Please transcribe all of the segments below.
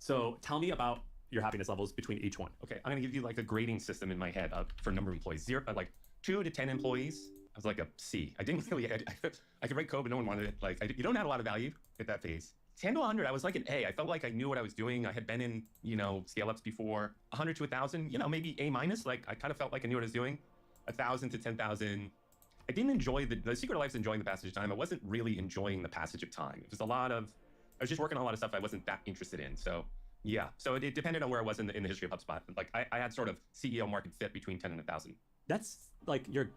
So tell me about your happiness levels between each one. Okay, I'm gonna give you like a grading system in my head for number of employees. Like 2 to 10 employees, I was like a C. I didn't really, I could write code, but no one wanted it. Like, you don't add a lot of value at that phase. 10 to 100, I was like an A. I felt like I knew what I was doing. I had been in, scale ups before. 100 to 1,000, maybe A minus. Like, I kind of felt like I knew what I was doing. 1,000 to 10,000. I didn't enjoy the secret of life is enjoying the passage of time. I wasn't really enjoying the passage of time. It was I was just working on a lot of stuff I wasn't that interested in. So yeah, so it depended on where I was in the history of HubSpot. Like I had sort of CEO market fit between 10 and 1,000. That's like you're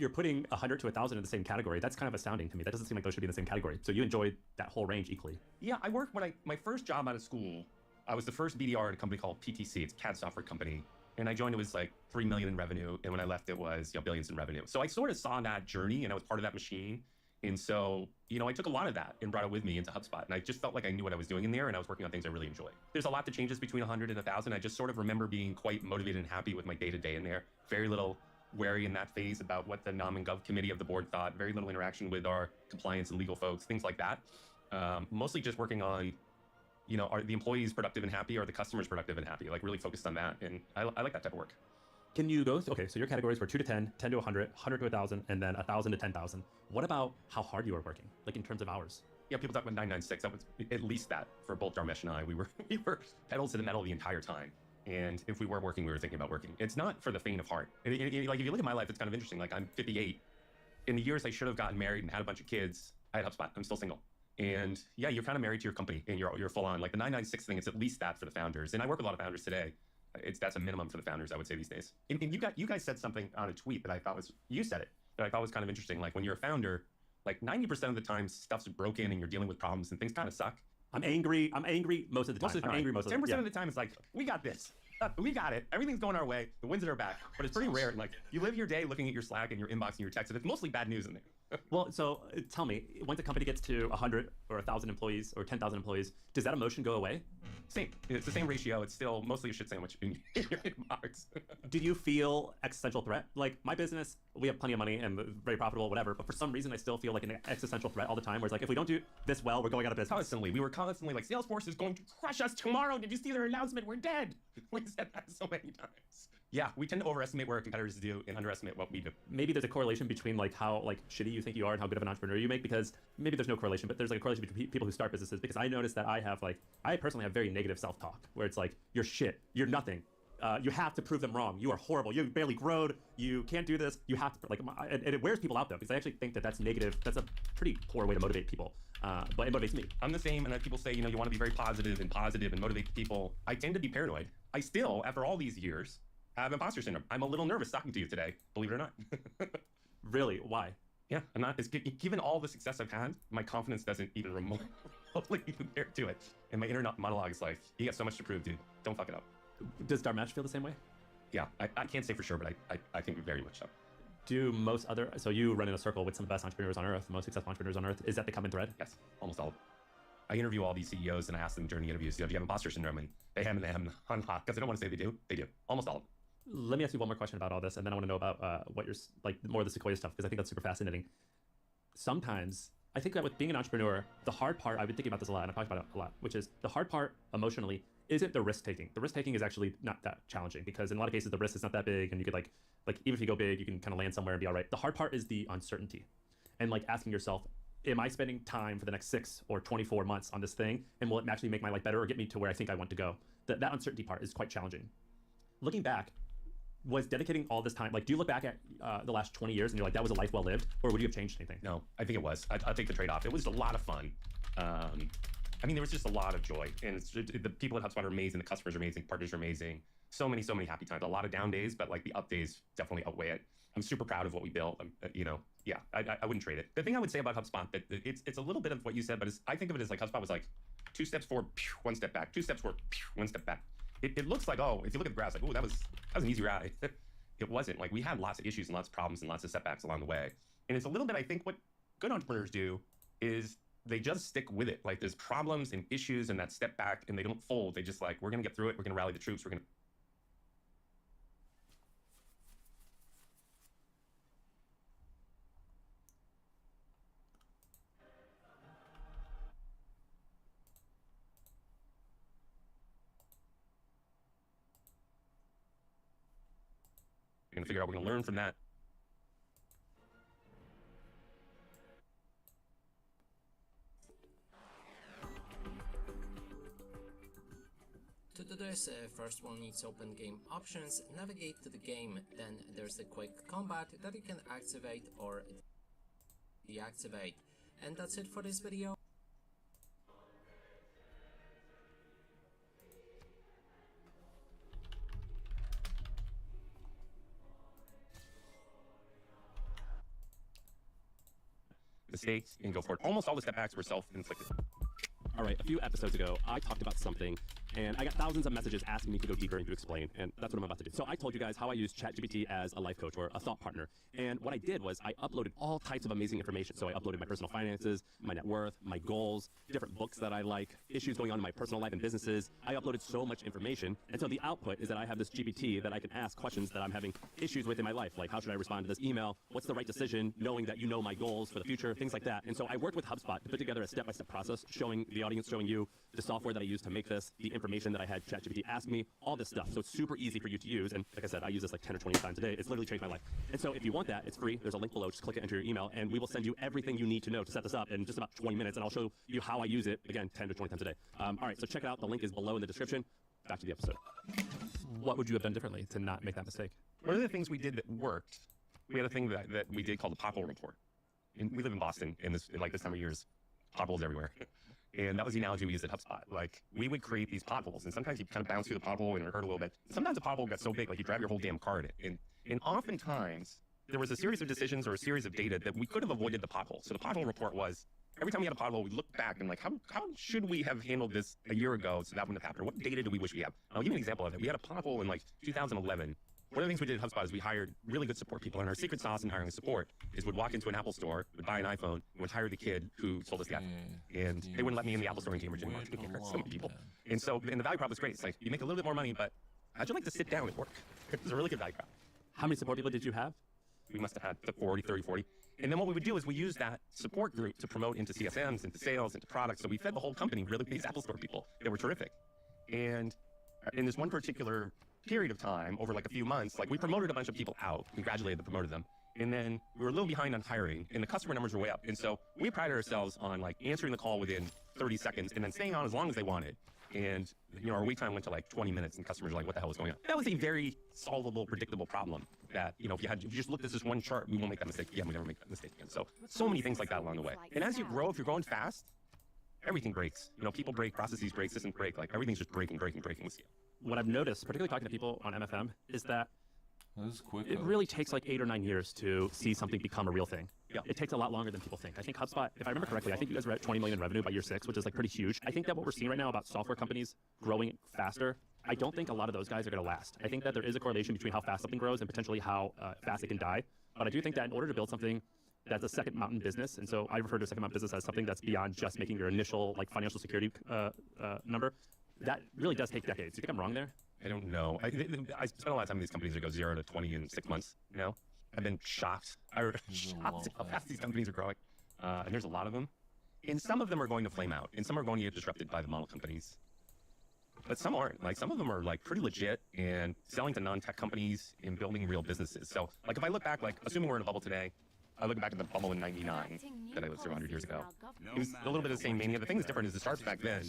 putting 100 to 1,000 in the same category. That's kind of astounding to me. That doesn't seem like those should be in the same category. So you enjoyed that whole range equally. Yeah, I worked my first job out of school. I was the first BDR at a company called PTC. It's a CAD software company. And I joined, it was like 3 million in revenue. And when I left, it was billions in revenue. So I sort of saw that journey and I was part of that machine. And so, I took a lot of that and brought it with me into HubSpot. And I just felt like I knew what I was doing in there and I was working on things I really enjoyed. There's a lot that changes between 100 and 1,000. I just sort of remember being quite motivated and happy with my day-to-day in there. Very little wary in that phase about what the Nom and Gov committee of the board thought. Very little interaction with our compliance and legal folks, things like that. Mostly just working on, are the employees productive and happy? Are the customers productive and happy? Like really focused on that. And I like that type of work. Can you go, okay, so your categories were 2 to 10, 10 to 100, 100 to 1,000, and then 1,000 to 10,000. What about how hard you were working, like in terms of hours? Yeah, people talk about 996. That was at least that for both Dharmesh and I. We were pedals to the metal the entire time. And if we were working, we were thinking about working. It's not for the faint of heart. Like if you look at my life, it's kind of interesting. Like I'm 58. In the years I should have gotten married and had a bunch of kids, I had HubSpot. I'm still single. And yeah, you're kind of married to your company and you're full on. Like the 996 thing, it's at least that for the founders. And I work with a lot of founders today. That's a minimum for the founders, I would say these days. And you guys said something on a tweet that I thought you said it, that I thought was kind of interesting. Like when you're a founder, like 90% of the time stuff's broken and you're dealing with problems and things kind of suck. I'm angry most of the time. I'm angry most of the time. 10% of the time it's like, we got this. We got it. Everything's going our way. The winds at our back. But it's pretty rare. Like you live your day looking at your Slack and your inbox and your text, and it's mostly bad news in there. Well, so tell me, once a company gets to 100 or 1,000 employees or 10,000 employees, does that emotion go away? Same. It's the same ratio. It's still mostly a shit sandwich in your inbox. Do you feel existential threat? Like my business, we have plenty of money and very profitable, whatever. But for some reason, I still feel like an existential threat all the time. Where it's like, if we don't do this well, we're going out of business. Constantly. We were constantly like, Salesforce is going to crush us tomorrow. Did you see their announcement? We're dead. We said that so many times. Yeah, we tend to overestimate what our competitors do and underestimate what we do. Maybe there's a correlation between like how like shitty you think you are and how good of an entrepreneur you make, because maybe there's no correlation, but there's like a correlation between people who start businesses, because I noticed that I personally have very negative self-talk where it's like, you're shit, you're nothing. You have to prove them wrong. You are horrible. You barely growed. You can't do this. You have to, like, and it wears people out though, because I actually think that that's negative. That's a pretty poor way to motivate people, but it motivates me. I'm the same, and people say, you want to be very positive and motivate people. I tend to be paranoid. I still, after all these years, have imposter syndrome. I'm a little nervous talking to you today, believe it or not. Really? Why? Yeah, I'm not. Given all the success I've had, my confidence doesn't even remotely compare to it. And my inner monologue is like, you got so much to prove, dude. Don't fuck it up. Does Dharmesh feel the same way? Yeah, I can't say for sure, but I think very much so. Do most other, so you run in a circle with some of the best entrepreneurs on earth, most successful entrepreneurs on earth. Is that the common thread? Yes, almost all of them. I interview all these CEOs and I ask them during the interviews, do you have imposter syndrome? And they hem on hot because they don't want to say they do. They do. Almost all of them. Let me ask you one more question about all this, and then I want to know about what you're like more of the Sequoia stuff, because I think that's super fascinating. Sometimes I think that with being an entrepreneur, the hard part, I've been thinking about this a lot and I've talked about it a lot, which is the hard part emotionally isn't the risk taking. The risk taking is actually not that challenging, because in a lot of cases the risk is not that big and you could like even if you go big, you can kind of land somewhere and be all right. The hard part is the uncertainty and like asking yourself, am I spending time for the next 6 or 24 months on this thing, and will it actually make my life better or get me to where I think I want to go? That uncertainty part is quite challenging. Looking back, was dedicating all this time, like, do you look back at the last 20 years and you're like, that was a life well lived, or would you have changed anything? No, I think it was. I'll take the trade-off. It was a lot of fun. I mean, there was just a lot of joy, and the people at HubSpot are amazing. The customers are amazing. Partners are amazing. So many happy times. A lot of down days, but like the up days definitely outweigh it. I'm super proud of what we built. Yeah, I wouldn't trade it. The thing I would say about HubSpot, that it's a little bit of what you said, but I think of it as like HubSpot was like 2 steps forward, 1 step back, 2 steps forward, 1 step back. It looks like, oh, if you look at the graphs, like, oh, that was an easy ride. It wasn't. Like, we had lots of issues and lots of problems and lots of setbacks along the way. And it's a little bit, I think, what good entrepreneurs do is they just stick with it. Like, there's problems and issues and that step back, and they don't fold. They just like, we're going to get through it. We're going to rally the troops. We're going to going to figure out, we're going to learn from that. To do this, first one needs open game options, navigate to the game, then there's the quick combat that you can activate or deactivate. And that's it for this video. Mistakes and go for it. Almost all the step backs were self-inflicted. All right, a few episodes ago, I talked about something, and I got thousands of messages asking me to go deeper and to explain, and that's what I'm about to do. So I told you guys how I use ChatGPT as a life coach or a thought partner, and what I did was I uploaded all types of amazing information. So I uploaded my personal finances, my net worth, my goals, different books that I like, issues going on in my personal life and businesses. I uploaded so much information, and so the output is that I have this GPT that I can ask questions that I'm having issues with in my life, like how should I respond to this email, what's the right decision, knowing that you know my goals for the future, things like that. And so I worked with HubSpot to put together a step-by-step process showing the audience, showing you the software that I use to make this, the information that I had ChatGPT ask me, all this stuff. So it's super easy for you to use. And like I said, I use this like 10 or 20 times a day. It's literally changed my life. And so if you want that, it's free. There's a link below. Just click it into your email, and we will send you everything you need to know to set this up in just about 20 minutes. And I'll show you how I use it, again, 10 to 20 times a day. All right, so check it out. The link is below in the description. Back to the episode. What would you have done differently to not make that mistake? One of the things we did that worked, we had a thing that we did called the pothole report. And we live in Boston, and this time of year's potholes everywhere. And that was the analogy we used at HubSpot. Like, we would create these potholes, and sometimes you kind of bounce through the pothole and it hurt a little bit. Sometimes the pothole got so big, like you drive your whole damn car in it. And oftentimes, there was a series of decisions or a series of data that we could have avoided the pothole. So the pothole report was, every time we had a pothole, we looked back and like, how should we have handled this a year ago so that wouldn't have happened? What data do we wish we had? I'll give you an example of it. We had a pothole in like 2011. One of the things we did at HubSpot is we hired really good support people, and our secret sauce in hiring support is we'd walk into an Apple store, would buy an iPhone, and would hire the kid who sold us the iPhone. And they wouldn't let me in the Apple store in Cambridge anymore. So many people. And so, and the value prop was great. It's like, you make a little bit more money, but how'd you like to sit down and work? It was a really good value prop. How many support people did you have? We must have had 40, 30, 40. And then what we would do is we use that support group to promote into CSMs, into sales, into products. So we fed the whole company really these Apple store people that were terrific. And in this one particular period of time, over like a few months, like we promoted a bunch of people out, congratulated them, promoted them. And then we were a little behind on hiring, and the customer numbers were way up. And so we prided ourselves on like answering the call within 30 seconds and then staying on as long as they wanted. And our wait time went to like 20 minutes, and customers were like, what the hell is going on? That was a very solvable, predictable problem that, if you just looked at this one chart, we won't make that mistake again. We never make that mistake again. So many things like that along the way. And as you grow, if you're growing fast, everything breaks. People break, processes break, systems break, like everything's just breaking with scale. What I've noticed, particularly talking to people on MFM, is that quick, it really takes like 8 or 9 years to see something become a real thing. Yeah. It takes a lot longer than people think. I think HubSpot, if I remember correctly, I think you guys were at 20 million in revenue by year 6, which is like pretty huge. I think that what we're seeing right now about software companies growing faster, I don't think a lot of those guys are going to last. I think that there is a correlation between how fast something grows and potentially how fast it can die. But I do think that in order to build something that's a second mountain business, and so I refer to a second mountain business as something that's beyond just making your initial like financial security number, that really does take decades. Do you think I'm wrong there? I don't know. I spent a lot of time in these companies that go 0 to 20 in 6 months. I've been shocked. Shocked at how fast these companies are growing. And there's a lot of them. And some of them are going to flame out, and some are going to get disrupted by the model companies. But some aren't. Like, some of them are like pretty legit and selling to non-tech companies and building real businesses. So like if I look back, like assuming we're in a bubble today, I look back at the bubble in '99 that I lived through 100 years ago. It was a little bit of the same mania. The thing that's different is the startups back then,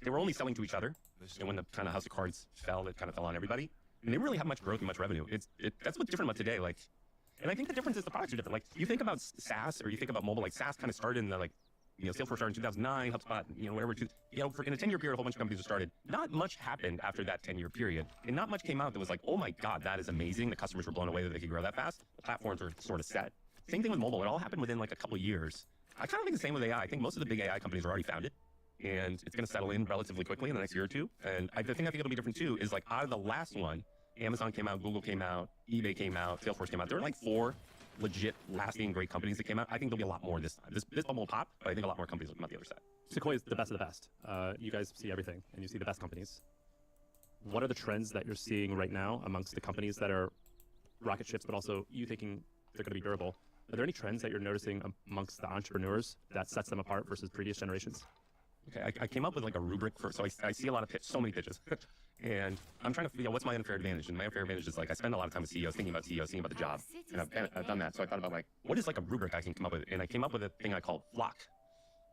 they were only selling to each other. And when the kind of house of cards fell, it kind of fell on everybody. And they didn't really have much growth and much revenue. That's what's different about today. Like, and I think the difference is the products are different. Like, you think about SaaS or you think about mobile. Like, SaaS kind of started in the Salesforce started in 2009, HubSpot, whatever. In a 10-year period, a whole bunch of companies were started. Not much happened after that 10-year period, and not much came out that was like, oh my God, that is amazing. The customers were blown away that they could grow that fast. The platforms were sort of set. Same thing with mobile. It all happened within like a couple of years. I kind of think the same with AI. I think most of the big AI companies are already founded, and it's going to settle in relatively quickly in the next year or two. And the thing I think it'll be different too is like out of the last one, Amazon came out, Google came out, eBay came out, Salesforce came out. There were like 4 legit, lasting, great companies that came out. I think there'll be a lot more this time. This bubble will pop, but I think a lot more companies will come out the other side. Sequoia is the best of the best. You guys see everything, and you see the best companies. What are the trends that you're seeing right now amongst the companies that are rocket ships, but also you thinking they're going to be durable? Are there any trends that you're noticing amongst the entrepreneurs that sets them apart versus previous generations? Okay, I came up with like a rubric for, so I see a lot of so many pitches. And I'm trying to figure out what's my unfair advantage. And my unfair advantage is like I spend a lot of time with CEOs, thinking about the job. And I've done that. So I thought about like, what is like a rubric I can come up with? And I came up with a thing I call flock.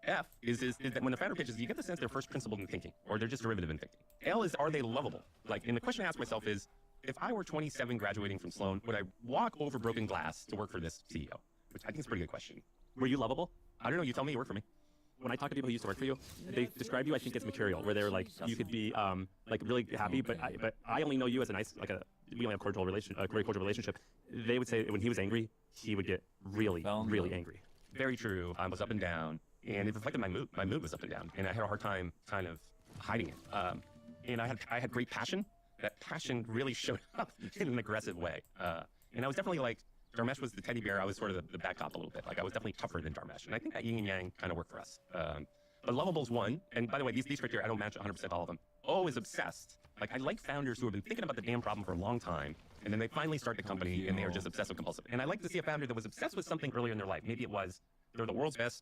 F is that when the founder pitches, you get the sense they're first principled in thinking, or they're just derivative in thinking. L is, are they lovable? Like, and the question I ask myself is, if I were 27 graduating from Sloan, would I walk over broken glass to work for this CEO? Which I think is a pretty good question. Were you lovable? I don't know. You tell me. You work for me. When I talk to people who used to work for you, they describe you, I think, as mercurial, where they're like, you could be like really happy, but I only know you as a nice, like we only have a very cordial relationship. They would say when he was angry, he would get really, really angry. Very true. I was up and down, and it reflected my mood. My mood was up and down, and I had a hard time kind of hiding it. And I had great passion. That passion really showed up in an aggressive way. And I was definitely like, Dharmesh was the teddy bear. I was sort of the bad cop a little bit. Like I was definitely tougher than Dharmesh. And I think that yin and yang kind of worked for us. But lovable's one. And by the way, these criteria, I don't match 100% all of them. O is obsessed. Like I like founders who have been thinking about the damn problem for a long time. And then they finally start the company and they are just obsessive compulsive. And I like to see a founder that was obsessed with something earlier in their life. Maybe it was, they're the world's best,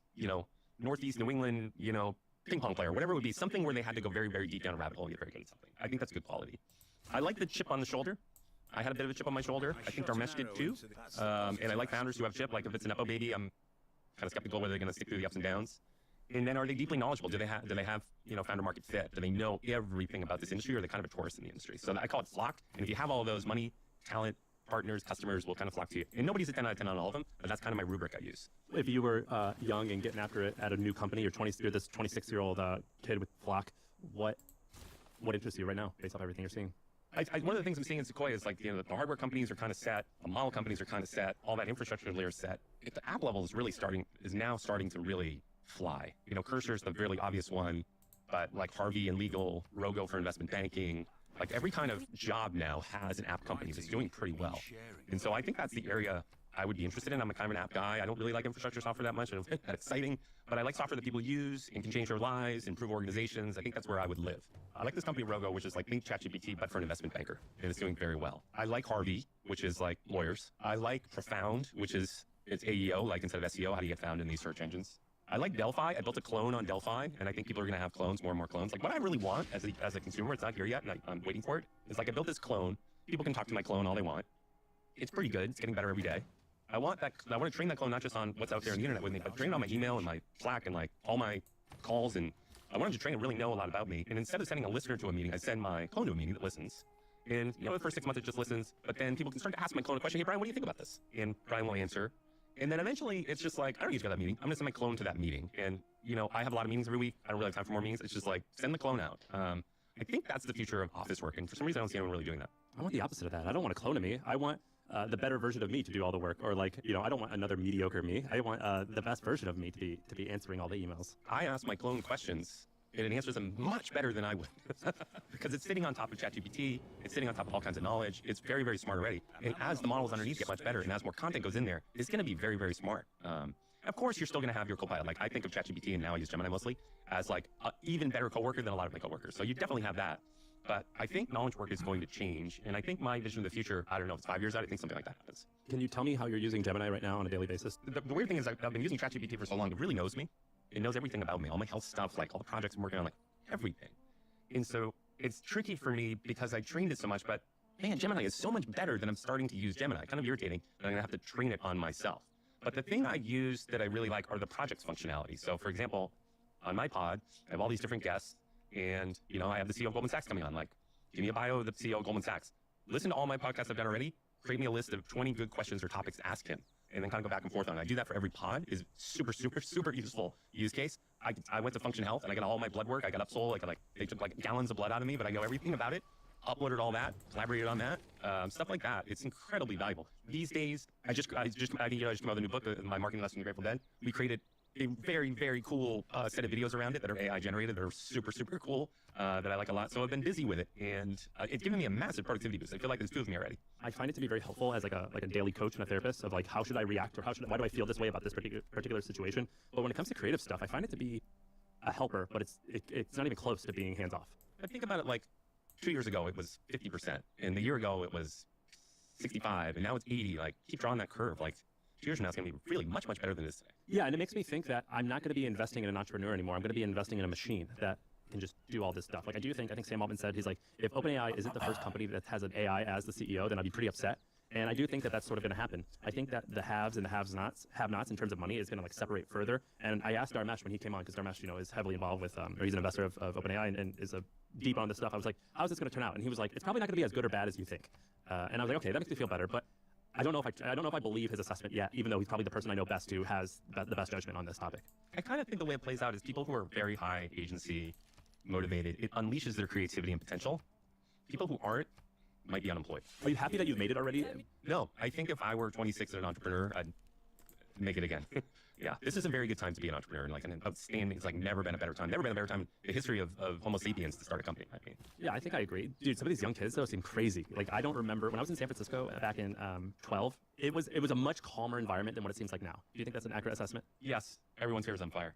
Northeast New England, ping pong player, whatever it would be, something where they had to go very, very deep down a rabbit hole and get very good at something. I think that's good quality. I like the chip on the shoulder. I had a bit of a chip on my shoulder. I think Dharmesh did too. And I like founders who have chip. Like if it's an Nepo baby, I'm kind of skeptical whether they're going to stick through the ups and downs. And then are they deeply knowledgeable? Do they have founder market fit? Do they know everything about this industry, or are they kind of a tourist in the industry? So I call it flock. And if you have all of those, money, talent, partners, customers will kind of flock to you. And nobody's a 10 out of 10 on all of them, but that's kind of my rubric I use. If you were young and getting after it at a new company, you're this 26-year-old kid with flock, what interests you right now based off everything you're seeing? One of the things I'm seeing in Sequoia is like, the hardware companies are kind of set, the model companies are kind of set, all that infrastructure layer is set. If the app level is now starting to really fly. Cursor is the really obvious one, but like Harvey and legal, Rogo for investment banking, like every kind of job now has an app company that's doing pretty well. And so I think that's the area I would be interested in. I'm a kind of an app guy. I don't really like infrastructure software that much. I don't find that exciting, but I like software that people use and can change their lives, improve organizations. I think that's where I would live. I like this company Rogo, which is like Think ChatGPT, but for an investment banker, and it's doing very well. I like Harvey, which is like lawyers. I like Profound, which is it's AEO, like instead of SEO, how do you get found in these search engines? I like Delphi. I built a clone on Delphi, and I think people are going to have clones, more and more clones. Like what I really want as a consumer, it's not here yet, and I'm waiting for it, is like I built this clone. People can talk to my clone all they want. It's pretty good. It's getting better every day. I want to train that clone not just on what's out there on the internet with me, but train it on my email and my Slack and like all my calls. And I want them to train and really know a lot about me. And instead of sending a listener to a meeting, I send my clone to a meeting that listens. And the first 6 months it just listens, but then people can start to ask my clone a question. Hey, Brian, what do you think about this? And Brian will answer. And then eventually it's just like, I don't need to go to that meeting. I'm gonna send my clone to that meeting. And I have a lot of meetings every week. I don't really have time for more meetings. It's just like, send the clone out. I think that's the future of office work. And for some reason, I don't see anyone really doing that. I want the opposite of that. I don't want a clone of me. I want the better version of me to do all the work, or like, I don't want another mediocre me. I want the best version of me to be answering all the emails. I ask my clone questions, and it answers them much better than I would, because it's sitting on top of ChatGPT. It's sitting on top of all kinds of knowledge. It's very, very smart already. And as the models underneath get much better, and as more content goes in there, it's going to be very, very smart. Of course, you're still going to have your copilot. Like I think of ChatGPT, and now I use Gemini mostly, as like an even better coworker than a lot of my coworkers. So you definitely have that. But I think knowledge work is going to change. And I think my vision of the future, I don't know if it's 5 years out, I think something like that happens. Can you tell me how you're using Gemini right now on a daily basis? The weird thing is I've been using ChatGPT for so long, it really knows me. It knows everything about me, all my health stuff, like all the projects I'm working on, like everything. And so it's tricky for me because I trained it so much, but man, Gemini is so much better that I'm starting to use Gemini. Kind of irritating that I'm gonna have to train it on myself. But the thing I use that I really like are the projects functionality. So for example, on my pod, I have all these different guests, and I have the CEO of Goldman Sachs coming on, like, give me a bio of the CEO of Goldman Sachs. Listen to all my podcasts I've done already. Create me a list of 20 good questions or topics to ask him, and then kind of go back and forth on it. I do that for every pod. Is super, super, super useful use case. I went to Function Health, and I got all my blood work. I got Upsol. They took like gallons of blood out of me, but I know everything about it. Uploaded all that, collaborated on that, stuff like that. It's incredibly valuable. These days, I just came out with a new book, my marketing lesson in the Grateful Dead. We created a very, very cool set of videos around it that are AI generated, that are super, super cool, that I like a lot. So I've been busy with it, and it's given me a massive productivity boost. I feel like it's with me already. I find it to be very helpful as like a daily coach and a therapist of like, how should I react, or why do I feel this way about this particular situation? But when it comes to creative stuff, I find it to be a helper, but it's not even close to being hands off. I think about it like 2 years ago, it was 50%, and a year ago it was 65, and now it's 80. Like, keep drawing that curve. Like, 2 years from now is going to be really much, much better than this today. Yeah, and it makes me think that I'm not going to be investing in an entrepreneur anymore. I'm going to be investing in a machine that can just do all this stuff. Like I think Sam Altman said, he's like, if OpenAI isn't the first company that has an AI as the CEO, then I'd be pretty upset. And I do think that that's sort of going to happen. I think that the haves and the have-nots in terms of money is going to like separate further. And I asked Dharmesh when he came on, because Dharmesh, is heavily involved with, or he's an investor of OpenAI and is deep on this stuff. I was like, how's this going to turn out? And he was like, it's probably not going to be as good or bad as you think. And I was like, okay, that makes me feel better. But I don't know if I believe his assessment yet, even though he's probably the person I know best who has the best judgment on this topic. I kind of think the way it plays out is people who are very high agency motivated, it unleashes their creativity and potential. People who aren't might be unemployed. Are you happy that you've made it already? No, I think if I were 26 and an entrepreneur, I'd make it again. Yeah, this is a very good time to be an entrepreneur, and like an outstanding. It's like never been a better time. Never been a better time in the history of Homo sapiens to start a company. I mean, yeah, I think I agree, dude. Some of these young kids though seem crazy. Like I don't remember when I was in San Francisco back in 12. It was a much calmer environment than what it seems like now. Do you think that's an accurate assessment? yes, everyone's hair is on fire.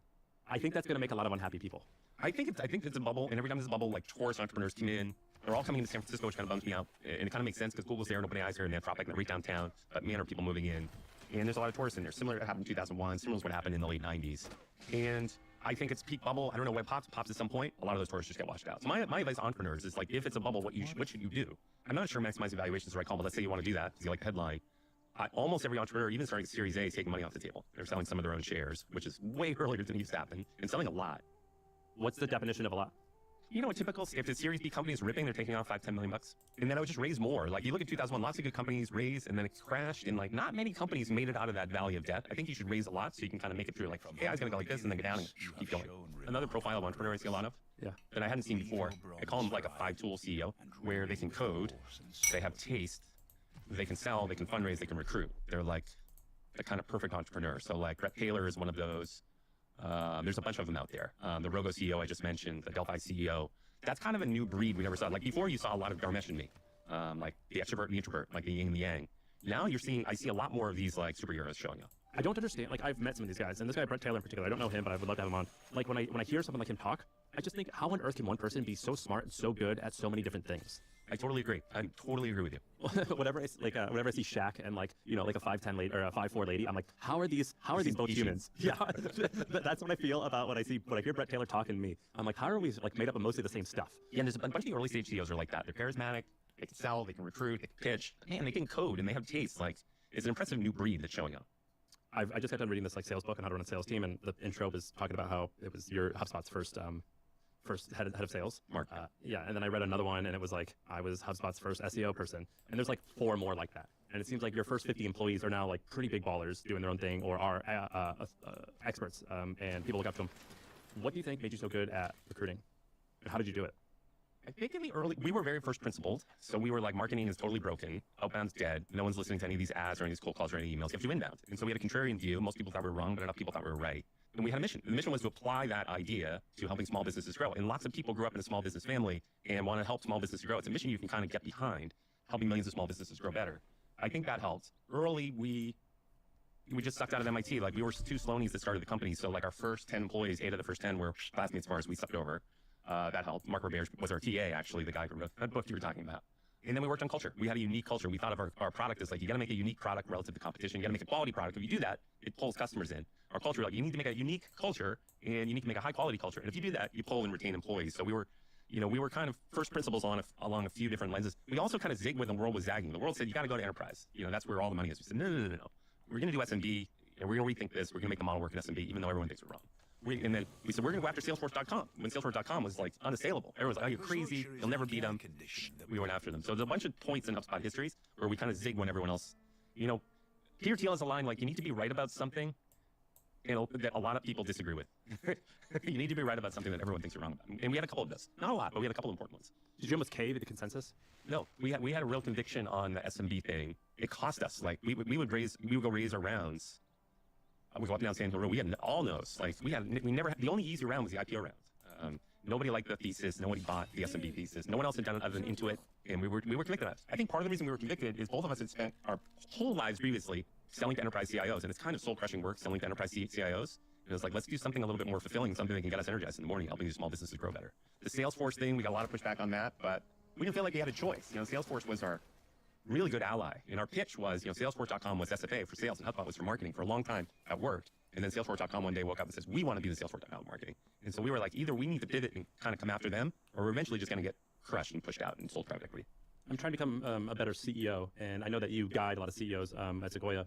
I think that's going to make a lot of unhappy people. I think it's a bubble, and every time there's a bubble, like tourist entrepreneurs come in. They're all coming into San Francisco, which kind of bums me out. And it kind of makes sense because Google's there and OpenAI's here and Anthropic and right downtown. But man, are people moving in. And there's a lot of tourists in there. Similar to what happened in 2001. Similar to what happened in the late 90s. And I think it's peak bubble. I don't know when it pops at some point. A lot of those tourists just get washed out. So my advice to entrepreneurs is like, if it's a bubble, what should you do? I'm not sure maximizing valuation is the right call, but let's say you want to do that because you like the headline. Almost every entrepreneur, even starting at Series A, is taking money off the table. They're selling some of their own shares, which is way earlier than it used to happen, and selling a lot. What's the definition of a lot? You know, a typical, if the Series B company is ripping, they're taking off $5-10 million. And then I would just raise more. Like you look at 2001, lots of good companies raised, and then it crashed, and like not many companies made it out of that valley of debt. I think you should raise a lot so you can kind of make it through. Like, AI is going to go like this, and then go down and keep going. Another profile of entrepreneur I see a lot of, that I hadn't seen before. I call them like a 5-tool CEO, where they can code, they have taste, they can sell, they can fundraise, they can recruit. They're like the kind of perfect entrepreneur. So like Brett Taylor is one of those. There's a bunch of them out there. The Rogo CEO I just mentioned, the Delphi CEO. That's kind of a new breed we never saw. Like before, you saw a lot of Dharmesh in me, like the extrovert and the introvert, like the yin and the yang. Now I see a lot more of these like superheroes showing up. I don't understand. Like I've met some of these guys, and this guy Brett Taylor in particular. I don't know him, but I would love to have him on. Like when I hear someone like him talk, I just think, how on earth can one person be so smart and so good at so many different things? I totally agree. I totally agree with you. whenever I see Shaq and like like a 5'10" lady or a 5'4" lady, I'm like, how are these both humans? Yeah, that's what I feel about when I hear Brett Taylor talking to me. I'm like, how are we like made up of mostly the same stuff? Yeah, and there's a bunch of the early stage CEOs are like that. They're charismatic, they can sell, they can recruit, they can pitch, man, they can code, and they have taste. Like it's an impressive new breed that's showing up. I just got done reading this like sales book on how to run a sales team, and the intro was talking about how it was your HubSpot's first head of sales. Mark. Yeah, and then I read another one, and it was like I was HubSpot's first SEO person, and there's like 4 more like that. And it seems like your first 50 employees are now like pretty big ballers doing their own thing or are experts, and people look up to them. What do you think made you so good at recruiting, and how did you do it? I think in the early, we were very first principled. So we were like, marketing is totally broken. Outbound's dead. No one's listening to any of these ads or any of these cold calls or any emails. You have to do inbound. And so we had a contrarian view. Most people thought we were wrong, but enough people thought we were right. And we had a mission. The mission was to apply that idea to helping small businesses grow. And lots of people grew up in a small business family and want to help small businesses grow. It's a mission you can kind of get behind, helping millions of small businesses grow better. I think that helped. Early, we just sucked out of MIT. Like we were 2 Sloanies that started the company. So like our first 10 employees, 8 of the first 10 were classmates of ours. We sucked over. That helped. Mark Robert was our TA, actually, the guy who wrote that book you were talking about. And then we worked on culture. We had a unique culture. We thought of our product as like, you got to make a unique product relative to competition. You got to make a quality product. If you do that, it pulls customers in. Our culture, like you need to make a unique culture and you need to make a high quality culture. And if you do that, you pull and retain employees. So we were kind of first principles along a few different lenses. We also kind of zigged when the world was zagging. The world said, you got to go to enterprise. That's where all the money is. We said, no. We're going to do SMB and we're going to rethink this. We're going to make the model work in SMB, even though everyone thinks we're wrong. And then we said, we're going to go after Salesforce.com. When Salesforce.com was like unassailable. Everyone was like, oh, you're crazy. You'll never beat them. We went after them. So there's a bunch of points in HubSpot histories where we kind of zig when everyone else, Peter Thiel has a line like, you need to be right about something that a lot of people disagree with. You need to be right about something that everyone thinks you're wrong about. And we had a couple of those. Not a lot, but we had a couple of important ones. Did you almost cave at the consensus? No, we had a real conviction on the SMB thing. It cost us. Like we would go raise our rounds. We go up and down Sand Hill Road. We had all no's. Like we never had, the only easy round was the IPO round. Nobody liked the thesis. Nobody bought the SMB thesis. No one else had done it other than Intuit. And we were convicted of it. I think part of the reason we were convicted is both of us had spent our whole lives previously selling to enterprise CIOs. And it's kind of soul-crushing work selling to enterprise CIOs. And it's like, let's do something a little bit more fulfilling, something that can get us energized in the morning, helping these small businesses grow better. The Salesforce thing, we got a lot of pushback on that, but we didn't feel like we had a choice. Salesforce was our really good ally. And our pitch was, Salesforce.com was SFA for sales and HubSpot was for marketing. For a long time, that worked. And then Salesforce.com one day woke up and says, we want to be the Salesforce.com marketing. And so we were like, either we need to pivot and kind of come after them, or we're eventually just going to get crushed and pushed out and sold private equity. I'm trying to become a better CEO, and I know that you guide a lot of CEOs at Sequoia.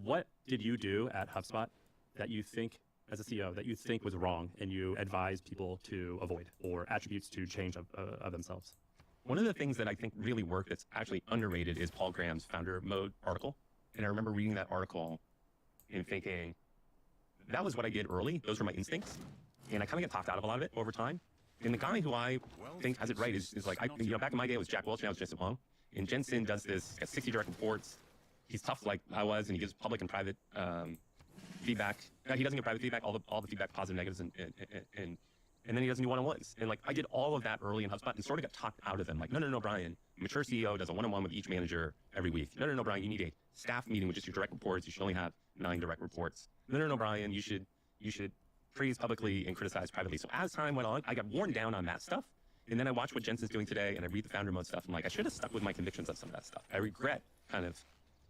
What did you do at HubSpot that you think, as a CEO, that you think was wrong and you advise people to avoid, or attributes to change of themselves? One of the things that I think really worked that's actually underrated is Paul Graham's founder mode article. And I remember reading that article and thinking, that was what I did early. Those were my instincts. And I kind of get talked out of a lot of it over time. And the guy who I think has it right is like, back in my day it was Jack Welch, now it's Jensen Huang. And Jensen does this, got 60 direct reports. He's tough like I was, and he gives public and private feedback. He doesn't give private feedback, all the feedback, positive, negatives, and then he doesn't do one-on-ones. And like I did all of that early in HubSpot and sort of got talked out of them. Like, no, Brian, a mature CEO does a one-on-one with each manager every week. No, Brian, you need a staff meeting with just your direct reports. You should only have 9 direct reports. No, Brian, you should praise publicly and criticize privately. So as time went on, I got worn down on that stuff. And then I watch what Jensen's doing today and I read the founder mode stuff. And like, I should have stuck with my convictions on some of that stuff. I regret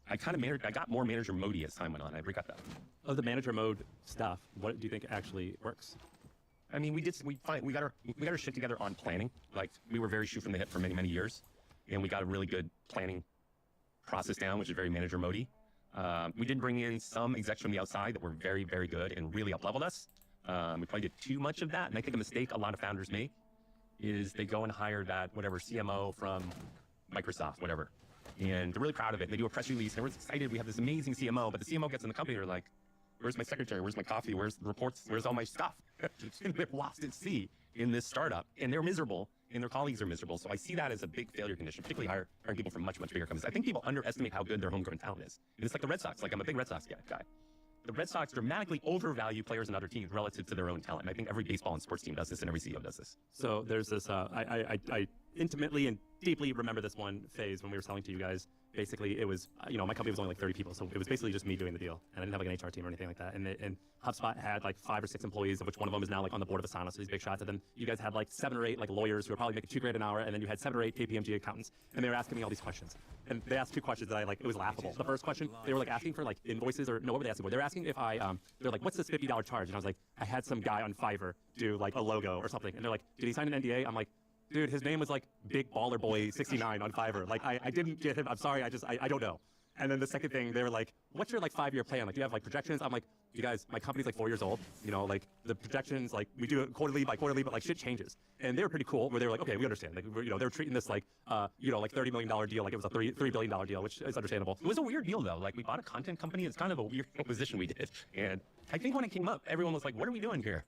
I got more manager mode-y as time went on. I regret that. Of the manager mode stuff, what do you think actually works? I mean, we got our shit together on planning. Like we were very shoot from the hip for many, many years. And we got a really good planning process down, which is very manager mode-y. We did bring in some execs from the outside that were very, very good and really up-leveled us. We probably did too much of that. And I think a mistake a lot of founders make is they go and hire that whatever CMO from Microsoft, whatever. And they're really proud of it. They do a press release and everyone's excited. We have this amazing CMO, but the CMO gets in the company. They're like, where's my secretary? Where's my coffee? Where's the reports? Where's all my stuff? They're lost at sea in this startup and they're miserable and their colleagues are miserable. So I see that as a big failure condition, particularly hiring people from much, much bigger companies. I think people underestimate how good their homegrown talent is. And it's like the Red Sox. Like I'm a big Red Sox guy. The Red Sox dramatically overvalue players in other teams relative to their own talent. And I think every baseball and sports team does this and every CEO does this. So there's this, I intimately and deeply remember this one phase when we were selling to you guys. Basically, it was, my company was only like 30 people. So it was basically just me doing the deal. And I didn't have like an HR team or anything like that. And HubSpot had like 5 or 6 employees, of which one of them is now like on the board of Asana. So these big shots. And then you guys had like 7 or 8 like lawyers who were probably making $2,000 an hour. And then you had 7 or 8 KPMG accountants. And they were asking me all these questions. And they asked 2 questions that it was laughable. The first question, they were like asking for like invoices or no, what were they asking for? They were asking if they're like, what's this $50 charge? And I was like, I had some guy on Fiverr do like a logo or something. And they're like, did he sign an NDA? I'm like, dude, his name was like Big Baller Boy 69 on Fiverr. Like, I didn't get him. I'm sorry. I don't know. And then the second thing, they were like, what's your like 5-year plan? Like, do you have like projections? I'm like, you guys, my company's like 4 years old. Like the projections, like we do it quarterly by quarterly, but like shit changes. And they were pretty cool where they were like, okay, we understand. Like, they were treating this like, like $30 million deal, like it was a $3 billion deal, which is understandable. It was a weird deal though. Like we bought a content company. It's kind of a weird acquisition we did. And I think when it came up, everyone was like, what are we doing here?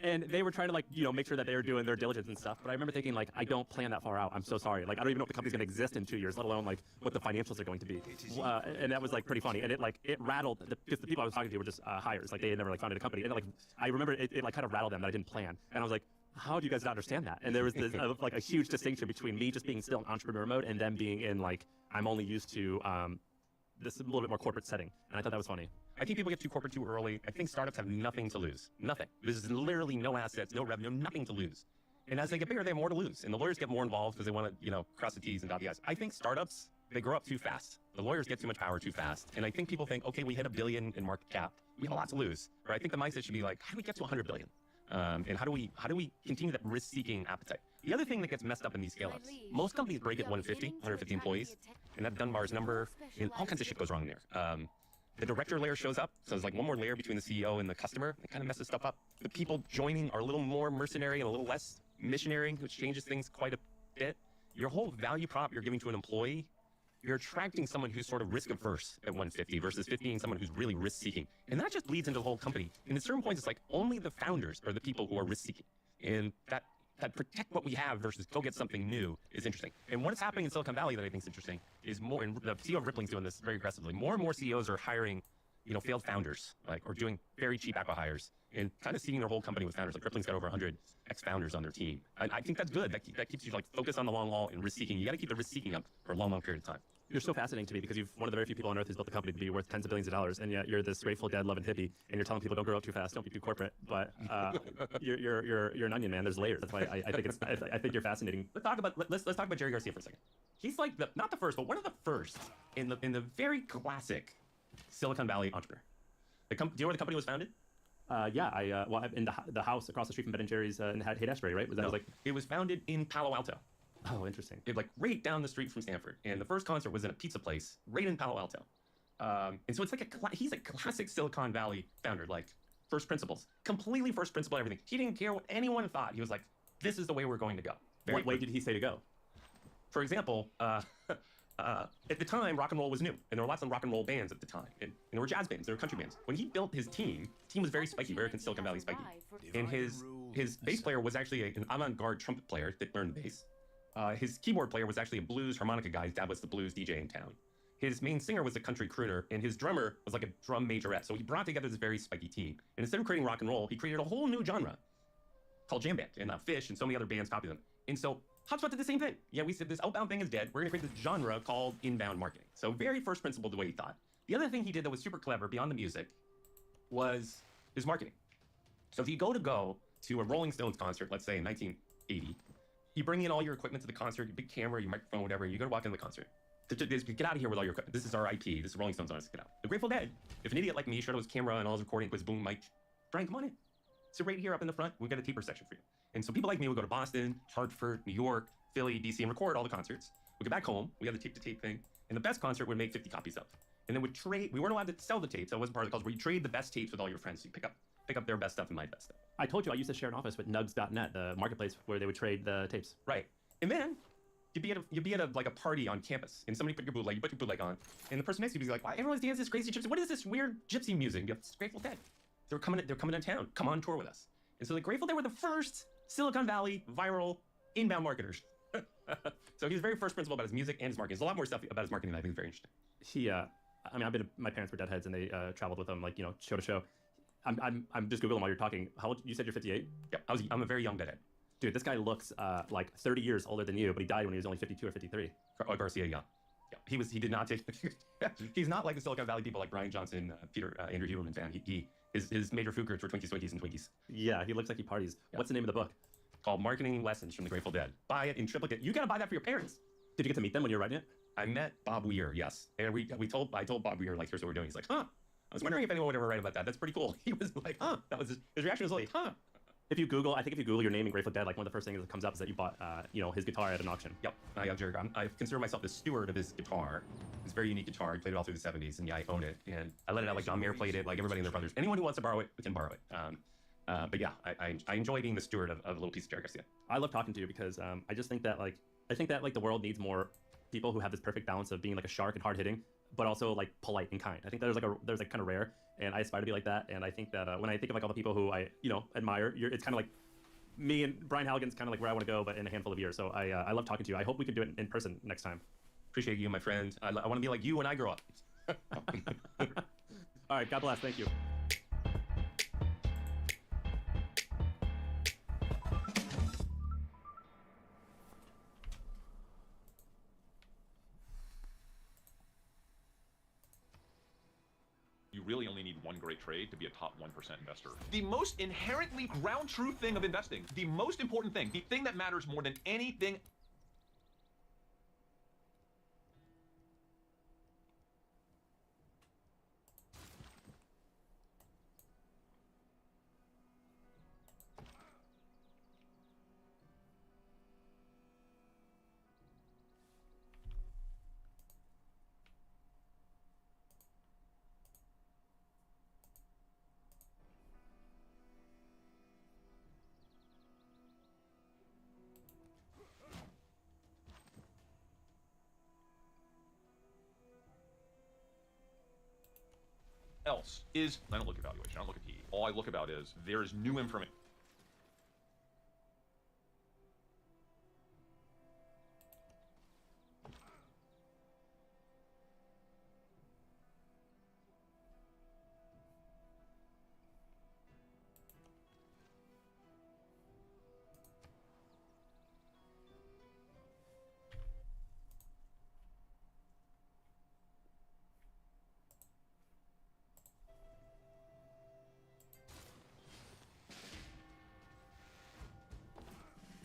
And they were trying to like, make sure that they were doing their diligence and stuff. But I remember thinking like, I don't plan that far out. I'm so sorry. Like, I don't even know if the company's going to exist in 2 years, let alone like what the financials are going to be. And that was like pretty funny. And it rattled, because the people I was talking to were just hires. Like they had never like founded a company. And like, I remember it like kind of rattled them that I didn't plan. And I was like, how do you guys not understand that? And there was this like a huge distinction between me just being still in entrepreneur mode and them being in like, I'm only used to this a little bit more corporate setting. And I thought that was funny. I think people get too corporate too early. I think startups have nothing to lose. Nothing. There's literally no assets, no revenue, nothing to lose. And as they get bigger, they have more to lose. And the lawyers get more involved because they want to, cross the T's and dot the I's. I think startups, they grow up too fast. The lawyers get too much power too fast. And I think people think, okay, we hit $1 billion in market cap. We have a lot to lose. Or I think the mindset should be like, how do we get to 100 billion? And how do we continue that risk-seeking appetite? The other thing that gets messed up in these scale-ups, most companies break at 150 employees, and that's Dunbar's number, and all kinds of shit goes wrong there. The director layer shows up, so there's like one more layer between the CEO and the customer. It kind of messes stuff up. The people joining are a little more mercenary and a little less missionary, which changes things quite a bit. Your whole value prop you're giving to an employee, you're attracting someone who's sort of risk-averse at 150 versus 50 being someone who's really risk-seeking. And that just bleeds into the whole company. And at certain points, it's like only the founders are the people who are risk-seeking. And that protect what we have versus go get something new is interesting. And what is happening in Silicon Valley that I think is interesting is more, and the CEO of Rippling's doing this very aggressively, more and more CEOs are hiring, failed founders, or doing very cheap acqui-hires and kind of seeding their whole company with founders. Like Rippling's got over 100 ex-founders on their team. And I think that's good. That keeps you focused on the long haul and risk-seeking. You got to keep the risk-seeking up for a long, long period of time. You're so fascinating to me because you've one of the very few people on earth who's built a company to be worth tens of billions of dollars, and yet you're this Grateful Dead loving hippie, and you're telling people don't grow up too fast, don't be too corporate. But you're an onion, man. There's layers. That's why I think you're fascinating. Let's talk about Jerry Garcia for a second. He's like not the first, but one of the first in the very classic Silicon Valley entrepreneur. Do you know where the company was founded? Yeah, well, in the house across the street from Ben and Jerry's in Haight-Ashbury, right? Was that No, like? it was founded in Palo Alto. Oh, interesting. It like right down the street from Stanford, and the first concert was in a pizza place right in Palo Alto. And so it's like he's a classic Silicon Valley founder, like first principles, completely first principle everything. He didn't care what anyone thought. He was like, this is the way we're going to go. What way did he say to go? For example, at the time, rock and roll was new, and there were lots of rock and roll bands at the time, and there were jazz bands, there were country bands. When he built his team was very spiky, very Silicon Valley spiky. And his bass player was actually an avant-garde trumpet player that learned the bass. His keyboard player was actually a blues harmonica guy. His dad was the blues DJ in town. His main singer was a country crooner, and his drummer was like a drum majorette. So he brought together this very spiky team. And instead of creating rock and roll, he created a whole new genre called jam band, and Fish and so many other bands copied them. And so HubSpot did the same thing. Yeah, we said this outbound thing is dead. We're gonna create this genre called inbound marketing. So very first principle the way he thought. The other thing he did that was super clever beyond the music was his marketing. So if you go to a Rolling Stones concert, let's say in 1980, you bring in all your equipment to the concert, your big camera, your microphone, whatever, and you go to walk into the concert. Get out of here with all your equipment. This is our IP. This is Rolling Stones on us. Get out. The Grateful Dead, if an idiot like me showed up his camera and all his recording was boom mic, Brian, come on in. So right here up in the front, we've got a taper section for you. And so people like me would go to Boston, Hartford, New York, Philly, DC, and record all the concerts. We get back home, we have the tape-to-tape thing, and the best concert would make 50 copies of. And then we'd trade, we weren't allowed to sell the tapes, that wasn't part of the calls, where you trade the best tapes with all your friends. So you pick up their best stuff and my best stuff. I told you I used to share an office with Nugs.net, the marketplace where they would trade the tapes. Right. And then you'd be at a like a party on campus, and somebody put your bootleg on, and the person next to you would be like, "Why everyone's dancing this crazy gypsy? What is this weird gypsy music?" You're like, "It's Grateful Dead. They're coming to town. Come on tour with us." And so the Grateful Dead were the first Silicon Valley viral inbound marketers. So he was very first principle about his music and his marketing. There's a lot more stuff about his marketing that I think is very interesting. He, I mean, my parents were Deadheads, and they traveled with him, like, you know, show to show. I'm just Googling while you're talking. How old? You said you're 58? Yeah, I'm a very young Deadhead. Dude, this guy looks like 30 years older than you, but he died when he was only 52 or 53. Garcia, yeah. He did not take. He's not like the Silicon Valley people like Brian Johnson, Andrew Huberman fan. His major food groups were Twinkies, and Twinkies. Yeah, he looks like he parties. Yeah. What's the name of the book? Called Marketing Lessons from the Grateful Dead. Buy it in triplicate. You gotta buy that for your parents. Did you get to meet them when you were writing it? I met Bob Weir, yes. And I told Bob Weir, like, here's what we're doing. He's like, huh. I was wondering if anyone would ever write about that. That's pretty cool. He was like, huh. That was his reaction was like, huh. If you Google your name in Grateful Dead, like one of the first things that comes up is that you bought, his guitar at an auction. Yep, I consider myself the steward of his guitar. It's a very unique guitar. I played it all through the 70s, and yeah, I own it. And I let it out like John Mayer played it, like everybody and their brothers. Anyone who wants to borrow it, can borrow it. But yeah, I enjoy being the steward of a little piece of Jerry Garcia. I love talking to you because I just think that the world needs more people who have this perfect balance of being like a shark and hard hitting, but also like polite and kind. I think there's kind of rare, and I aspire to be like that. And I think that when I think of like all the people who I admire, it's kind of like me and Brian Halligan's kind of like where I want to go, but in a handful of years. So I love talking to you. I hope we can do it in person next time. Appreciate you, my friend. I want to be like you when I grow up. All right, God bless. Thank you. You really only need one great trade to be a top 1% investor. The most inherently ground truth thing of investing, the most important thing, the thing that matters more than anything. Else is, I don't look at valuation, I don't look at PE. All I look about is there's new information.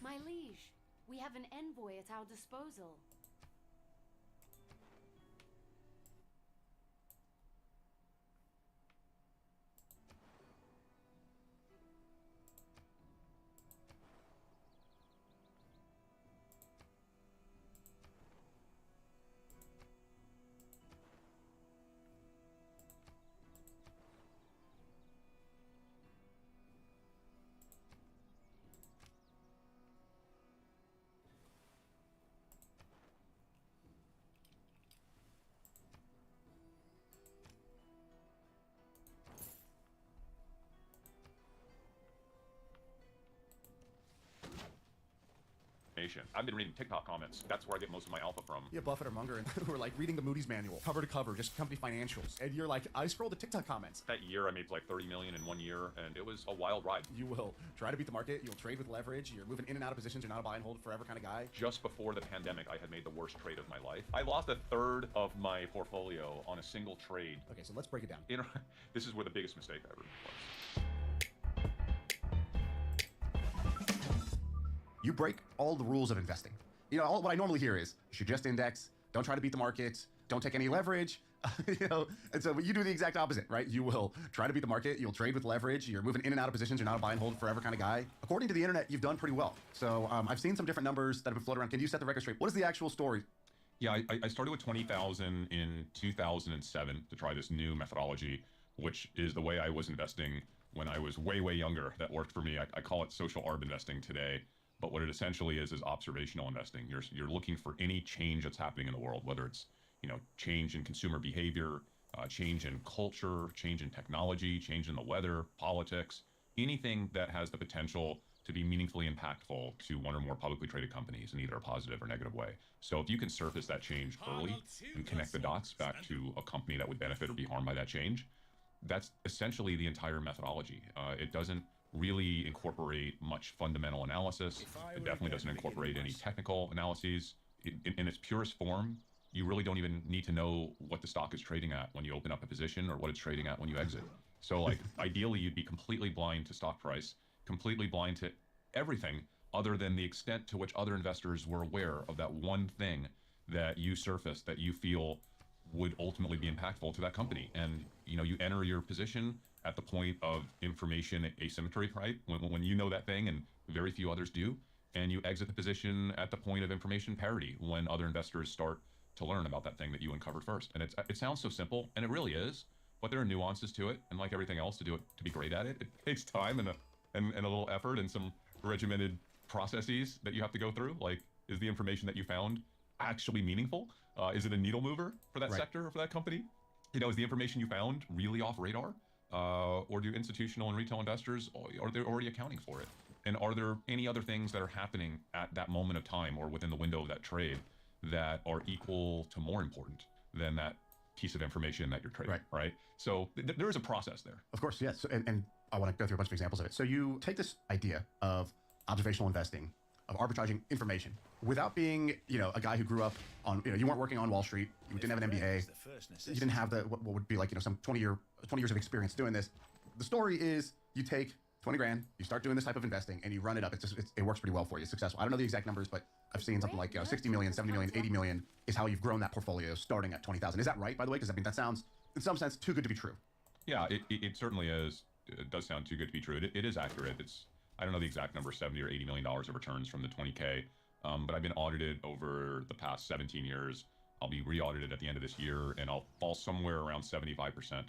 My liege, we have an envoy at our disposal. information. I've been reading TikTok comments. That's where I get most of my alpha from. Yeah, Buffett or Munger, and who are like reading the Moody's manual, cover to cover, just company financials. And you're like, I scroll the TikTok comments. That year, I made like 30 million in 1 year, and it was a wild ride. You will try to beat the market. You'll trade with leverage. You're moving in and out of positions. You're not a buy and hold forever kind of guy. Just before the pandemic, I had made the worst trade of my life. I lost a third of my portfolio on a single trade. Okay, so let's break it down. This is where the biggest mistake I ever made was. You break all the rules of investing. You know, what I normally hear is you should just index, don't try to beat the market, don't take any leverage, you know, and so you do the exact opposite, right? You will try to beat the market, you'll trade with leverage, you're moving in and out of positions, you're not a buy and hold forever kind of guy. According to the internet, you've done pretty well. So I've seen some different numbers that have been floated around. Can you set the record straight? What is the actual story? Yeah, I started with 20,000 in 2007 to try this new methodology, which is the way I was investing when I was way, way younger. That worked for me. I call it social arb investing today. But what it essentially is observational investing. You're looking for any change that's happening in the world, whether it's, you know, change in consumer behavior, change in culture, change in technology, change in the weather, politics, anything that has the potential to be meaningfully impactful to one or more publicly traded companies in either a positive or negative way. So if you can surface that change early and connect the dots back to a company that would benefit or be harmed by that change, that's essentially the entire methodology. It doesn't really incorporate much fundamental analysis. It definitely doesn't incorporate any technical analyses. In its purest form, you really don't even need to know what the stock is trading at when you open up a position or what it's trading at when you exit. So like ideally you'd be completely blind to stock price, completely blind to everything other than the extent to which other investors were aware of that one thing that you surfaced that you feel would ultimately be impactful to that company. And you know, you enter your position at the point of information asymmetry, right? When you know that thing and very few others do, and you exit the position at the point of information parity when other investors start to learn about that thing that you uncovered first. And it sounds so simple, and it really is, but there are nuances to it. And like everything else, to be great at it, it takes time and a little effort and some regimented processes that you have to go through. Like, is the information that you found actually meaningful? Is it a needle mover for that sector or for that company? You know, is the information you found really off radar? Or do institutional and retail investors, are they already accounting for it? And are there any other things that are happening at that moment of time or within the window of that trade that are equal to more important than that piece of information that you're trading, right? So there is a process there. Of course, yes. And I want to go through a bunch of examples of it. So you take this idea of observational investing, of arbitraging information, without being, you know, a guy who grew up on, you know, you weren't working on Wall Street, you didn't have an MBA, you didn't have what would be like, you know, some 20 years of experience doing this. The story is you take 20 grand, you start doing this type of investing, and you run it up. It works pretty well for you. It's successful. I don't know the exact numbers, but I've seen something like 60 million, 70 million, 80 million is how you've grown that portfolio starting at 20,000. Is that right, by the way? Because I mean, that sounds, in some sense, too good to be true. Yeah, it certainly is. It does sound too good to be true. It is accurate. I don't know the exact number, 70 or 80 million dollars of returns from the 20K, but I've been audited over the past 17 years. I'll be re-audited at the end of this year, and I'll fall somewhere around 75%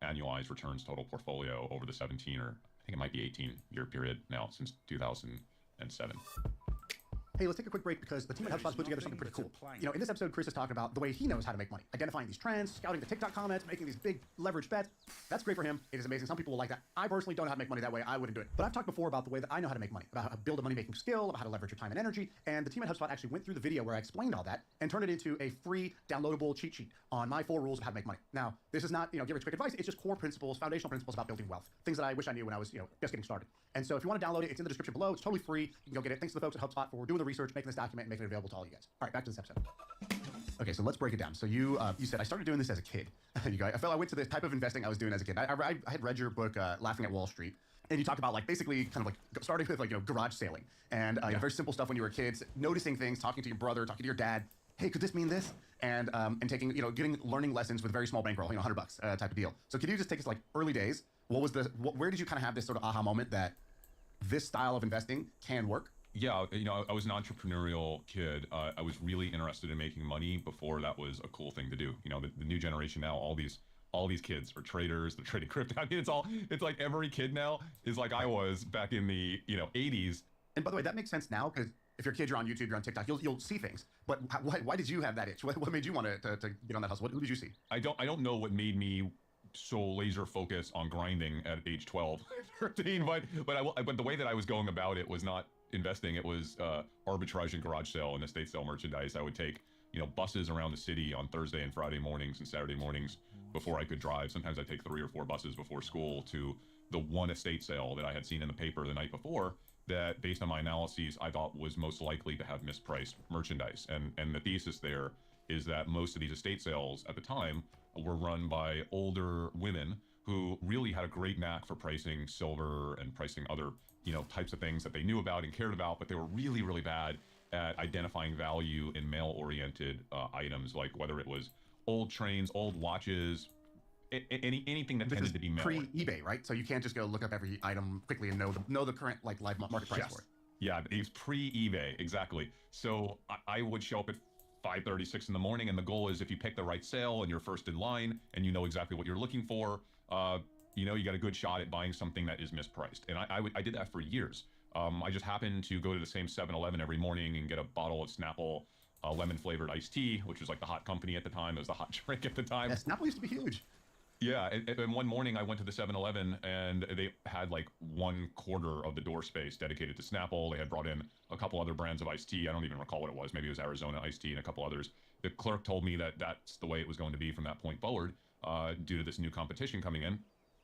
annualized returns total portfolio over the 17 or I think it might be 18-year period now since 2007. Hey, let's take a quick break because the team at HubSpot put together something pretty cool. You know, in this episode, Chris is talking about the way he knows how to make money. Identifying these trends, scouting the TikTok comments, making these big leverage bets. That's great for him. It is amazing. Some people will like that. I personally don't know how to make money that way. I wouldn't do it. But I've talked before about the way that I know how to make money, about how to build a money-making skill, about how to leverage your time and energy. And the team at HubSpot actually went through the video where I explained all that and turned it into a free downloadable cheat sheet on my 4 rules of how to make money. Now, this is not, you know, give rich quick advice. It's just core principles, foundational principles about building wealth. Things that I wish I knew when I was, you know, just getting started. And so if you want to download it, it's in the description below. It's totally free. You can go get it. Thanks to the folks at HubSpot for doing the research, making this document, and making it available to all you guys. All right, back to this episode. Okay, so let's break it down. So you said I started doing this as a kid. You guys, I went to the type of investing I was doing as a kid. I had read your book, Laughing at Wall Street, and you talked about like basically kind of like starting with like, you know, garage sailing and you know, very simple stuff when you were kids, noticing things, talking to your brother, talking to your dad. Hey, could this mean this? And taking, you know, learning lessons with very small bankroll, you know, $100 type of deal. So could you just take us like early days? Where did you kind of have this sort of aha moment that this style of investing can work? Yeah, you know, I was an entrepreneurial kid. I was really interested in making money before that was a cool thing to do. You know, the new generation now, all these kids are traders. They're trading crypto. I mean, it's like every kid now is like I was back in the, you know, 80s. And by the way, that makes sense now because if you're a kid, you're on YouTube, you're on TikTok, you'll see things. But why did you have that itch? What made you want to get on that hustle? Who did you see? I don't know what made me so laser focused on grinding at age 12, 13, but the way that I was going about it was not investing, it was arbitrage and garage sale and estate sale merchandise. I would take, buses around the city on Thursday and Friday mornings and Saturday mornings before I could drive. Sometimes I'd take 3 or 4 buses before school to the one estate sale that I had seen in the paper the night before that, based on my analyses, I thought was most likely to have mispriced merchandise. And the thesis there is that most of these estate sales at the time were run by older women who really had a great knack for pricing silver and pricing other, types of things that they knew about and cared about, but they were really, really bad at identifying value in male-oriented items, like whether it was old trains, old watches, anything that tended to be male. Pre-eBay, right? So you can't just go look up every item quickly and know the current live market price for it. Yeah, it was pre-eBay, exactly. So I would show up at 5:36 in the morning, and the goal is if you pick the right sale and you're first in line and you know exactly what you're looking for, you got a good shot at buying something that is mispriced. And I did that for years. I just happened to go to the same 7-Eleven every morning and get a bottle of Snapple lemon flavored iced tea, which was like the hot company at the time. It was the hot drink at the time. Yeah, Snapple used to be huge. Yeah, and one morning I went to the 7-Eleven and they had like 1/4 of the door space dedicated to Snapple. They had brought in a couple other brands of iced tea. I don't even recall what it was. Maybe it was Arizona iced tea and a couple others. The clerk told me that that's the way it was going to be from that point forward, due to this new competition coming in.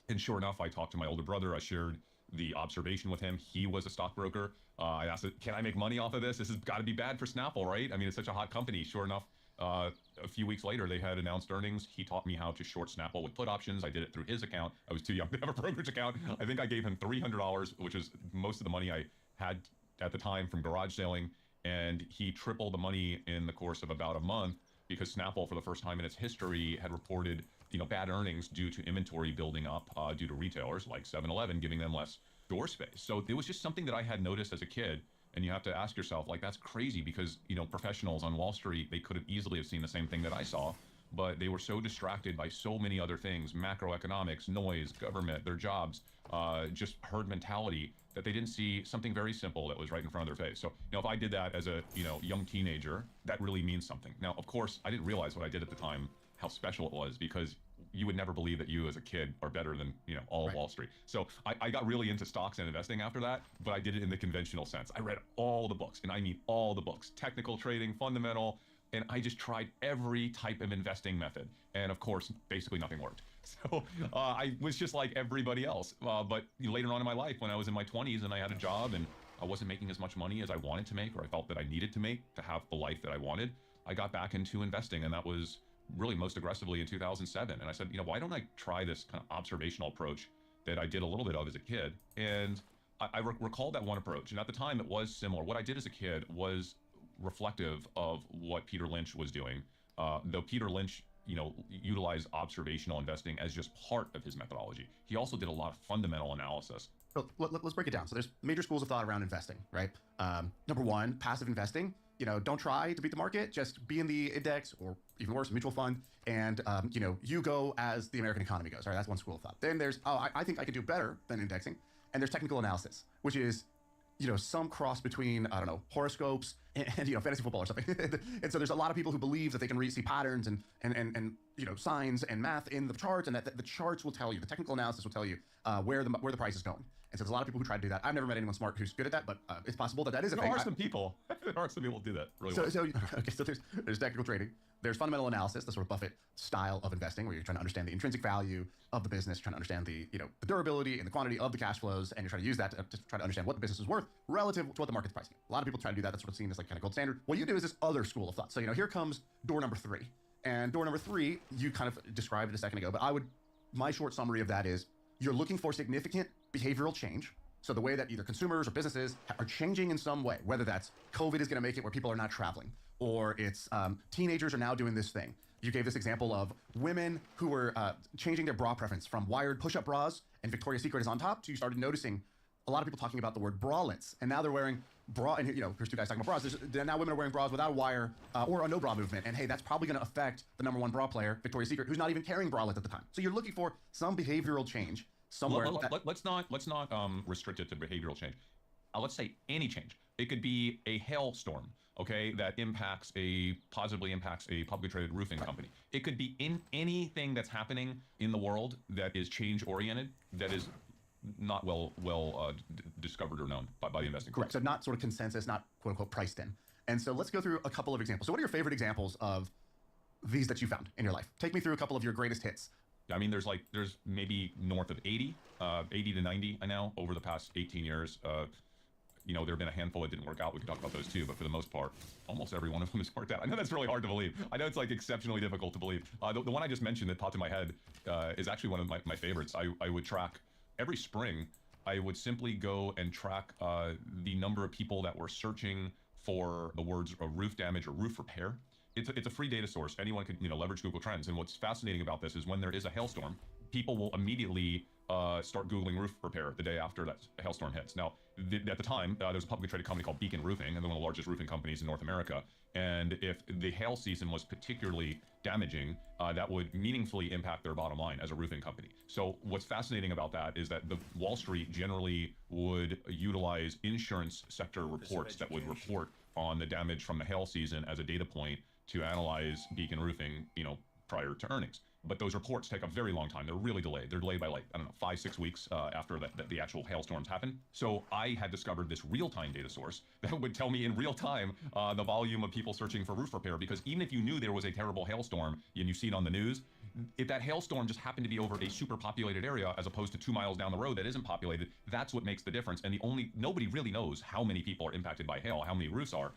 And sure enough, I talked to my older brother. I shared the observation with him. He was a stockbroker. I asked, can I make money off of this? This has got to be bad for Snapple, right? I mean, it's such a hot company. Sure enough, a few weeks later, they had announced earnings. He taught me how to short Snapple with put options. I did it through his account. I was too young to have a brokerage account. I think I gave him $300, which is most of the money I had at the time from garage selling. And he tripled the money in the course of about a month because Snapple, for the first time in its history, had reported bad earnings due to inventory building up due to retailers like 7-Eleven giving them less door space. So it was just something that I had noticed as a kid. And you have to ask yourself, like, that's crazy because, professionals on Wall Street, they could have easily have seen the same thing that I saw, but they were so distracted by so many other things, macroeconomics, noise, government, their jobs, just herd mentality, that they didn't see something very simple that was right in front of their face. So, if I did that as a, young teenager, that really means something. Now, of course, I didn't realize what I did at the time, how special it was, because you would never believe that you as a kid are better than, all of Wall Street. So I got really into stocks and investing after that, but I did it in the conventional sense. I read all the books, and I mean all the books, technical trading, fundamental, and I just tried every type of investing method. And of course, basically nothing worked. So I was just like everybody else. But later on in my life, when I was in my 20s and I had a job and I wasn't making as much money as I wanted to make, or I felt that I needed to make to have the life that I wanted, I got back into investing, and that was really most aggressively in 2007. And I said, why don't I try this kind of observational approach that I did a little bit of as a kid? And I recalled that one approach. And at the time it was similar. What I did as a kid was reflective of what Peter Lynch was doing. Though Peter Lynch, utilized observational investing as just part of his methodology. He also did a lot of fundamental analysis. So let's break it down. So there's major schools of thought around investing, right? Number one, passive investing. Don't try to beat the market, just be in the index, or even worse, mutual fund, and you go as the American economy goes. Right, that's one school of thought. Then there's, I think I could do better than indexing, and there's technical analysis, which is, some cross between, I don't know, horoscopes and fantasy football or something. And so there's a lot of people who believe that they can see patterns and signs and math in the charts, and that the charts will tell you, the technical analysis will tell you where the price is going. And so there's a lot of people who try to do that. I've never met anyone smart who's good at that, but it's possible that is a thing. There are some people. There are some people who do that really well. So there's technical trading. There's fundamental analysis, the sort of Buffett style of investing, where you're trying to understand the intrinsic value of the business, trying to understand the the durability and the quantity of the cash flows, and you're trying to use that to try to understand what the business is worth relative to what the market's pricing. A lot of people try to do that. That's sort of seen as like kind of gold standard. What you do is this other school of thought. So here comes door number 3, and door number 3 you kind of described it a second ago, but my short summary of that is you're looking for significant behavioral change. So the way that either consumers or businesses are changing in some way, whether that's COVID is going to make it where people are not traveling, or it's teenagers are now doing this thing. You gave this example of women who were changing their bra preference from wired push-up bras, and Victoria's Secret is on top, to you started noticing a lot of people talking about the word bralettes, and now they're wearing bra, and here's 2 guys talking about bras. Now women are wearing bras without a wire or a no bra movement, and hey, that's probably going to affect the #1 bra player, Victoria's Secret, who's not even carrying bralettes at the time. So you're looking for some behavioral change somewhere. Let's not restrict it to behavioral change. Let's say any change. It could be a hailstorm, okay, that positively impacts a publicly traded roofing company. It could be in anything that's happening in the world that is change oriented, that is not discovered or known by the investing Correct. So not sort of consensus, not quote unquote priced in. And so let's go through a couple of examples. So what are your favorite examples of these that you found in your life? Take me through a couple of your greatest hits. I mean, there's maybe north of 80 to 90 I know over the past 18 years. You know, there have been a handful that didn't work out. We can talk about those too, but for the most part, almost every one of them has worked out. I know that's really hard to believe. I know it's like exceptionally difficult to believe. The one I just mentioned that popped in my head is actually one of my favorites. I would track every spring. I would simply go and track the number of people that were searching for the words roof damage or roof repair. It's a free data source. Anyone could leverage Google Trends. And what's fascinating about this is when there is a hailstorm, people will immediately start Googling roof repair the day after that hailstorm hits. Now, at the time, there was a publicly traded company called Beacon Roofing, and they're one of the largest roofing companies in North America. And if the hail season was particularly damaging, that would meaningfully impact their bottom line as a roofing company. So what's fascinating about that is that the Wall Street generally would utilize insurance sector reports that would report on the damage from the hail season as a data point to analyze Beacon Roofing, prior to earnings. But those reports take a very long time. They're really delayed. They're delayed by 5-6 weeks after the actual hailstorms happen. So I had discovered this real-time data source that would tell me in real time the volume of people searching for roof repair, because even if you knew there was a terrible hailstorm and you see it on the news, if that hailstorm just happened to be over a super populated area as opposed to 2 miles down the road that isn't populated, that's what makes the difference. And nobody really knows how many people are impacted by hail, how many roofs are,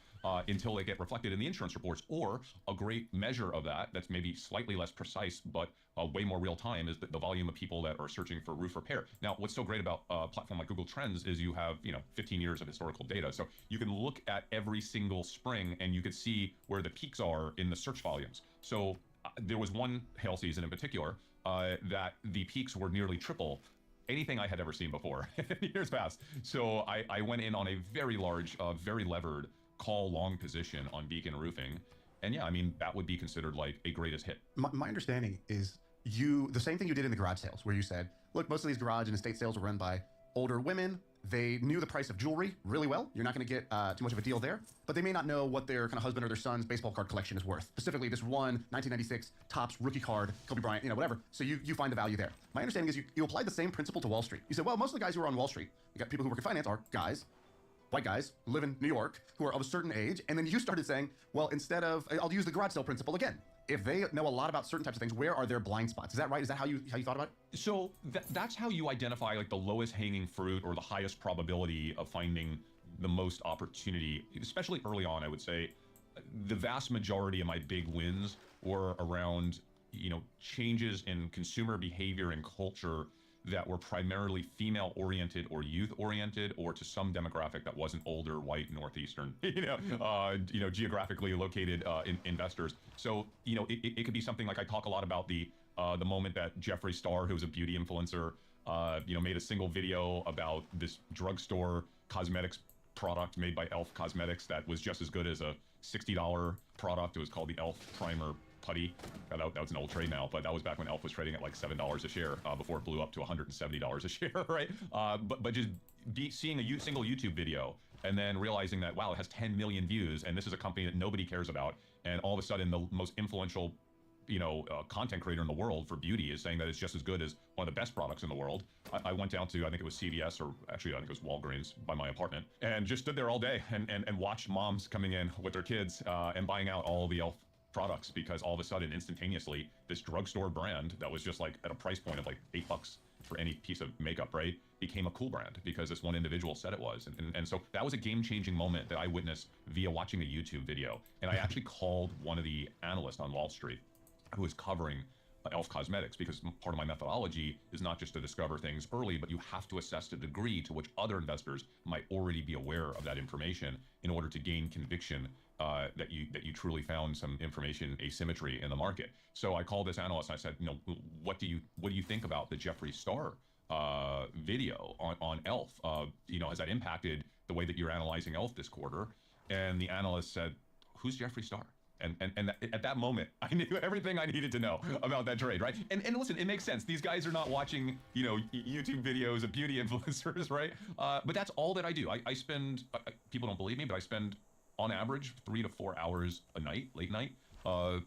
until they get reflected in the insurance reports. Or a great measure of that's maybe slightly less precise, but way more real time, is the volume of people that are searching for roof repair. Now, what's so great about a platform like Google Trends is you have 15 years of historical data. So you can look at every single spring and you could see where the peaks are in the search volumes. So there was one hail season in particular that the peaks were nearly triple anything I had ever seen before in years past. So I went in on a very large, very levered call long position on Beacon Roofing. And yeah, I mean, that would be considered like a greatest hit. My understanding is the same thing you did in the garage sales, where you said, look, most of these garage and estate sales were run by older women. They knew the price of jewelry really well. You're not going to get too much of a deal there, but they may not know what their kind of husband or their son's baseball card collection is worth. Specifically, this one 1996 Topps rookie card, Kobe Bryant, whatever. So you find the value there. My understanding is you applied the same principle to Wall Street. You said, well, most of the guys who are on Wall Street, you got people who work in finance, are guys, white guys who live in New York, who are of a certain age. And then you started saying, well, instead of, I'll use the garage sale principle again. If they know a lot about certain types of things, where are their blind spots? Is that right? Is that how you thought about it? So that's how you identify like the lowest hanging fruit or the highest probability of finding the most opportunity, especially early on. I would say the vast majority of my big wins were around, changes in consumer behavior and culture that were primarily female oriented or youth oriented, or to some demographic that wasn't older, white, northeastern, geographically located investors. So, it could be something like, I talk a lot about the moment that Jeffree Star, who's a beauty influencer, made a single video about this drugstore cosmetics product made by e.l.f. Cosmetics that was just as good as a $60 product. It was called the e.l.f. Primer Putty. That was an old trade now, but that was back when e.l.f. was trading at like $7 a share before it blew up to $170 a share, right? But just seeing a single YouTube video and then realizing that, wow, it has 10 million views and this is a company that nobody cares about, and all of a sudden the most influential content creator in the world for beauty is saying that it's just as good as one of the best products in the world. I went down to, I think it was CVS, or actually I think it was Walgreens by my apartment, and just stood there all day and watched moms coming in with their kids and buying out all the e.l.f. products, because all of a sudden, instantaneously, this drugstore brand that was just like at a price point of like $8 for any piece of makeup, right, became a cool brand because this one individual said it was. And so that was a game-changing moment that I witnessed via watching a YouTube video. And I actually called one of the analysts on Wall Street who was covering e.l.f. Cosmetics, because part of my methodology is not just to discover things early, but you have to assess the degree to which other investors might already be aware of that information in order to gain conviction that you truly found some information asymmetry in the market. So I called this analyst and I said, what do you think about the Jeffree Star video on e.l.f.? Has that impacted the way that you're analyzing e.l.f. this quarter? And the analyst said, who's Jeffree Star? And at that moment, I knew everything I needed to know about that trade, right? And listen, it makes sense. These guys are not watching, YouTube videos of beauty influencers, right? But that's all that I do. I spend, people don't believe me, but I spend on average 3 to 4 hours a night, late night,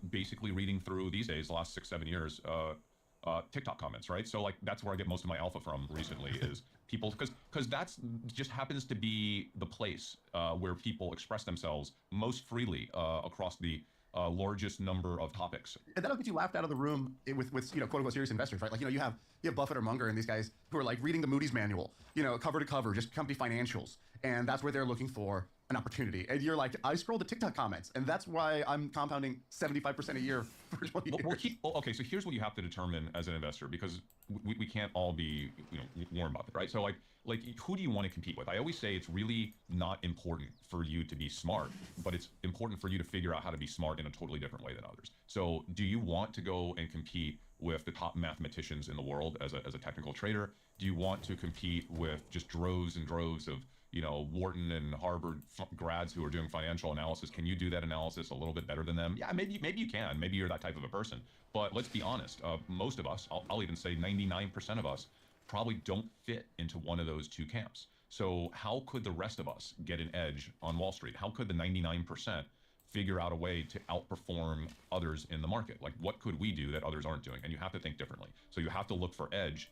basically reading through, these days, the last 6-7 years, TikTok comments, right? So like that's where I get most of my alpha from recently is people, because that's just happens to be the place where people express themselves most freely across the largest number of topics. And that'll get you laughed out of the room with quote unquote serious investors, right? Like, you have Buffett or Munger and these guys who are like reading the Moody's manual, cover to cover, just company financials. And that's where they're looking for an opportunity. And you're like, I scroll the TikTok comments, and that's why I'm compounding 75% a year for 20 years. Okay, so here's what you have to determine as an investor, because we can't all be Warren Buffett, right? So like who do you want to compete with? I always say it's really not important for you to be smart, but it's important for you to figure out how to be smart in a totally different way than others. So do you want to go and compete with the top mathematicians in the world as a technical trader? Do you want to compete with just droves and droves of Wharton and Harvard grads who are doing financial analysis? Can you do that analysis a little bit better than them? Yeah, maybe you can. Maybe you're that type of a person. But let's be honest, most of us, I'll even say 99% of us, probably don't fit into one of those two camps. So how could the rest of us get an edge on Wall Street? How could the 99% figure out a way to outperform others in the market? Like, what could we do that others aren't doing? And you have to think differently. So you have to look for edge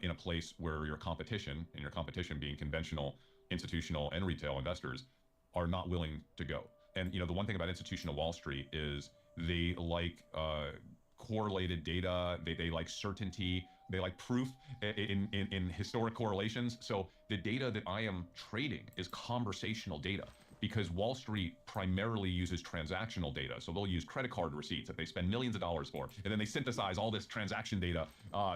in a place where your competition, and your competition being conventional, institutional, and retail investors, are not willing to go. And the one thing about institutional Wall Street is they like correlated data, they like certainty, they like proof in historic correlations. So the data that I am trading is conversational data, because Wall Street primarily uses transactional data. So they'll use credit card receipts that they spend millions of dollars for, and then they synthesize all this transaction data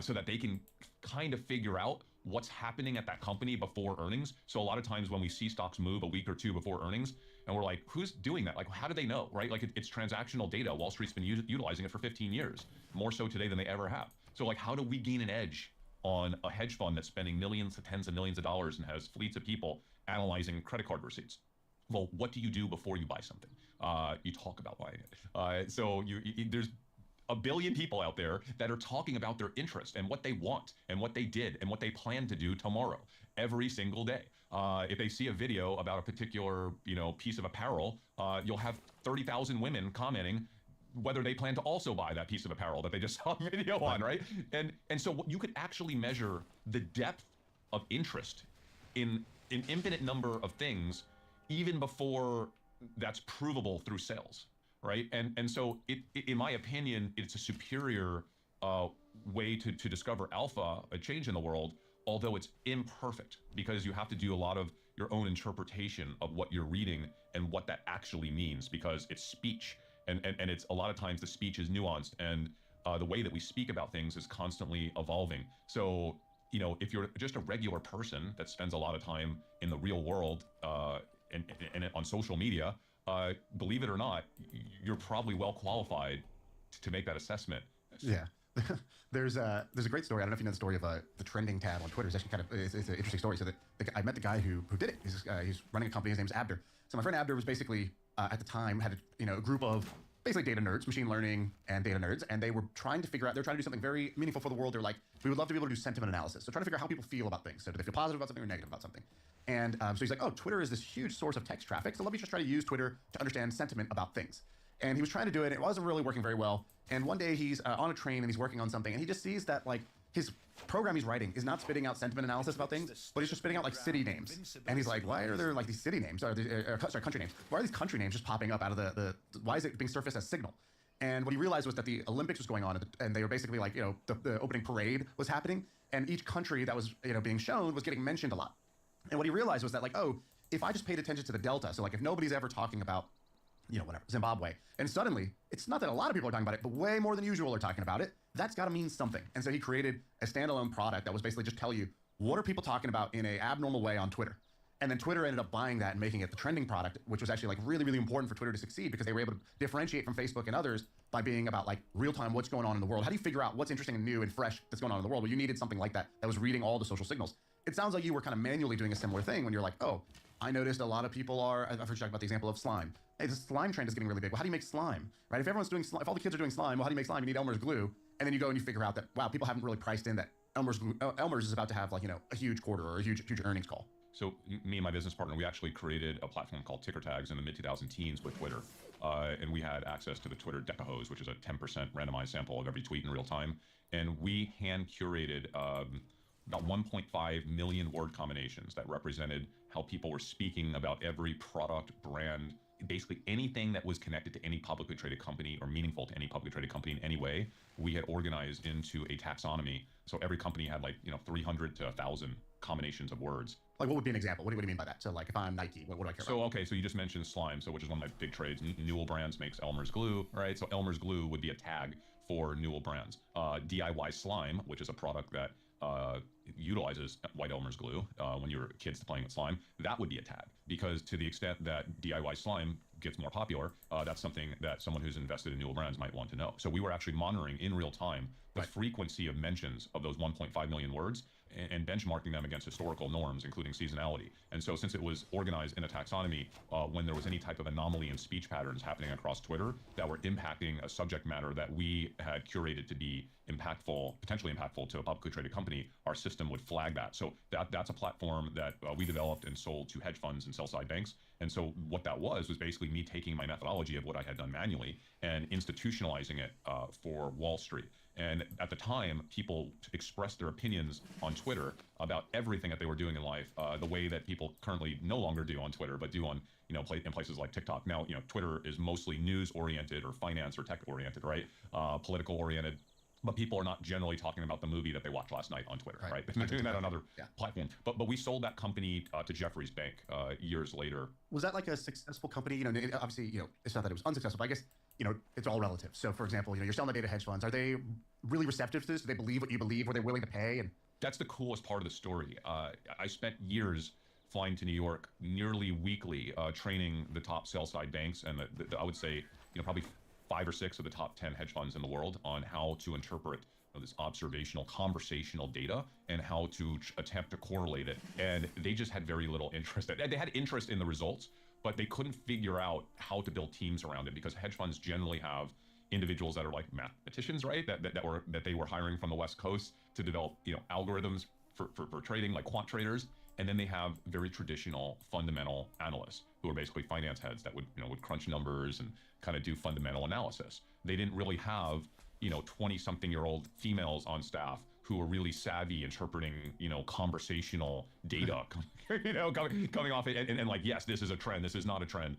so that they can kind of figure out what's happening at that company before earnings. So a lot of times when we see stocks move a week or two before earnings, and we're like, who's doing that? Like, how do they know, right? Like, it's transactional data. Wall Street's been utilizing it for 15 years, more so today than they ever have. So like, how do we gain an edge on a hedge fund that's spending millions to tens of millions of dollars and has fleets of people analyzing credit card receipts? Well, what do you do before you buy something? You talk about buying it. So there's a billion people out there that are talking about their interest and what they want and what they did and what they plan to do tomorrow, every single day. If they see a video about a particular piece of apparel, you'll have 30,000 women commenting whether they plan to also buy that piece of apparel that they just saw a video on, right? And so you could actually measure the depth of interest in an infinite number of things, even before that's provable through sales, right? And so in my opinion, it's a superior way to discover alpha, a change in the world, although it's imperfect, because you have to do a lot of your own interpretation of what you're reading and what that actually means, because it's speech. And it's a lot of times the speech is nuanced, and the way that we speak about things is constantly evolving. So, if you're just a regular person that spends a lot of time in the real world and on social media, believe it or not, you're probably well qualified to make that assessment. Yeah. There's a great story. I don't know if you know the story of the trending tab on Twitter. It's actually it's an interesting story. So I met the guy who did it. He's running a company. His name's Abder. So my friend Abder was basically at the time had a group of basically data nerds, machine learning and data nerds, and they were trying to figure out. They're trying to do something very meaningful for the world. They're like, we would love to be able to do sentiment analysis. So trying to figure out how people feel about things. So do they feel positive about something or negative about something? And so he's like, oh, Twitter is this huge source of text traffic. So let me just try to use Twitter to understand sentiment about things. And he was trying to do it. It wasn't really working very well. And one day he's on a train and he's working on something, and he just sees that like his program he's writing is not spitting out sentiment analysis about things, but he's just spitting out like city names. And he's like, why are there like these city names or country names? Why are these country names just popping up out of the why is it being surfaced as signal? And what he realized was that the Olympics was going on, and they were basically like, the opening parade was happening, and each country that was being shown was getting mentioned a lot. And what he realized was that like, oh, if I just paid attention to the delta, so like if nobody's ever talking about whatever, Zimbabwe, and suddenly, it's not that a lot of people are talking about it, but way more than usual are talking about it, that's got to mean something. And so he created a standalone product that was basically just tell you, what are people talking about in a abnormal way on Twitter? And then Twitter ended up buying that and making it the trending product, which was actually like really, really important for Twitter to succeed, because they were able to differentiate from Facebook and others by being about like real time, what's going on in the world. How do you figure out what's interesting and new and fresh that's going on in the world? Well, you needed something like that was reading all the social signals. It sounds like you were kind of manually doing a similar thing when you're like, oh, I noticed a lot of people are, I've heard you talk about the example of slime. Hey, this slime trend is getting really big. Well, how do you make slime, right? If everyone's doing slime, if all the kids are doing slime, well, how do you make slime? You need Elmer's glue. And then you go and you figure out that, wow, people haven't really priced in that Elmer's is about to have like, a huge quarter or a huge earnings call. So me and my business partner, we actually created a platform called Ticker Tags in the mid-2010s with Twitter. and we had access to the Twitter Decahose, which is a 10% randomized sample of every tweet in real time. And we hand curated about 1.5 million word combinations that represented how people were speaking about every product, brand, basically anything that was connected to any publicly traded company or meaningful to any publicly traded company in any way. We had organized into a taxonomy. So every company had 300 to 1,000 combinations of words. Like, what would be an example? What do you mean by that? So, like, if I'm Nike, what do I care about? So, okay, so you just mentioned slime, which is one of my big trades. Newell Brands makes Elmer's glue, right? So Elmer's glue would be a tag for Newell Brands. DIY slime, which is a product that utilizes white Elmer's glue when you're kids playing with slime, that would be a tag, because to the extent that DIY slime gets more popular, that's something that someone who's invested in Newell Brands might want to know. So we were actually monitoring in real time the frequency of mentions of those 1.5 million words and benchmarking them against historical norms, including seasonality. And so since it was organized in a taxonomy, when there was any type of anomaly in speech patterns happening across Twitter that were impacting a subject matter that we had curated to be impactful, potentially impactful to a publicly traded company, our system would flag that. So that's a platform that we developed and sold to hedge funds and sell-side banks. And so what that was basically me taking my methodology of what I had done manually and institutionalizing it for Wall Street. And at the time, people expressed their opinions on Twitter about everything that they were doing in life, the way that people currently no longer do on Twitter, but do on, in places like TikTok. Now, Twitter is mostly news-oriented or finance or tech-oriented, right? Political-oriented. But people are not generally talking about the movie that they watched last night on Twitter, right? They're doing that on other platforms. But we sold that company to Jefferies Bank years later. Was that like a successful company? Obviously, it's not that it was unsuccessful, but I guess, it's all relative. So, for example, you're selling the data to hedge funds. Are they really receptive to this? Do they believe what you believe? Were they willing to pay? And that's the coolest part of the story. I spent years flying to New York nearly weekly, training the top sell-side banks and I would say, probably 5 or 6 of the top 10 hedge funds in the world on how to interpret this observational, conversational data and how to attempt to correlate it. And they just had very little interest. They had interest in the results, but they couldn't figure out how to build teams around it, because hedge funds generally have individuals that are like mathematicians, right? That they were hiring from the West Coast to develop, algorithms for trading, like quant traders. And then they have very traditional fundamental analysts who are basically finance heads that would crunch numbers and kind of do fundamental analysis. They didn't really have 20-something-year-old females on staff who were really savvy interpreting conversational data coming off it and like, yes, this is a trend, this is not a trend,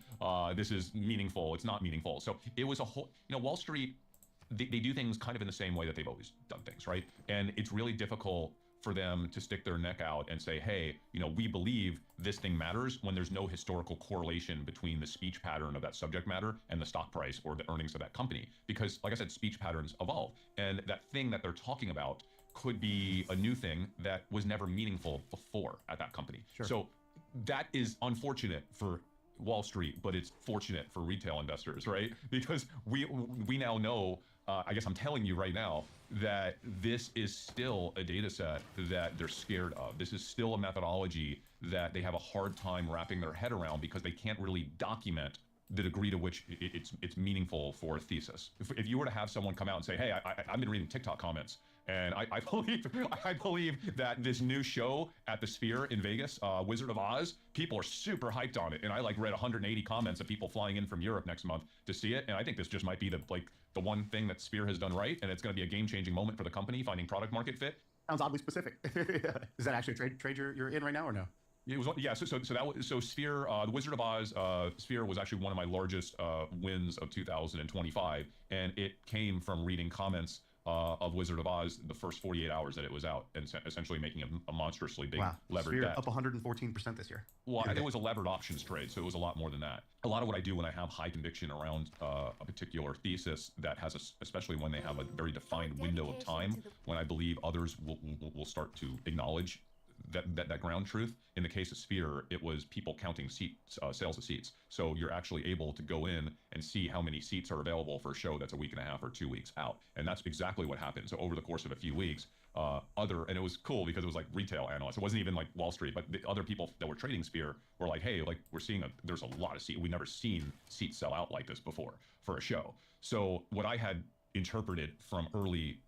this is meaningful, it's not meaningful. So it was a whole, Wall Street, they do things kind of in the same way that they've always done things, right? And it's really difficult for them to stick their neck out and say, hey, we believe this thing matters, when there's no historical correlation between the speech pattern of that subject matter and the stock price or the earnings of that company. Because, like I said, speech patterns evolve, and that thing that they're talking about could be a new thing that was never meaningful before at that company. Sure. So that is unfortunate for Wall Street, but it's fortunate for retail investors, right? Because we now know, I guess I'm telling you right now, that this is still a data set that they're scared of. This is still a methodology that they have a hard time wrapping their head around, because they can't really document the degree to which it's meaningful for a thesis. If you were to have someone come out and say, hey, I've been reading TikTok comments, and I believe that this new show at the Sphere in Vegas, Wizard of Oz, people are super hyped on it. And I read 180 comments of people flying in from Europe next month to see it. And I think this just might be the one thing that Sphere has done right. And it's going to be a game-changing moment for the company, finding product market fit. Sounds oddly specific. Is that actually a trade you're in right now or no? It was, yeah. So Sphere, the Wizard of Oz, Sphere was actually one of my largest wins of 2025, and it came from reading comments of Wizard of Oz the first 48 hours that it was out, and essentially making a monstrously big levered Sphere bet. Up 114% this year. Well, it was a levered options trade, so it was a lot more than that. A lot of what I do when I have high conviction around a particular thesis that has, especially when they have a very defined window of time, when I believe others will start to acknowledge that ground truth. In the case of Sphere, it was people counting seats, sales of seats. So you're actually able to go in and see how many seats are available for a show that's a week and a half or 2 weeks out. And that's exactly what happened. So over the course of a few weeks, and it was cool because it was like retail analysts. It wasn't even like Wall Street, but the other people that were trading Sphere were like, hey, we're seeing there's a lot of seats. We've never seen seats sell out like this before for a show. So what I had interpreted from early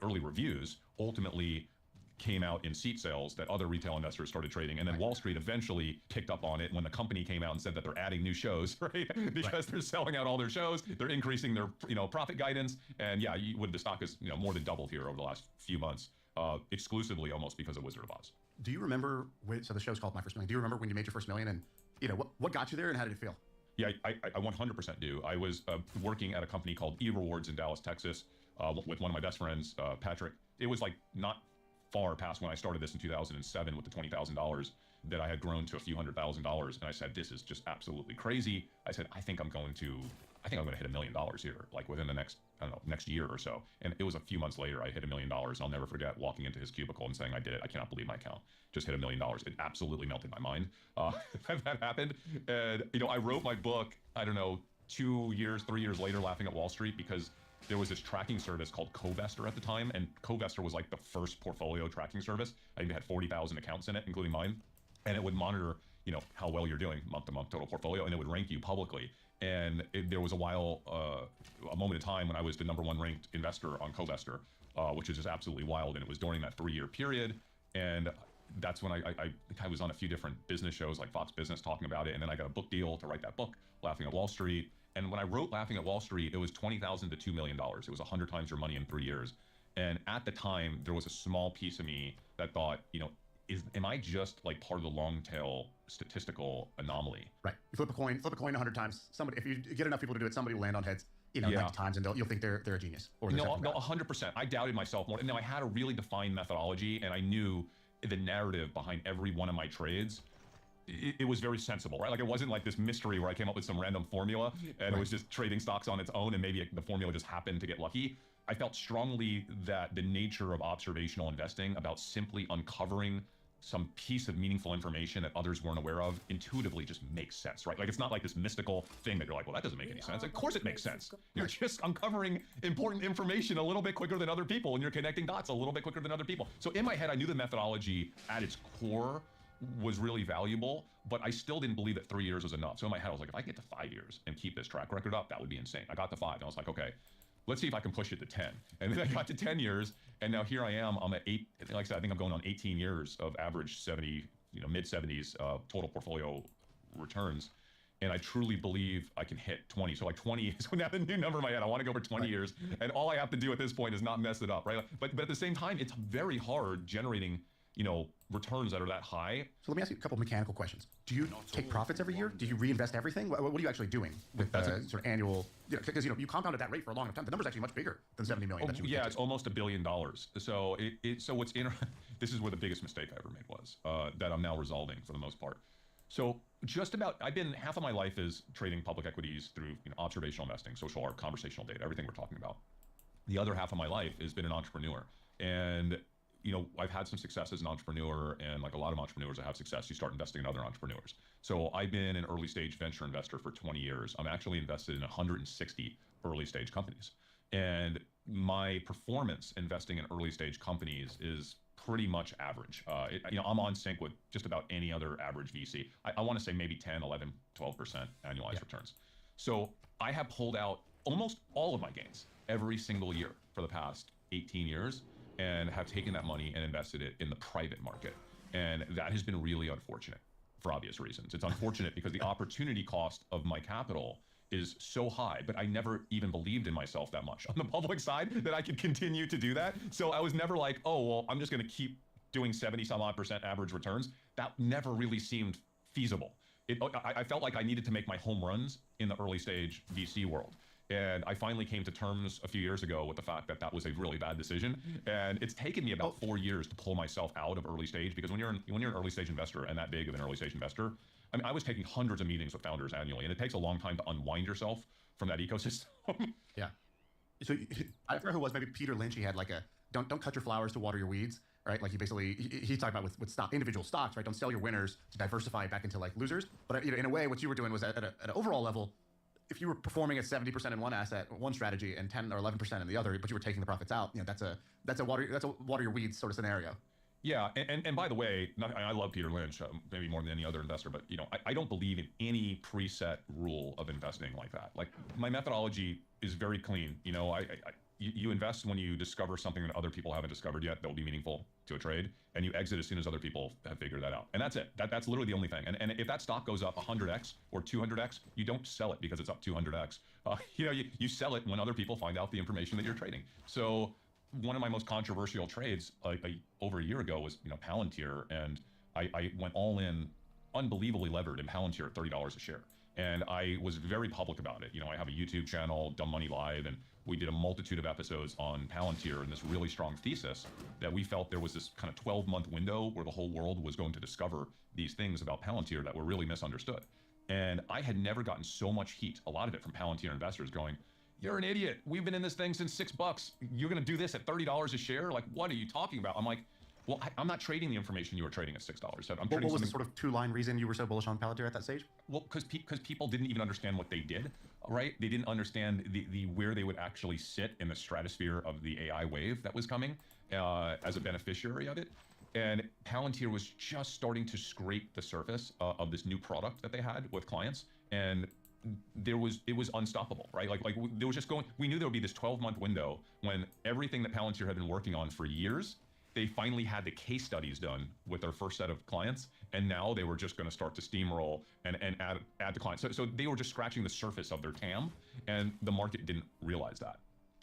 reviews ultimately came out in seat sales that other retail investors started trading, and then Wall Street eventually picked up on it when the company came out and said that they're adding new shows, right? Because they're selling out all their shows, they're increasing their profit guidance, and yeah, the stock has more than doubled here over the last few months, exclusively almost because of Wizard of Oz. Do you remember so the show's called My First Million? Do you remember when you made your first million, and what got you there, and how did it feel? Yeah, I 100% do. I was working at a company called eRewards in Dallas, Texas, with one of my best friends, Patrick. It was like not far past when I started this in 2007 with the $20,000 that I had grown to a few $100,000, and I said, this is just absolutely crazy. I said, I think I'm going to hit $1 million here, like within the next, next year or so. And it was a few months later, I hit $1 million. I'll never forget walking into his cubicle and saying, I did it. I cannot believe my account just hit $1 million. It absolutely melted my mind that happened. And, I wrote my book, I don't know, 3 years later, Laughing at Wall Street, because there was this tracking service called Covestor at the time. And Covestor was like the first portfolio tracking service. I think it had 40,000 accounts in it, including mine. And it would monitor, how well you're doing month to month total portfolio, and it would rank you publicly. And there was a moment in time when I was the #1 ranked investor on Covestor, which is just absolutely wild. And it was during that 3-year period. And that's when I think I was on a few different business shows like Fox Business talking about it. And then I got a book deal to write that book, Laughing at Wall Street. And when I wrote Laughing at Wall Street, it was $20,000 to $2 million. It was 100 times your money in 3 years. And at the time, there was a small piece of me that thought, am I just like part of the long tail statistical anomaly? Right. You flip a coin 100 times. If you get enough people to do it, somebody will land on heads, 90 times, and you'll think they're a genius. Or no, 100%. I doubted myself more. And now I had a really defined methodology, and I knew the narrative behind every one of my trades. It was very sensible, right? Like it wasn't like this mystery where I came up with some random formula and it was just trading stocks on its own, and maybe the formula just happened to get lucky. I felt strongly that the nature of observational investing, about simply uncovering some piece of meaningful information that others weren't aware of, intuitively just makes sense, right? Like it's not like this mystical thing that you're like, well, that doesn't make any sense. Of course it makes sense. You're just uncovering important information a little bit quicker than other people, and you're connecting dots a little bit quicker than other people. So in my head, I knew the methodology at its core was really valuable, but I still didn't believe that 3 years was enough. So in my head, I was like, if I get to 5 years and keep this track record up, that would be insane. I got to 5, and I was like, okay, let's see if I can push it to 10. And then I got to 10 years, and now here I am. I'm at 8. Like I said, I think I'm going on 18 years of average 70, mid 70s total portfolio returns. And I truly believe I can hit 20. So like 20 is now the new number in my head. I want to go for 20 years, and all I have to do at this point is not mess it up, right? But at the same time, it's very hard generating returns that are that high. So let me ask you a couple mechanical questions. Do you take profits every year? Do you reinvest everything? What are you actually doing with sort of annual? Because you compounded that rate for a long time. The number's actually much bigger than 70 million. Yeah, it's almost $1 billion. So what's this is where the biggest mistake I ever made was that I'm now resolving for the most part. So I've been half of my life is trading public equities through observational investing, social art, conversational data, everything we're talking about. The other half of my life has been an entrepreneur, and I've had some success as an entrepreneur, and like a lot of entrepreneurs that have success, you start investing in other entrepreneurs. So I've been an early stage venture investor for 20 years. I'm actually invested in 160 early stage companies. And my performance investing in early stage companies is pretty much average. I'm on sync with just about any other average VC. I want to say maybe 10, 11, 12% annualized returns. So I have pulled out almost all of my gains every single year for the past 18 years. And have taken that money and invested it in the private market. And that has been really unfortunate for obvious reasons. It's unfortunate because the opportunity cost of my capital is so high, but I never even believed in myself that much on the public side that I could continue to do that. So I was never like, oh, well, I'm just going to keep doing 70-some-odd% average returns. That never really seemed feasible. I felt like I needed to make my home runs in the early stage VC world. And I finally came to terms a few years ago with the fact that that was a really bad decision. And it's taken me about 4 years to pull myself out of early stage, because when you're an early stage investor, and that big of an early stage investor, I mean, I was taking hundreds of meetings with founders annually, and it takes a long time to unwind yourself from that ecosystem. Yeah. So I forget who it was, maybe Peter Lynch. He had like don't cut your flowers to water your weeds, right? Like he talked about with individual stocks, right? Don't sell your winners to diversify back into like losers. But in a way, what you were doing was at an overall level, if you were performing at 70% in one asset, one strategy, and 10 or 11% in the other, but you were taking the profits out, that's a water your weeds sort of scenario. Yeah, and by the way, I love Peter Lynch, maybe more than any other investor, but I don't believe in any preset rule of investing like that. Like my methodology is very clean. you invest when you discover something that other people haven't discovered yet that will be meaningful to a trade, and you exit as soon as other people have figured that out. And that's it. That's literally the only thing. And if that stock goes up 100x or 200x, you don't sell it because it's up 200x. You sell it when other people find out the information that you're trading. So one of my most controversial trades over a year ago was Palantir, and I went all in, unbelievably levered in Palantir at $30 a share. And I was very public about it. I have a YouTube channel, Dumb Money Live, and we did a multitude of episodes on Palantir and this really strong thesis that we felt there was this kind of 12-month window where the whole world was going to discover these things about Palantir that were really misunderstood. And I had never gotten so much heat, a lot of it from Palantir investors going, "You're an idiot. We've been in this thing since $6. You're going to do this at $30 a share? Like, what are you talking about?" I'm like, well, I'm not trading the information you were trading at $6. What was the sort of two-line reason you were so bullish on Palantir at that stage? Well, because people didn't even understand what they did, right? They didn't understand the where they would actually sit in the stratosphere of the AI wave that was coming as a beneficiary of it. And Palantir was just starting to scrape the surface of this new product that they had with clients, and it was unstoppable, right? Like there was just we knew there would be this 12-month window when everything that Palantir had been working on for years, they finally had the case studies done with their first set of clients, and now they were just going to start to steamroll and add to clients. So they were just scratching the surface of their TAM, and the market didn't realize that.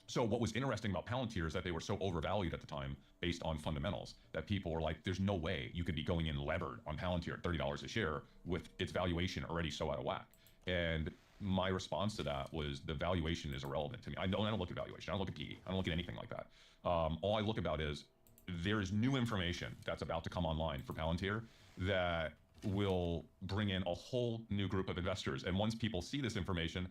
So what was interesting about Palantir is that they were so overvalued at the time based on fundamentals that people were like, there's no way you could be going in levered on Palantir at $30 a share with its valuation already so out of whack. And my response to that was the valuation is irrelevant to me. I don't look at valuation. I don't look at PE. I don't look at anything like that. All I look about is there is new information that's about to come online for Palantir that will bring in a whole new group of investors. And once people see this information,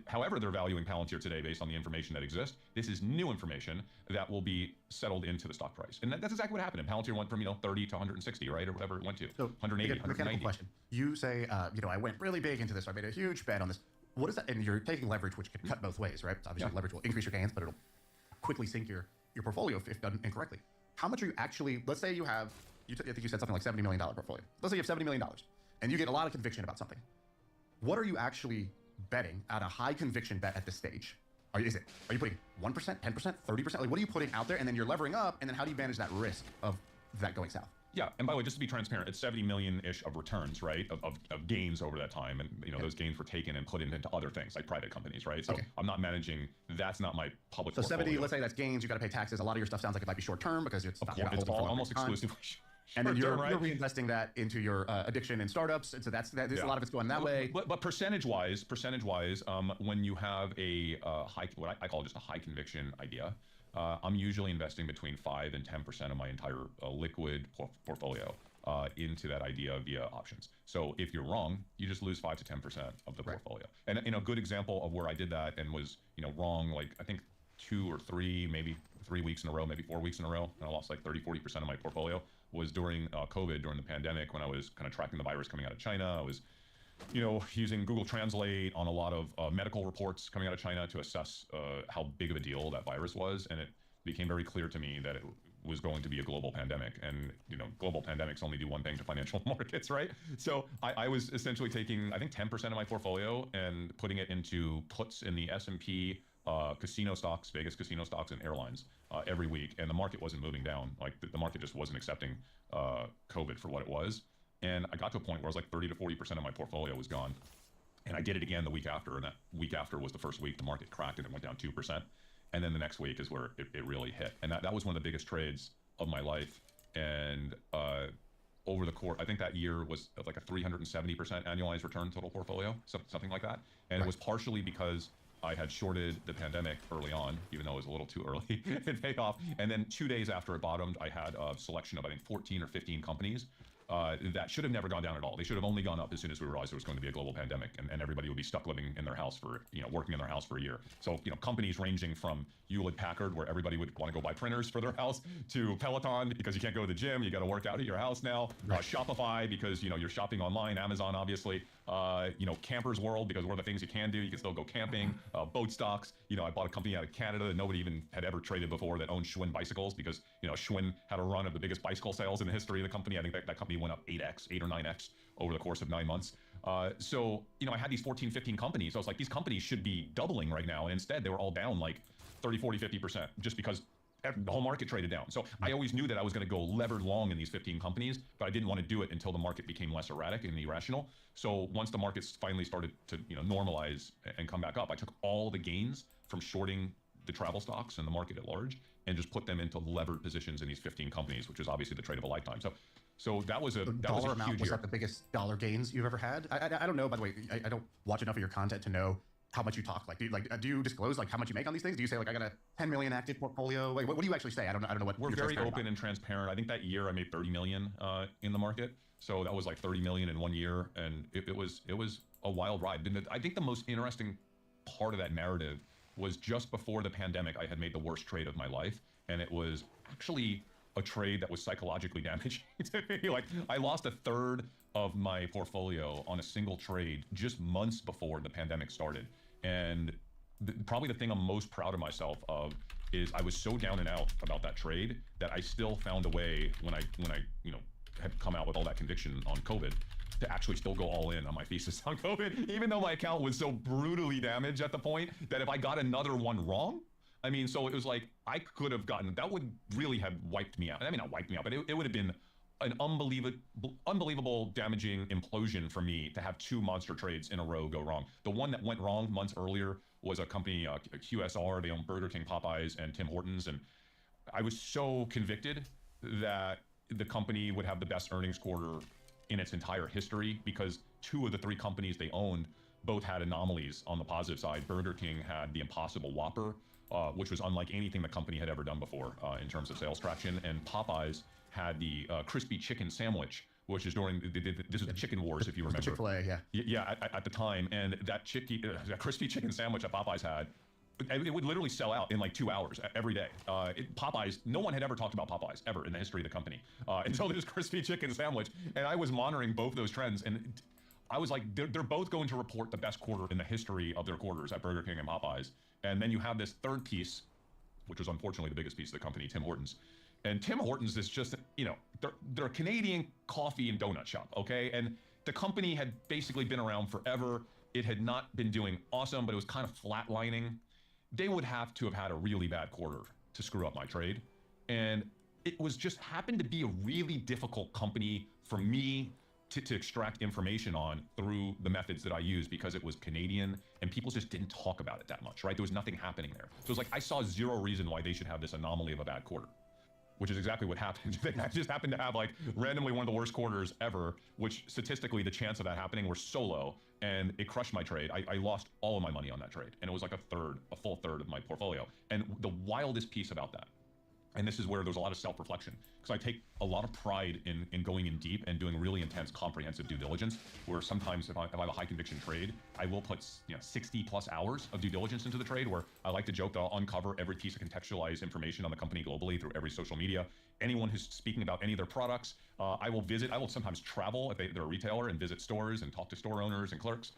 however they're valuing Palantir today based on the information that exists, this is new information that will be settled into the stock price. And that's exactly what happened. And Palantir went from 30 to 160, right, or whatever it went to. So 180, again, mechanical 190. question. You say, I went really big into this. I made a huge bet on this. What is that? And you're taking leverage, which can cut both ways, right? So obviously, leverage will increase your gains, but it'll quickly sink your portfolio if done incorrectly. How much are you actually? Let's say you have, I think you said something like $70 million portfolio. Let's say you have $70 million, and you get a lot of conviction about something. What are you actually betting at a high conviction bet at this stage? Are you putting 1%, 10%, 30%? Like, what are you putting out there? And then you're levering up, and then how do you manage that risk of that going south? Yeah, and by the way, just to be transparent, it's 70 million-ish of returns, right, of gains over that time, and those gains were taken and put into other things like private companies, right? So I'm not managing. That's not my public. So portfolio. 70, let's say that's gains. You got to pay taxes. A lot of your stuff sounds like it might be short term because it's almost exclusively. And then you're right? reinvesting that into your addiction in startups, and so a lot of it's going that way. But percentage-wise, when you have a high, what I call just a high conviction idea. I'm usually investing between 5 and 10% of my entire liquid portfolio into that idea via options. So if you're wrong, you just lose 5 to 10% of the portfolio. And a good example of where I did that and was wrong, like I think 2 or 3, maybe 3 weeks in a row, maybe 4 weeks in a row, and I lost like 30-40% of my portfolio, was during COVID, during the pandemic, when I was kind of tracking the virus coming out of China. I was using Google Translate on a lot of medical reports coming out of China to assess how big of a deal that virus was. And it became very clear to me that it was going to be a global pandemic. And, global pandemics only do one thing to financial markets, right? So I was essentially taking, I think, 10% of my portfolio and putting it into puts in the S&P casino stocks, Vegas casino stocks, and airlines every week. And the market wasn't moving down. Like the market just wasn't accepting COVID for what it was. And I got to a point where I was like 30 to 40% of my portfolio was gone. And I did it again the week after. And that week after was the first week the market cracked and it went down 2%. And then the next week is where it really hit. And that was one of the biggest trades of my life. And over the course, I think that year was like a 370% annualized return total portfolio, something like that. And it was partially because I had shorted the pandemic early on, even though it was a little too early to pay off. And then 2 days after it bottomed, I had a selection of, I think, 14 or 15 companies that should have never gone down at all. They should have only gone up as soon as we realized there was going to be a global pandemic, and everybody would be stuck living in their house for, working in their house for a year. So, companies ranging from Hewlett-Packard, where everybody would want to go buy printers for their house, to Peloton, because you can't go to the gym, you got to work out at your house now. Shopify, because, you're shopping online. Amazon, obviously. Campers World, because one of the things you can do, you can still go camping. Boat stocks. I bought a company out of Canada that nobody even had ever traded before that owned Schwinn bicycles, because, Schwinn had a run of the biggest bicycle sales in the history of the company. I think that company went up 8 or 9x over the course of 9 months. So, I had these 14, 15 companies. I was like, these companies should be doubling right now. And instead, they were all down like 30, 40, 50%, just because the whole market traded down. So I always knew that I was going to go levered long in these 15 companies, but I didn't want to do it until the market became less erratic and irrational. So once the markets finally started to normalize and come back up, I took all the gains from shorting the travel stocks and the market at large and just put them into levered positions in these 15 companies, which is obviously the trade of a lifetime. So that was a dollar amount. Huge Was year. that the biggest dollar gains you've ever had? I don't know. By the way, I don't watch enough of your content to know how much you talk. Like, do you disclose like how much you make on these things? Do you say like I got a 10 million active portfolio? Like, what do you actually say? I don't know what. We're you're very transparent open about. and transparent. I think that year I made 30 million in the market. So that was like 30 million in 1 year, and it was a wild ride. And I think the most interesting part of that narrative was just before the pandemic, I had made the worst trade of my life, and it was actually a trade that was psychologically damaging to me. Like, I lost a third of my portfolio on a single trade just months before the pandemic started. And probably the thing I'm most proud of myself of is I was so down and out about that trade that I still found a way when I had come out with all that conviction on COVID to actually still go all in on my thesis on COVID, even though my account was so brutally damaged at the point that if I got another one wrong, I mean, so it was like I could have gotten, that would really have wiped me out. I mean, not wiped me out, but it would have been an unbelievable damaging implosion for me to have two monster trades in a row go wrong. The one that went wrong months earlier was a company, QSR. They own Burger King, Popeyes, and Tim Hortons. And I was so convicted that the company would have the best earnings quarter in its entire history because two of the three companies they owned both had anomalies on the positive side. Burger King had the Impossible Whopper, which was unlike anything the company had ever done before in terms of sales traction. And Popeyes had the crispy chicken sandwich, which is during this is the chicken wars, if you remember. Chick-fil-A, yeah. Yeah, at the time, and that crispy chicken sandwich that Popeyes had, it would literally sell out in like 2 hours every day. Popeyes, no one had ever talked about Popeyes ever in the history of the company until this crispy chicken sandwich, and I was monitoring both those trends, and I was like, they're both going to report the best quarter in the history of their quarters at Burger King and Popeyes, and then you have this third piece, which was unfortunately the biggest piece of the company, Tim Hortons. And Tim Hortons is just, they're a Canadian coffee and donut shop, okay? And the company had basically been around forever. It had not been doing awesome, but it was kind of flatlining. They would have to have had a really bad quarter to screw up my trade. And it was just happened to be a really difficult company for me to extract information on through the methods that I use because it was Canadian and people just didn't talk about it that much, right? There was nothing happening there. So it was like, I saw zero reason why they should have this anomaly of a bad quarter, which is exactly what happened. They just happened to have like randomly one of the worst quarters ever, which statistically the chance of that happening were so low, and it crushed my trade. I lost all of my money on that trade, and it was like a full third of my portfolio. And the wildest piece about that, and this is where there's a lot of self-reflection, because I take a lot of pride in going in deep and doing really intense, comprehensive due diligence, where sometimes if I have a high conviction trade, I will put 60 plus hours of due diligence into the trade, where I like to joke that I'll uncover every piece of contextualized information on the company globally through every social media. Anyone who's speaking about any of their products, I will sometimes travel if they're a retailer and visit stores and talk to store owners and clerks.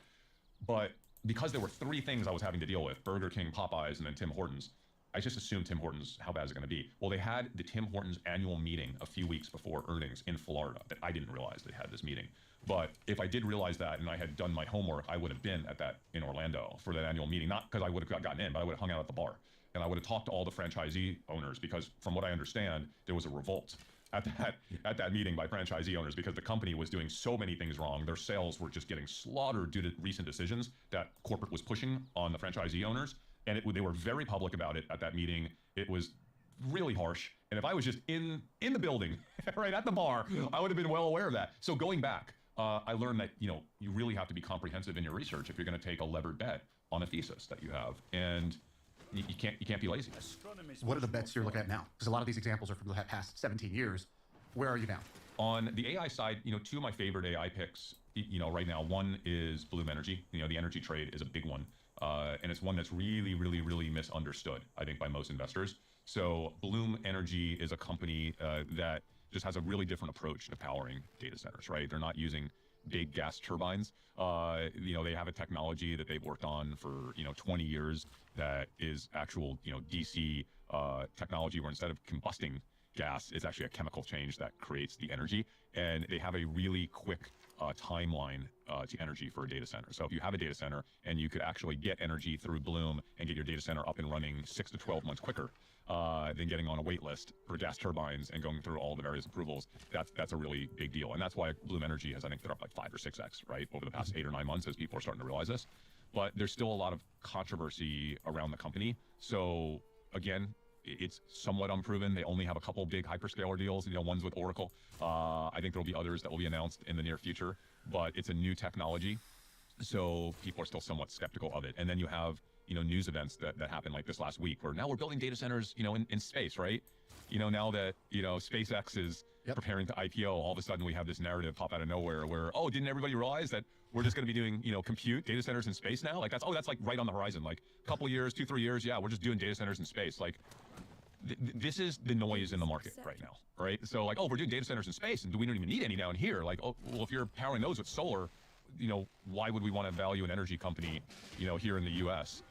But because there were three things I was having to deal with, Burger King, Popeyes, and then Tim Hortons, I just assumed Tim Hortons, how bad is it going to be? Well, they had the Tim Hortons annual meeting a few weeks before earnings in Florida that I didn't realize they had this meeting. But if I did realize that and I had done my homework, I would have been at that in Orlando for that annual meeting. Not because I would have gotten in, but I would have hung out at the bar. And I would have talked to all the franchisee owners because from what I understand, there was a revolt at that meeting by franchisee owners because the company was doing so many things wrong. Their sales were just getting slaughtered due to recent decisions that corporate was pushing on the franchisee owners. And they were very public about it at that meeting. It was really harsh. And if I was just in the building, right at the bar, I would have been well aware of that. So going back, I learned that you really have to be comprehensive in your research if you're going to take a levered bet on a thesis that you have, and you can't be lazy. What are the bets you're looking at now? Because a lot of these examples are from the past 17 years. Where are you now? On the AI side, two of my favorite AI picks, right now, one is Bloom Energy. The energy trade is a big one. And it's one that's really, really, really misunderstood, I think, by most investors. So Bloom Energy is a company that just has a really different approach to powering data centers, right? They're not using big gas turbines. They have a technology that they've worked on for 20 years that is actual DC technology where instead of combusting gas, it's actually a chemical change that creates the energy. And they have a really quick timeline to energy for a data center. So if you have a data center and you could actually get energy through Bloom and get your data center up and running 6 to 12 months quicker than getting on a wait list for gas turbines and going through all the various approvals, that's a really big deal. And that's why Bloom Energy has, I think, dropped like 5 or 6x, right, over the past 8 or 9 months as people are starting to realize this. But there's still a lot of controversy around the company. So again, it's somewhat unproven. They only have a couple big hyperscaler deals, one's with Oracle. I think there'll be others that will be announced in the near future, but it's a new technology. So people are still somewhat skeptical of it. And then you have, news events that happened like this last week where now we're building data centers, in space, right? Now that, SpaceX is preparing to IPO, all of a sudden we have this narrative pop out of nowhere where, oh, didn't everybody realize that we're just going to be doing, compute data centers in space now? Like that's like right on the horizon, like a couple of years, 2-3 years. Yeah, we're just doing data centers in space. Like this is the noise in the market right now, right? So like, oh, we're doing data centers in space and we don't even need any down here. Like, oh, well, if you're powering those with solar, why would we want to value an energy company, here in the US,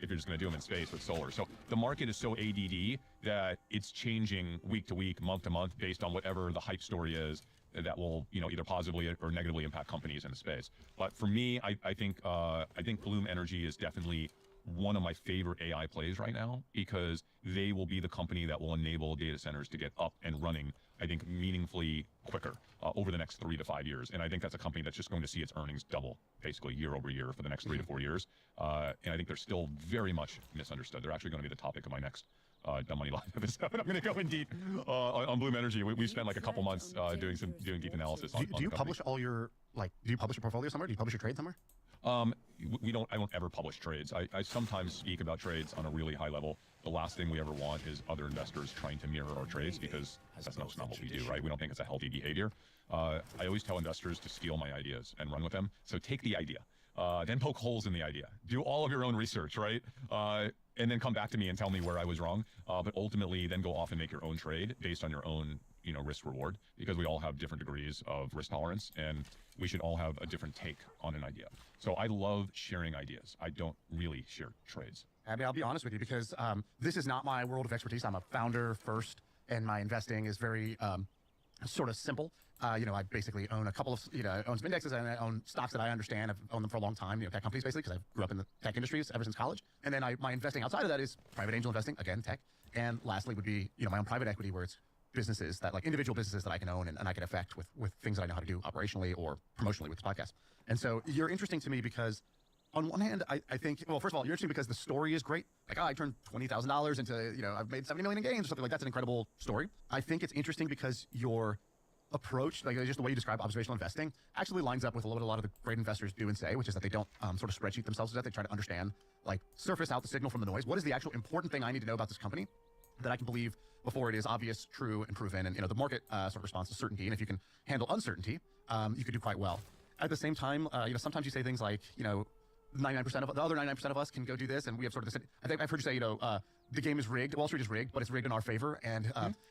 if you're just going to do them in space with solar? So the market is so ADD that it's changing week to week, month to month, based on whatever the hype story is that will, either positively or negatively impact companies in the space. But for me, I think Bloom Energy is definitely one of my favorite AI plays right now, because they will be the company that will enable data centers to get up and running, I think, meaningfully quicker over the next 3 to 5 years. And I think that's a company that's just going to see its earnings double, basically year over year for the next 3 to 4 years. And I think they're still very much misunderstood. They're actually going to be the topic of my next Dumb Money Live episode. I'm going to go in deep on Bloom Energy. We spent like a couple months doing deep analysis on do you publish all your, do you publish your portfolio somewhere? Do you publish your trade somewhere? I don't ever publish trades. I sometimes speak about trades on a really high level. The last thing we ever want is other investors trying to mirror our trades, because that's not what we do, right? We don't think it's a healthy behavior. I always tell investors to steal my ideas and run with them. So take the idea, then poke holes in the idea. Do all of your own research, right? And then come back to me and tell me where I was wrong. But ultimately, then go off and make your own trade based on your own, risk reward, because we all have different degrees of risk tolerance, and we should all have a different take on an idea. So I love sharing ideas. I don't really share trades. I mean, I'll be honest with you, because this is not my world of expertise. I'm a founder first, and my investing is very sort of simple. I basically own a couple of, own some indexes, and I own stocks that I understand. I've owned them for a long time, tech companies basically, because I grew up in the tech industries ever since college. And then my investing outside of that is private angel investing, again, tech. And lastly would be, my own private equity, where it's businesses that, like individual businesses that I can own and I can affect with things that I know how to do operationally or promotionally with this podcast. And so you're interesting to me because on one hand, I think, well, first of all, you're interesting because the story is great. Like, I turned $20,000 into, I've made 70 million in gains or something like that's an incredible story. I think it's interesting because your approach, like just the way you describe observational investing, actually lines up with a lot of the great investors do and say, which is that they don't sort of spreadsheet themselves to death. They try to understand, like, surface out the signal from the noise. What is the actual important thing I need to know about this company that I can believe before it is obvious, true, and proven? And the market sort of responds to certainty, and if you can handle uncertainty, you could do quite well. At the same time, sometimes you say things like, 99% of the other 99% of us can go do this, and we have sort of this. I think I've heard you say, the game is rigged, Wall Street is rigged, but it's rigged in our favor, and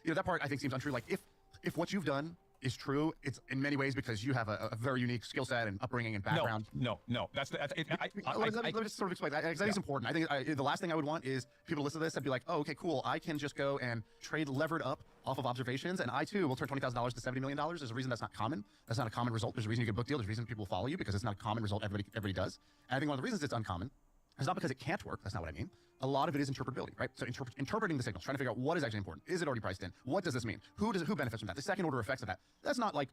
that part I think seems untrue. Like, if what you've done is true, it's in many ways because you have a very unique skill set and upbringing and background. No. Let me just sort of explain that, because I think it's important. I think the last thing I would want is people to listen to this and be like, oh, okay, cool. I can just go and trade levered up off of observations, and I too will turn $20,000 to $70 million. There's a reason that's not common. That's not a common result. There's a reason you get a book deal. There's a reason people will follow you, because it's not a common result everybody does. And I think one of the reasons it's uncommon is not because it can't work. That's not what I mean. A lot of it is interpretability, right? So interpreting the signals, trying to figure out what is actually important. Is it already priced in? What does this mean? Who benefits from that? The second order effects of that. That's not like,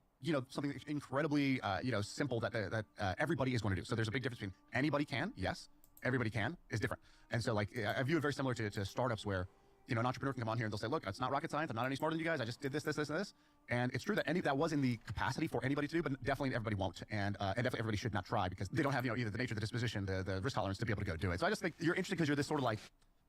something incredibly, simple that everybody is going to do. So there's a big difference between anybody can, yes, everybody can is different. And so, like, I view it very similar to startups where, an entrepreneur can come on here and they'll say, look, it's not rocket science. I'm not any smarter than you guys. I just did this, and this. And it's true that that was in the capacity for anybody to do, but definitely everybody won't. And definitely everybody should not try, because they don't have, either the nature, the disposition, the risk tolerance to be able to go do it. So I just think you're interesting because you're this sort of like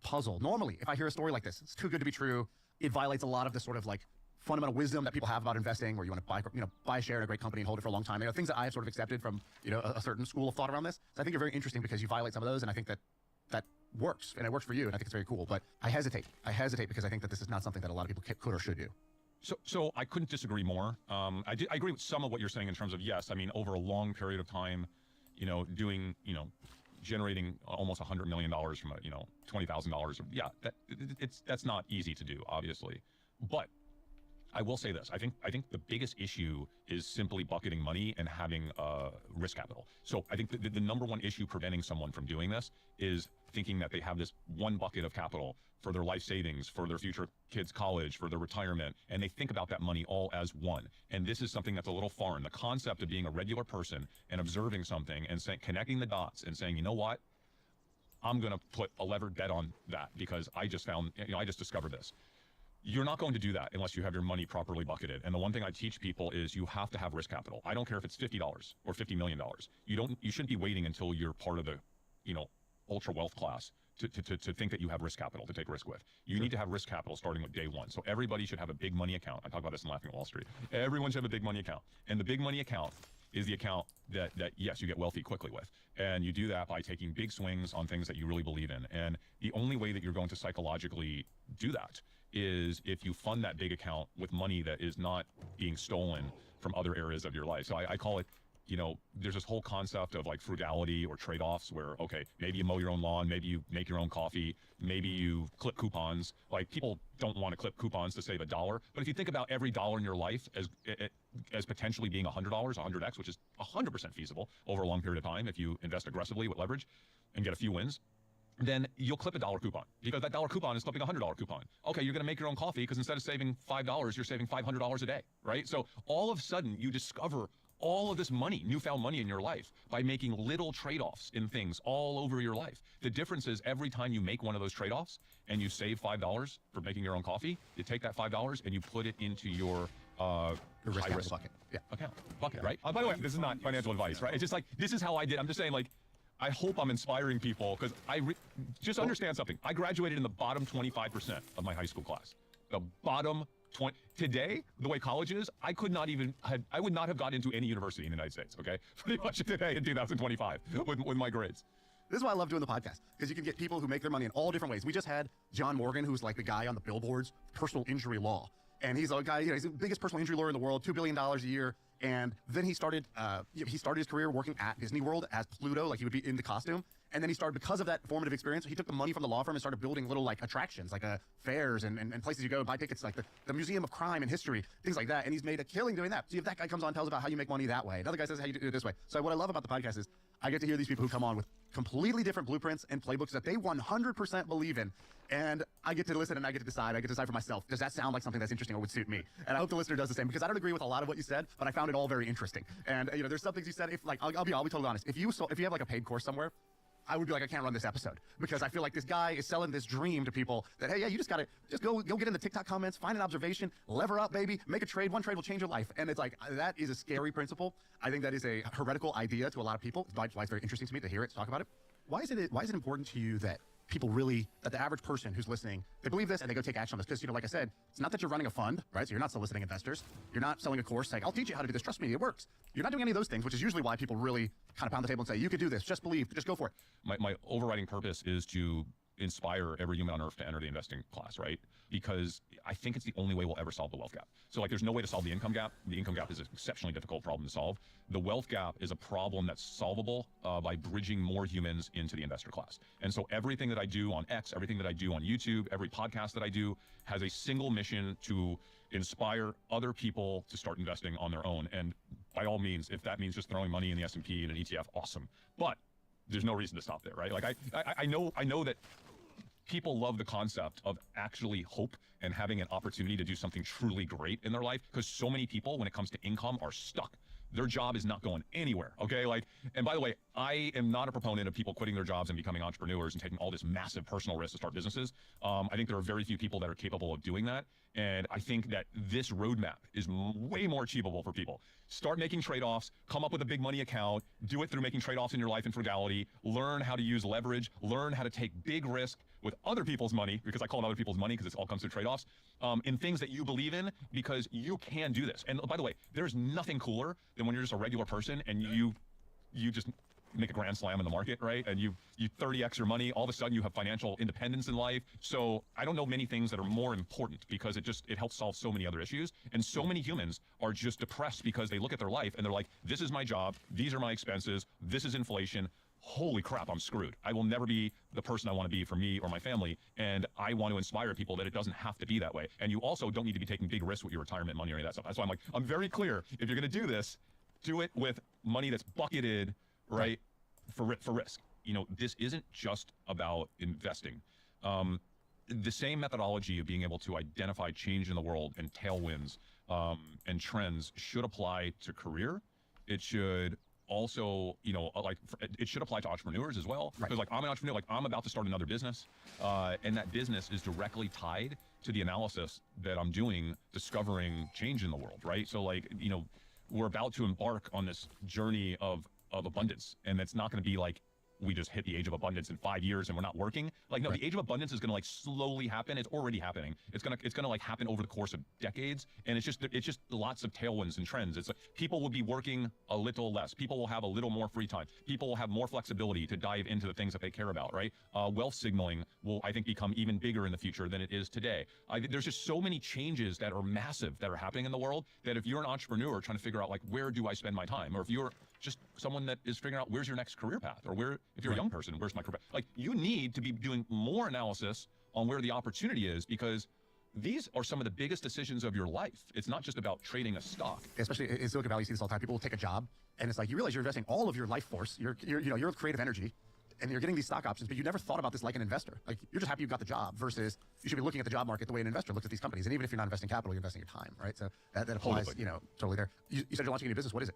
puzzle. Normally, if I hear a story like this, it's too good to be true. It violates a lot of the sort of like fundamental wisdom that people have about investing, where you want to buy a share in a great company and hold it for a long time. Things that I have sort of accepted from, a certain school of thought around this. So I think you're very interesting because you violate some of those, and I think that works, and it works for you, and I think it's very cool. But I hesitate because I think that this is not something that a lot of people could or should do. So I couldn't disagree more. I agree with some of what you're saying in terms of, yes, I mean, over a long period of time, doing, generating almost $100 million from $20,000. Yeah, that's not easy to do, obviously. But I will say this. I think the biggest issue is simply bucketing money and having risk capital. So I think the number one issue preventing someone from doing this is thinking that they have this one bucket of capital for their life savings, for their future kids' college, for their retirement, and they think about that money all as one. And this is something that's a little foreign. The concept of being a regular person and observing something and connecting the dots and saying, you know what, I'm going to put a levered bet on that because I just found, I just discovered this. You're not going to do that unless you have your money properly bucketed. And the one thing I teach people is you have to have risk capital. I don't care if it's $50 or $50 million. You shouldn't be waiting until you're part of the, ultra wealth class to think that you have risk capital to take risk with. You need to have risk capital starting with day one. So everybody should have a big money account. I talk about this in Laughing at Wall Street. Everyone should have a big money account. And the big money account is the account that yes, you get wealthy quickly with. And you do that by taking big swings on things that you really believe in. And the only way that you're going to psychologically do that is if you fund that big account with money that is not being stolen from other areas of your life. So I call it, there's this whole concept of like frugality or trade-offs where, okay, maybe you mow your own lawn, maybe you make your own coffee, maybe you clip coupons. Like people don't want to clip coupons to save $1, but if you think about every dollar in your life as potentially being $100, 100x, which is 100% feasible over a long period of time if you invest aggressively with leverage and get a few wins, then you'll clip a $1 coupon because that $1 coupon is clipping a $100 coupon. Okay, you're going to make your own coffee because instead of saving $5, you're saving $500 a day, right? So all of a sudden you discover all of this money, newfound money in your life by making little trade-offs in things all over your life. The difference is every time you make one of those trade-offs and you save $5 for making your own coffee, you take that $5 and you put it into your high-risk bucket. Yeah. Bucket, right? By the way, this is not financial advice, right? It's just like, this is how I did. I'm just saying, like, I hope I'm inspiring people because just understand something. I graduated in the bottom 25% of my high school class. The bottom 20. Today, the way college is, I would not have got into any university in the United States, okay? Pretty much today in 2025 with my grades. This is why I love doing the podcast, because you can get people who make their money in all different ways. We just had John Morgan, who's like the guy on the billboards, personal injury law. And he's a guy, he's the biggest personal injury lawyer in the world, $2 billion a year. And then he started his career working at Disney World as Pluto, like he would be in the costume. And then he started, because of that formative experience, he took the money from the law firm and started building little like attractions, like fairs and places you go and buy tickets, like the Museum of Crime and History, things like that. And he's made a killing doing that. See if that guy comes on and tells about how you make money that way. Another guy says how you do it this way. So what I love about the podcast is I get to hear these people who come on with completely different blueprints and playbooks that they 100% believe in. And I get to listen and I get to decide. I get to decide for myself. Does that sound like something that's interesting or would suit me? And I hope the listener does the same, because I don't agree with a lot of what you said, but I found it all very interesting. And there's some things you said. If like I'll be totally honest. If you have like a paid course somewhere, I would be like, I can't run this episode because I feel like this guy is selling this dream to people that, hey, yeah, you just gotta go get in the TikTok comments, find an observation, lever up, baby, make a trade. One trade will change your life. And it's like, that is a scary principle. I think that is a heretical idea to a lot of people. That's why it's very interesting to me to hear it, to talk about it. Why is it important to you that people really, that the average person who's listening, they believe this and they go take action on this? Because, like I said, it's not that you're running a fund, right? So you're not soliciting investors. You're not selling a course saying, I'll teach you how to do this. Trust me, it works. You're not doing any of those things, which is usually why people really kind of pound the table and say, you could do this. Just believe. Just go for it. My overriding purpose is to inspire every human on earth to enter the investing class, right? Because I think it's the only way we'll ever solve the wealth gap. So like, there's no way to solve the income gap. The income gap is an exceptionally difficult problem to solve. The wealth gap is a problem that's solvable by bridging more humans into the investor class. And so everything that I do on X, everything that I do on YouTube, every podcast that I do has a single mission to inspire other people to start investing on their own. And by all means, if that means just throwing money in the S&P and an ETF, awesome. But there's no reason to stop there, right? Like I know that people love the concept of actually hope and having an opportunity to do something truly great in their life, because so many people, when it comes to income, are stuck. Their job is not going anywhere, okay? Like, and by the way, I am not a proponent of people quitting their jobs and becoming entrepreneurs and taking all this massive personal risk to start businesses. I think there are very few people that are capable of doing that. And I think that this roadmap is way more achievable for people. Start making trade-offs, come up with a big money account, do it through making trade-offs in your life and frugality, learn how to use leverage, learn how to take big risk with other people's money, because I call them other people's money because it all comes through trade-offs, in things that you believe in, because you can do this. And by the way, there's nothing cooler than when you're just a regular person and you just make a grand slam in the market, right? And you 30x your money, all of a sudden you have financial independence in life. So I don't know many things that are more important, because it helps solve so many other issues. And so many humans are just depressed because they look at their life and they're like, this is my job, these are my expenses, this is inflation. holy crap, I'm screwed. I will never be the person I want to be for me or my family. And I want to inspire people that it doesn't have to be that way. And you also don't need to be taking big risks with your retirement money or any of that stuff. That's why I'm like, I'm very clear. If you're going to do this, do it with money that's bucketed, right, for risk. You know, this isn't just about investing. The same methodology of being able to identify change in the world and tailwinds and trends should apply to career. It should also, you know, it should apply to entrepreneurs as well. Because like I'm an entrepreneur, like I'm about to start another business, and that business is directly tied to the analysis that I'm doing, discovering change in the world, right? So like, you know, we're about to embark on this journey of abundance, and it's not going to be like we just hit the age of abundance in 5 years and we're not working. Like, no, the age of abundance is going to like slowly happen. It's already happening. It's going to like happen over the course of decades. And it's just lots of tailwinds and trends. It's like people will be working a little less. People will have a little more free time. People will have more flexibility to dive into the things that they care about, right? Wealth signaling will, I think, become even bigger in the future than it is today. There's just so many changes that are massive that are happening in the world that if you're an entrepreneur trying to figure out like, where do I spend my time? Or if you're just someone that is figuring out where's your next career path, or where, if you're a young person, where's my career path? Like, you need to be doing more analysis on where the opportunity is, because these are some of the biggest decisions of your life. It's not just about trading a stock. Especially in Silicon Valley, you see this all the time. People will take a job, and it's like you realize you're investing all of your life force, your creative energy, and you're getting these stock options, but you never thought about this like an investor. Like, you're just happy you got the job, versus you should be looking at the job market the way an investor looks at these companies. And even if you're not investing capital, you're investing your time, right? So that applies, you know, totally there. You said you're launching a new business. What is it?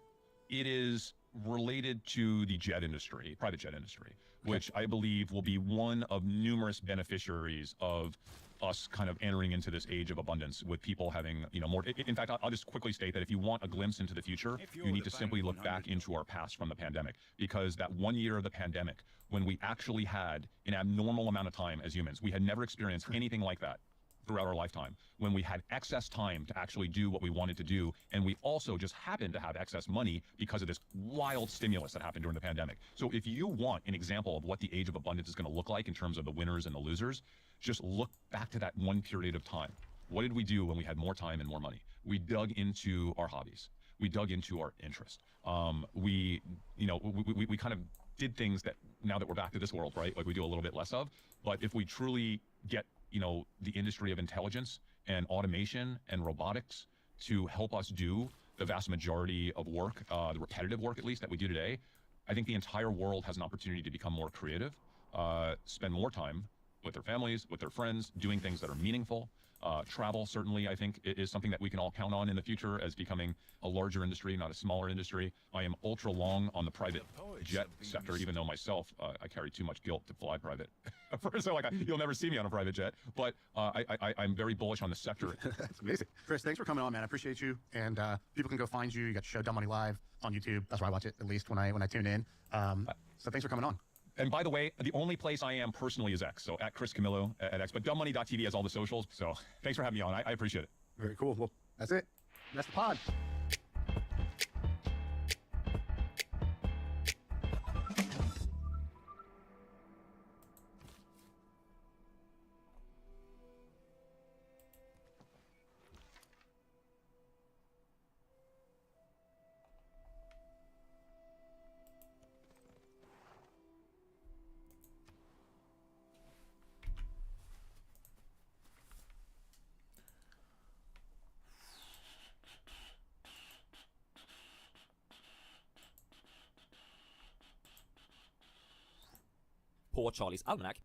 It is related to the jet industry, private jet industry, which I believe will be one of numerous beneficiaries of us kind of entering into this age of abundance, with people having, you know, more. In fact, I'll just quickly state that if you want a glimpse into the future, you need to simply look back into our past from the pandemic, because that 1 year of the pandemic, when we actually had an abnormal amount of time as humans, we had never experienced anything like that throughout our lifetime, when we had excess time to actually do what we wanted to do, and we also just happened to have excess money because of this wild stimulus that happened during the pandemic. So if you want an example of what the age of abundance is going to look like in terms of the winners and the losers, just look back to that one period of time. What did we do when we had more time and more money? We dug into our hobbies. We dug into our interests. We kind of did things that, now that we're back to this world, right, like we do a little bit less of. But if we truly get, you know, the industry of intelligence and automation and robotics to help us do the vast majority of work, the repetitive work at least that we do today, I think the entire world has an opportunity to become more creative, spend more time with their families, with their friends, doing things that are meaningful. Travel, certainly, I think, is something that we can all count on in the future as becoming a larger industry, not a smaller industry. I am ultra long on the private jet sector, even though myself, I carry too much guilt to fly private. So like, you'll never see me on a private jet, but I'm very bullish on the sector. That's amazing. Chris, thanks for coming on, man. I appreciate you. And people can go find you. You got the show Dumb Money Live on YouTube. That's where I watch it, at least when I tune in. So thanks for coming on. And by the way, the only place I am personally is X. So at Chris Camillo at X, but dumbmoney.tv has all the socials. So thanks for having me on. I appreciate it. Very cool. Well, that's it. That's the pod. Poor Charlie's Almanac.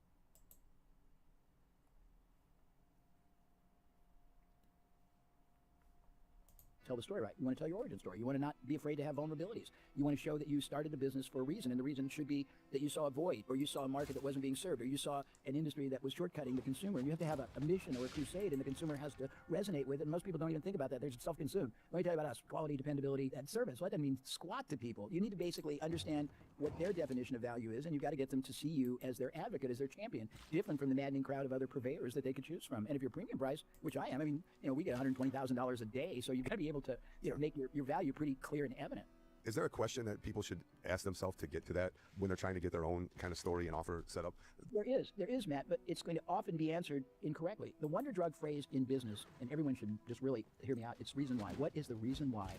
Tell the story right. You want to tell your origin story. You want to not be afraid to have vulnerabilities. You want to show that you started a business for a reason, and the reason should be that you saw a void, or you saw a market that wasn't being served, or you saw an industry that was shortcutting the consumer. And you have to have a mission or a crusade, and the consumer has to resonate with it. And most people don't even think about that. They're self-consumed. Let me tell you about us: quality, dependability, and service. Well, that doesn't mean squat to people. You need to basically understand what their definition of value is, and you've got to get them to see you as their advocate, as their champion, different from the maddening crowd of other purveyors that they could choose from. And if you're premium price, which I am, I mean, you know, we get $120,000 a day, so you've got to be able to, you know, make your value pretty clear and evident. Is there a question that people should ask themselves to get to that when they're trying to get their own kind of story and offer set up? There is, Matt, but it's going to often be answered incorrectly. The wonder drug phrase in business, and everyone should just really hear me out, it's reason why. What is the reason why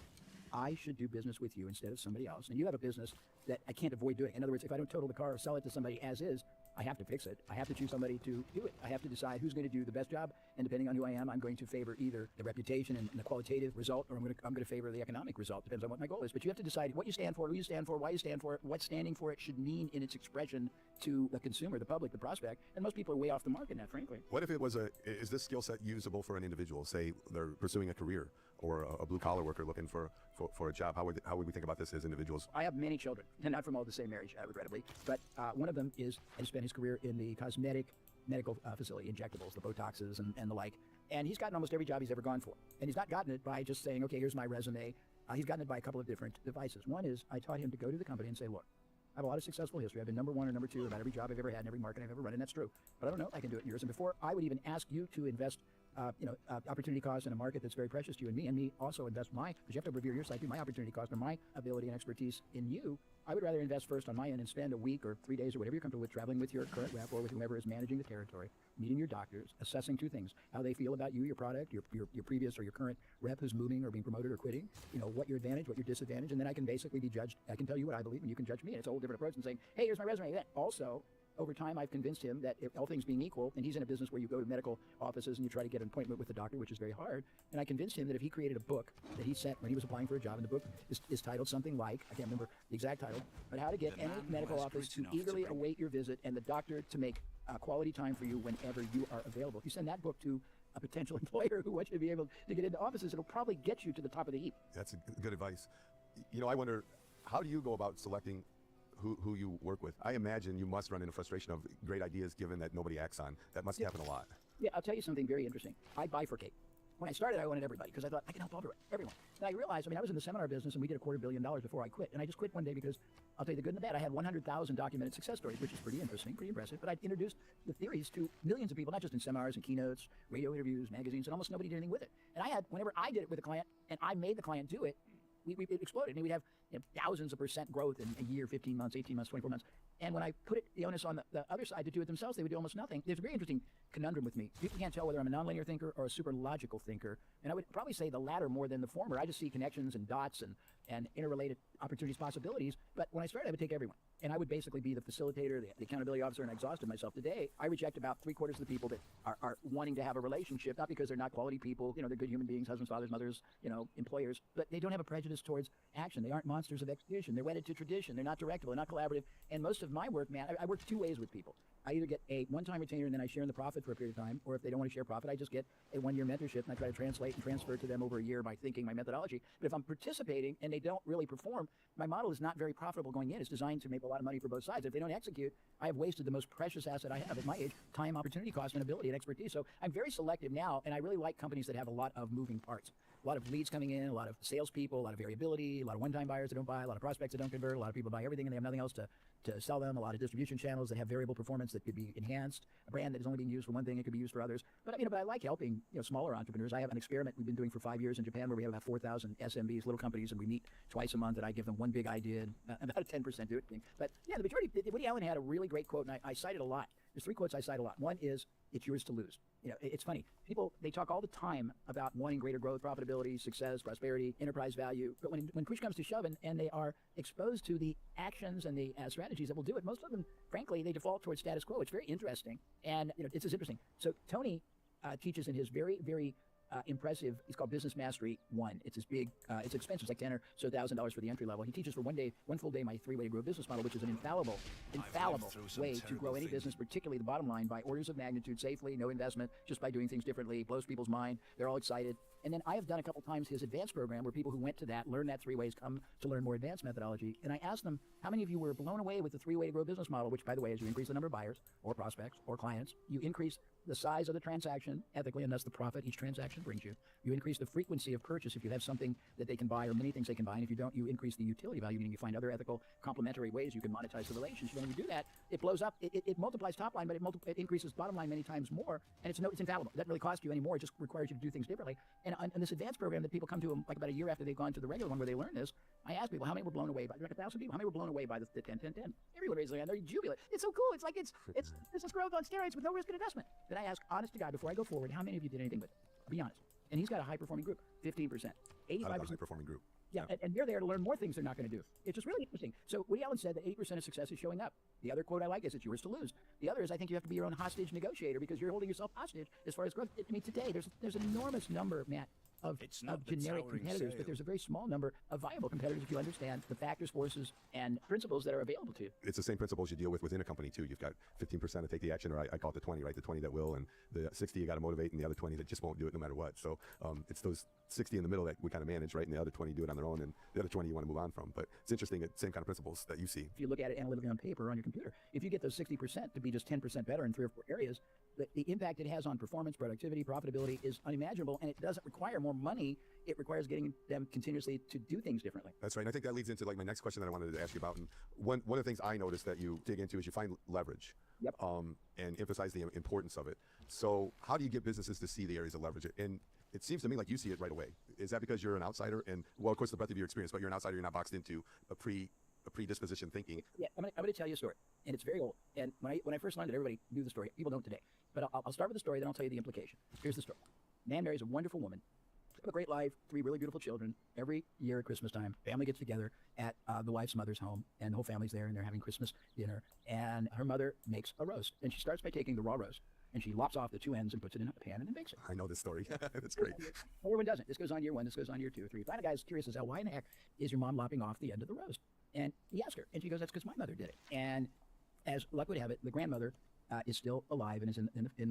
I should do business with you instead of somebody else, and you have a business that I can't avoid doing. In other words, if I don't total the car or sell it to somebody as is, I have to fix it. I have to choose somebody to do it. I have to decide who's going to do the best job, and depending on who I am, I'm going to favor either the reputation and the qualitative result, or I'm going to favor the economic result. Depends on what my goal is. But you have to decide what you stand for, who you stand for, why you stand for it, what standing for it should mean in its expression to the consumer, the public, the prospect. And most people are way off the mark in that, frankly. What if it was is this skill set usable for an individual? Say they're pursuing a career, or a blue collar worker looking for a job. How would we think about this as individuals? I have many children, and not from all the same marriage, regrettably. But one of them has spent his career in the cosmetic medical facility, injectables, the Botoxes and the like. And he's gotten almost every job he's ever gone for. And he's not gotten it by just saying, okay, here's my resume. He's gotten it by a couple of different devices. One is I taught him to go to the company and say, look, I have a lot of successful history. I've been number 1 or number 2 about every job I've ever had in every market I've ever run, and that's true. But I don't know if I can do it in yours. And before I would even ask you to invest opportunity cost in a market that's very precious to you and me also invest because you have to revere your side too, my opportunity cost and my ability and expertise in you. I would rather invest first on my end and spend a week or 3 days or whatever you're comfortable with traveling with your current rep or with whoever is managing the territory, meeting your doctors, assessing 2 things: how they feel about you, your product, your previous or your current rep who's moving or being promoted or quitting, what your advantage, what your disadvantage, and then I can basically be judged. I can tell you what I believe and you can judge me. And it's a whole different approach than saying, hey, here's my resume. Also, over time, I've convinced him that if all things being equal, and he's in a business where you go to medical offices and you try to get an appointment with the doctor, which is very hard, and I convinced him that if he created a book that he sent when he was applying for a job, and the book is titled something like, I can't remember the exact title, but how to get any medical office to eagerly await your visit and the doctor to make quality time for you whenever you are available. If you send that book to a potential employer who wants you to be able to get into offices, it'll probably get you to the top of the heap. That's good advice. I wonder, how do you go about selecting who you work with? I imagine you must run into frustration of great ideas given that nobody acts on. That must happen a lot. Yeah, I'll tell you something very interesting. I bifurcate. When I started, I wanted everybody because I thought I can help everyone. And I realized, I was in the seminar business and we did $250 million before I quit. And I just quit one day because I'll tell you the good and the bad. I had 100,000 documented success stories, which is pretty interesting, pretty impressive. But I'd introduced the theories to millions of people, not just in seminars and keynotes, radio interviews, magazines, and almost nobody did anything with it. And whenever I did it with a client and I made the client do it, it exploded. We'd have thousands of % growth in a year, 15 months, 18 months, 24 months. And when I put the onus on the other side to do it themselves, they would do almost nothing. There's a very interesting conundrum with me. People can't tell whether I'm a nonlinear thinker or a super logical thinker. And I would probably say the latter more than the former. I just see connections and dots and interrelated opportunities, possibilities. But when I started, I would take everyone. And I would basically be the facilitator, the accountability officer, and I exhausted myself. Today, I reject about 3/4 of the people that are wanting to have a relationship, not because they're not quality people, they're good human beings, husbands, fathers, mothers, employers, but they don't have a prejudice towards action. They aren't monsters of execution. They're wedded to tradition. They're not directable. They're not collaborative. And most of my work, man, I work 2 ways with people. I either get a one-time retainer and then I share in the profit for a period of time, or if they don't want to share profit, I just get a 1-year mentorship and I try to translate and transfer to them over a year my thinking, my methodology. But if I'm participating and they don't really perform, my model is not very profitable going in. It's designed to make a lot of money for both sides. If they don't execute, I have wasted the most precious asset I have at my age: time, opportunity cost, and ability and expertise. So I'm very selective now, and I really like companies that have a lot of moving parts. A lot of leads coming in, a lot of salespeople, a lot of variability, a lot of one-time buyers that don't buy, a lot of prospects that don't convert, a lot of people buy everything and they have nothing else to sell them, a lot of distribution channels that have variable performance that could be enhanced, a brand that is only being used for one thing, it could be used for others. But I like helping smaller entrepreneurs. I have an experiment we've been doing for 5 years in Japan where we have about 4,000 SMBs, little companies, and we meet twice a month, and I give them one big idea and about a 10% do it thing. But yeah, the majority, Woody Allen had a really great quote, and I cite it a lot. There's 3 quotes I cite a lot. One is, it's yours to lose. It's funny. People, they talk all the time about wanting greater growth, profitability, success, prosperity, enterprise value. But when push comes to shove and they are exposed to the actions and the strategies that will do it, most of them, frankly, they default towards status quo. It's very interesting. And it's just interesting. So Tony teaches in his very, very impressive, it's called Business Mastery 1. It's this big, it's expensive, it's like $10,000 or so $1,000 for the entry level. He teaches for one full day, my 3-way to grow business model, which is an infallible way to grow any business, particularly the bottom line, by orders of magnitude, safely, no investment, just by doing things differently, blows people's mind, they're all excited. And then I have done a couple times his advanced program where people who went to that, learn that 3 ways, come to learn more advanced methodology. And I asked them, how many of you were blown away with the 3-way to grow business model, which, by the way, as you increase the number of buyers or prospects or clients, you increase the size of the transaction ethically, and thus the profit each transaction brings you. You increase the frequency of purchase if you have something that they can buy or many things they can buy. And if you don't, you increase the utility value, meaning you find other ethical, complementary ways you can monetize the relationship. And when you do that, it blows up. It multiplies top line, but it increases bottom line many times more. And it's infallible. It doesn't really cost you any more. It just requires you to do things differently. And on this advanced program that people come to like about a year after they've gone to the regular one where they learn this, I ask people, how many were blown away by, like 1,000 people, how many were blown away by the 10-10-10? Everyone raises their hand. They're jubilant. It's so cool. It's like it's business growth on steroids with no risk and investment. Then I ask, honest to God, before I go forward, how many of you did anything with it? Be honest. And he's got a high-performing group, 15%, 85%. High-performing group. Yeah, and you're there to learn more things they're not going to do. It's just really interesting. So Woody Allen said that 80% of success is showing up. The other quote I like is it's yours to lose. The other is I think you have to be your own hostage negotiator because you're holding yourself hostage as far as growth. I mean, today there's an enormous number, Matt, of generic competitors, but there's a very small number of viable competitors if you understand the factors, forces, and principles that are available to you. It's the same principles you deal with within a company too. You've got 15% to take the action, or I call it the 20, right? The 20 that will, and the 60 you got to motivate, and the other 20 that just won't do it no matter what. So it's those 60 in the middle that we kind of manage, right? And the other 20 do it on their own, and the other 20 you want to move on from. But it's interesting, the same kind of principles that you see. If you look at it analytically on paper or on your computer, if you get those 60% to be just 10% better in 3 or 4 areas, the impact it has on performance, productivity, profitability is unimaginable, and it doesn't require more money. It requires getting them continuously to do things differently. That's right. And I think that leads into like my next question that I wanted to ask you about. And one of the things I noticed that you dig into is you find leverage. Yep. And emphasize the importance of it. So how do you get businesses to see the areas of leverage? And it seems to me like you see it right away. Is that because you're an outsider? And well, of course, the breadth of your experience, but you're an outsider. You're not boxed into a predisposition thinking. Yeah, I'm going to tell you a story, and it's very old. And when I first learned it, everybody knew the story. People don't today. But I'll start with the story, then I'll tell you the implication. Here's the story. Man marries a wonderful woman. They have a great life, 3 really beautiful children. Every year at Christmas time, family gets together at the wife's mother's home, and the whole family's there, and they're having Christmas dinner. And her mother makes a roast, and she starts by taking the raw roast, and she lops off the 2 ends and puts it in a pan and then bakes it. I know this story. That's great. Everyone does it. This goes on year 1, this goes on year 2 or 3. Finally, the guy's curious as hell, why in the heck is your mom lopping off the end of the roast? And he asked her, and she goes, that's because my mother did it. And as luck would have it, the grandmother is still alive and is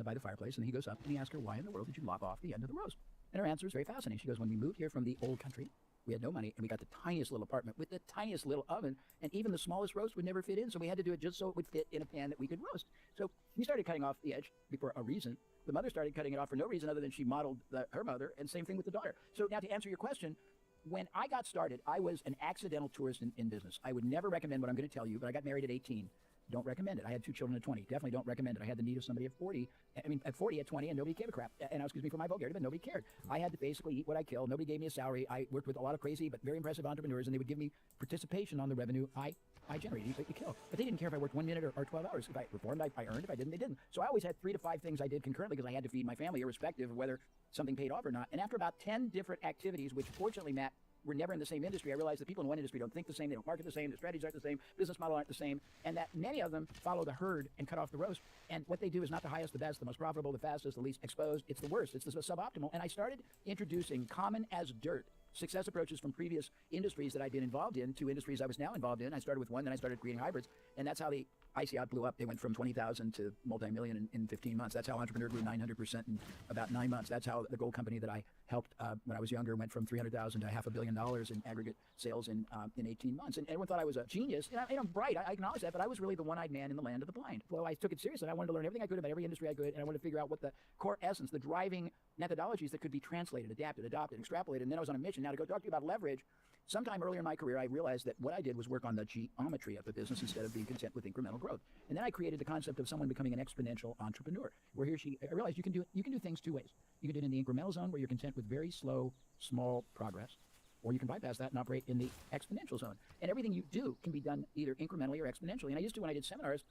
by the fireplace, and he goes up and he asks her, why in the world did you lop off the end of the roast? And her answer is very fascinating. She goes, when we moved here from the old country, we had no money, and we got the tiniest little apartment with the tiniest little oven, and even the smallest roast would never fit in, so we had to do it just so it would fit in a pan that we could roast. So he started cutting off the edge for a reason. The mother started cutting it off for no reason other than she modeled her mother, and same thing with the daughter. So now to answer your question, when I got started, I was an accidental tourist in business. I would never recommend what I'm going to tell you, but I got married at 18. Don't recommend it. I had 2 children at 20. Definitely don't recommend it. I had the need of somebody at 40. I mean, at 40, at 20, and nobody gave a crap. And excuse me for my vulgarity, but nobody cared. I had to basically eat what I killed. Nobody gave me a salary. I worked with a lot of crazy but very impressive entrepreneurs, and they would give me participation on the revenue I generated. Eat what you kill. But they didn't care if I worked 1 minute or 12 hours. If I performed, I earned. If I didn't, they didn't. So I always had 3 to 5 things I did concurrently because I had to feed my family, irrespective of whether something paid off or not. And after about 10 different activities, which fortunately, Matt, we're never in the same industry, I realized that people in one industry don't think the same, they don't market the same, their strategies aren't the same, business model aren't the same, and that many of them follow the herd and cut off the roast. And what they do is not the highest, the best, the most profitable, the fastest, the least exposed. It's the worst. It's the suboptimal. And I started introducing common as dirt success approaches from previous industries that I'd been involved in to industries I was now involved in. I started with one, then I started creating hybrids, and that's how the IC Out blew up. They went from 20,000 to multi-million in 15 months. That's how Entrepreneur grew 900% in about 9 months. That's how the gold company that I helped when I was younger went from 300,000 to $500 million in aggregate sales in 18 months. And everyone thought I was a genius. And I'm bright, I acknowledge that, but I was really the one-eyed man in the land of the blind. Well, I took it seriously. I wanted to learn everything I could about every industry I could, and I wanted to figure out what the core essence, the driving methodologies that could be translated, adapted, adopted, extrapolated. And then I was on a mission now to go talk to you about leverage. Sometime earlier in my career, I realized that what I did was work on the geometry of the business instead of being content with incremental growth. And then I created the concept of someone becoming an exponential entrepreneur, where I realized you can do things 2 ways. You can do it in the incremental zone, where you're content with very slow, small progress, or you can bypass that and operate in the exponential zone. And everything you do can be done either incrementally or exponentially. And I used to, when I did seminars,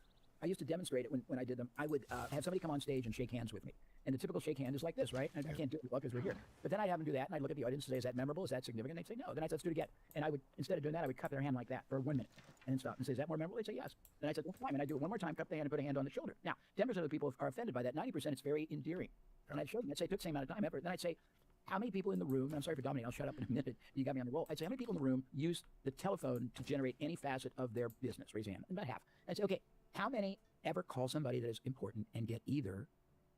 I used to demonstrate it when I did them. I would have somebody come on stage and shake hands with me. And the typical shake hand is like this, right? And I can't do it because we're here. But then I'd have them do that, and I'd look at the audience and say, is that memorable? Is that significant? And they'd say, no. Then I'd say, let's do it again. And I would, instead of doing that, I would cup their hand like that for 1 minute and then stop and say, is that more memorable? They'd say, yes. Then I'd say, well, fine. And I'd do it one more time, cup the hand and put a hand on the shoulder. Now, 10% of the people are offended by that. 90% it's very endearing. And I'd show them, I'd say, it took the same amount of time, effort. Then I'd say, how many people in the room, and I'm sorry for dominating, I'll shut up in a minute, you got me on the roll. I'd say, how many people in the room use the telephone to generate any facet of their business? Raise your hand. About half. I'd say, okay, how many ever call somebody that is important and get either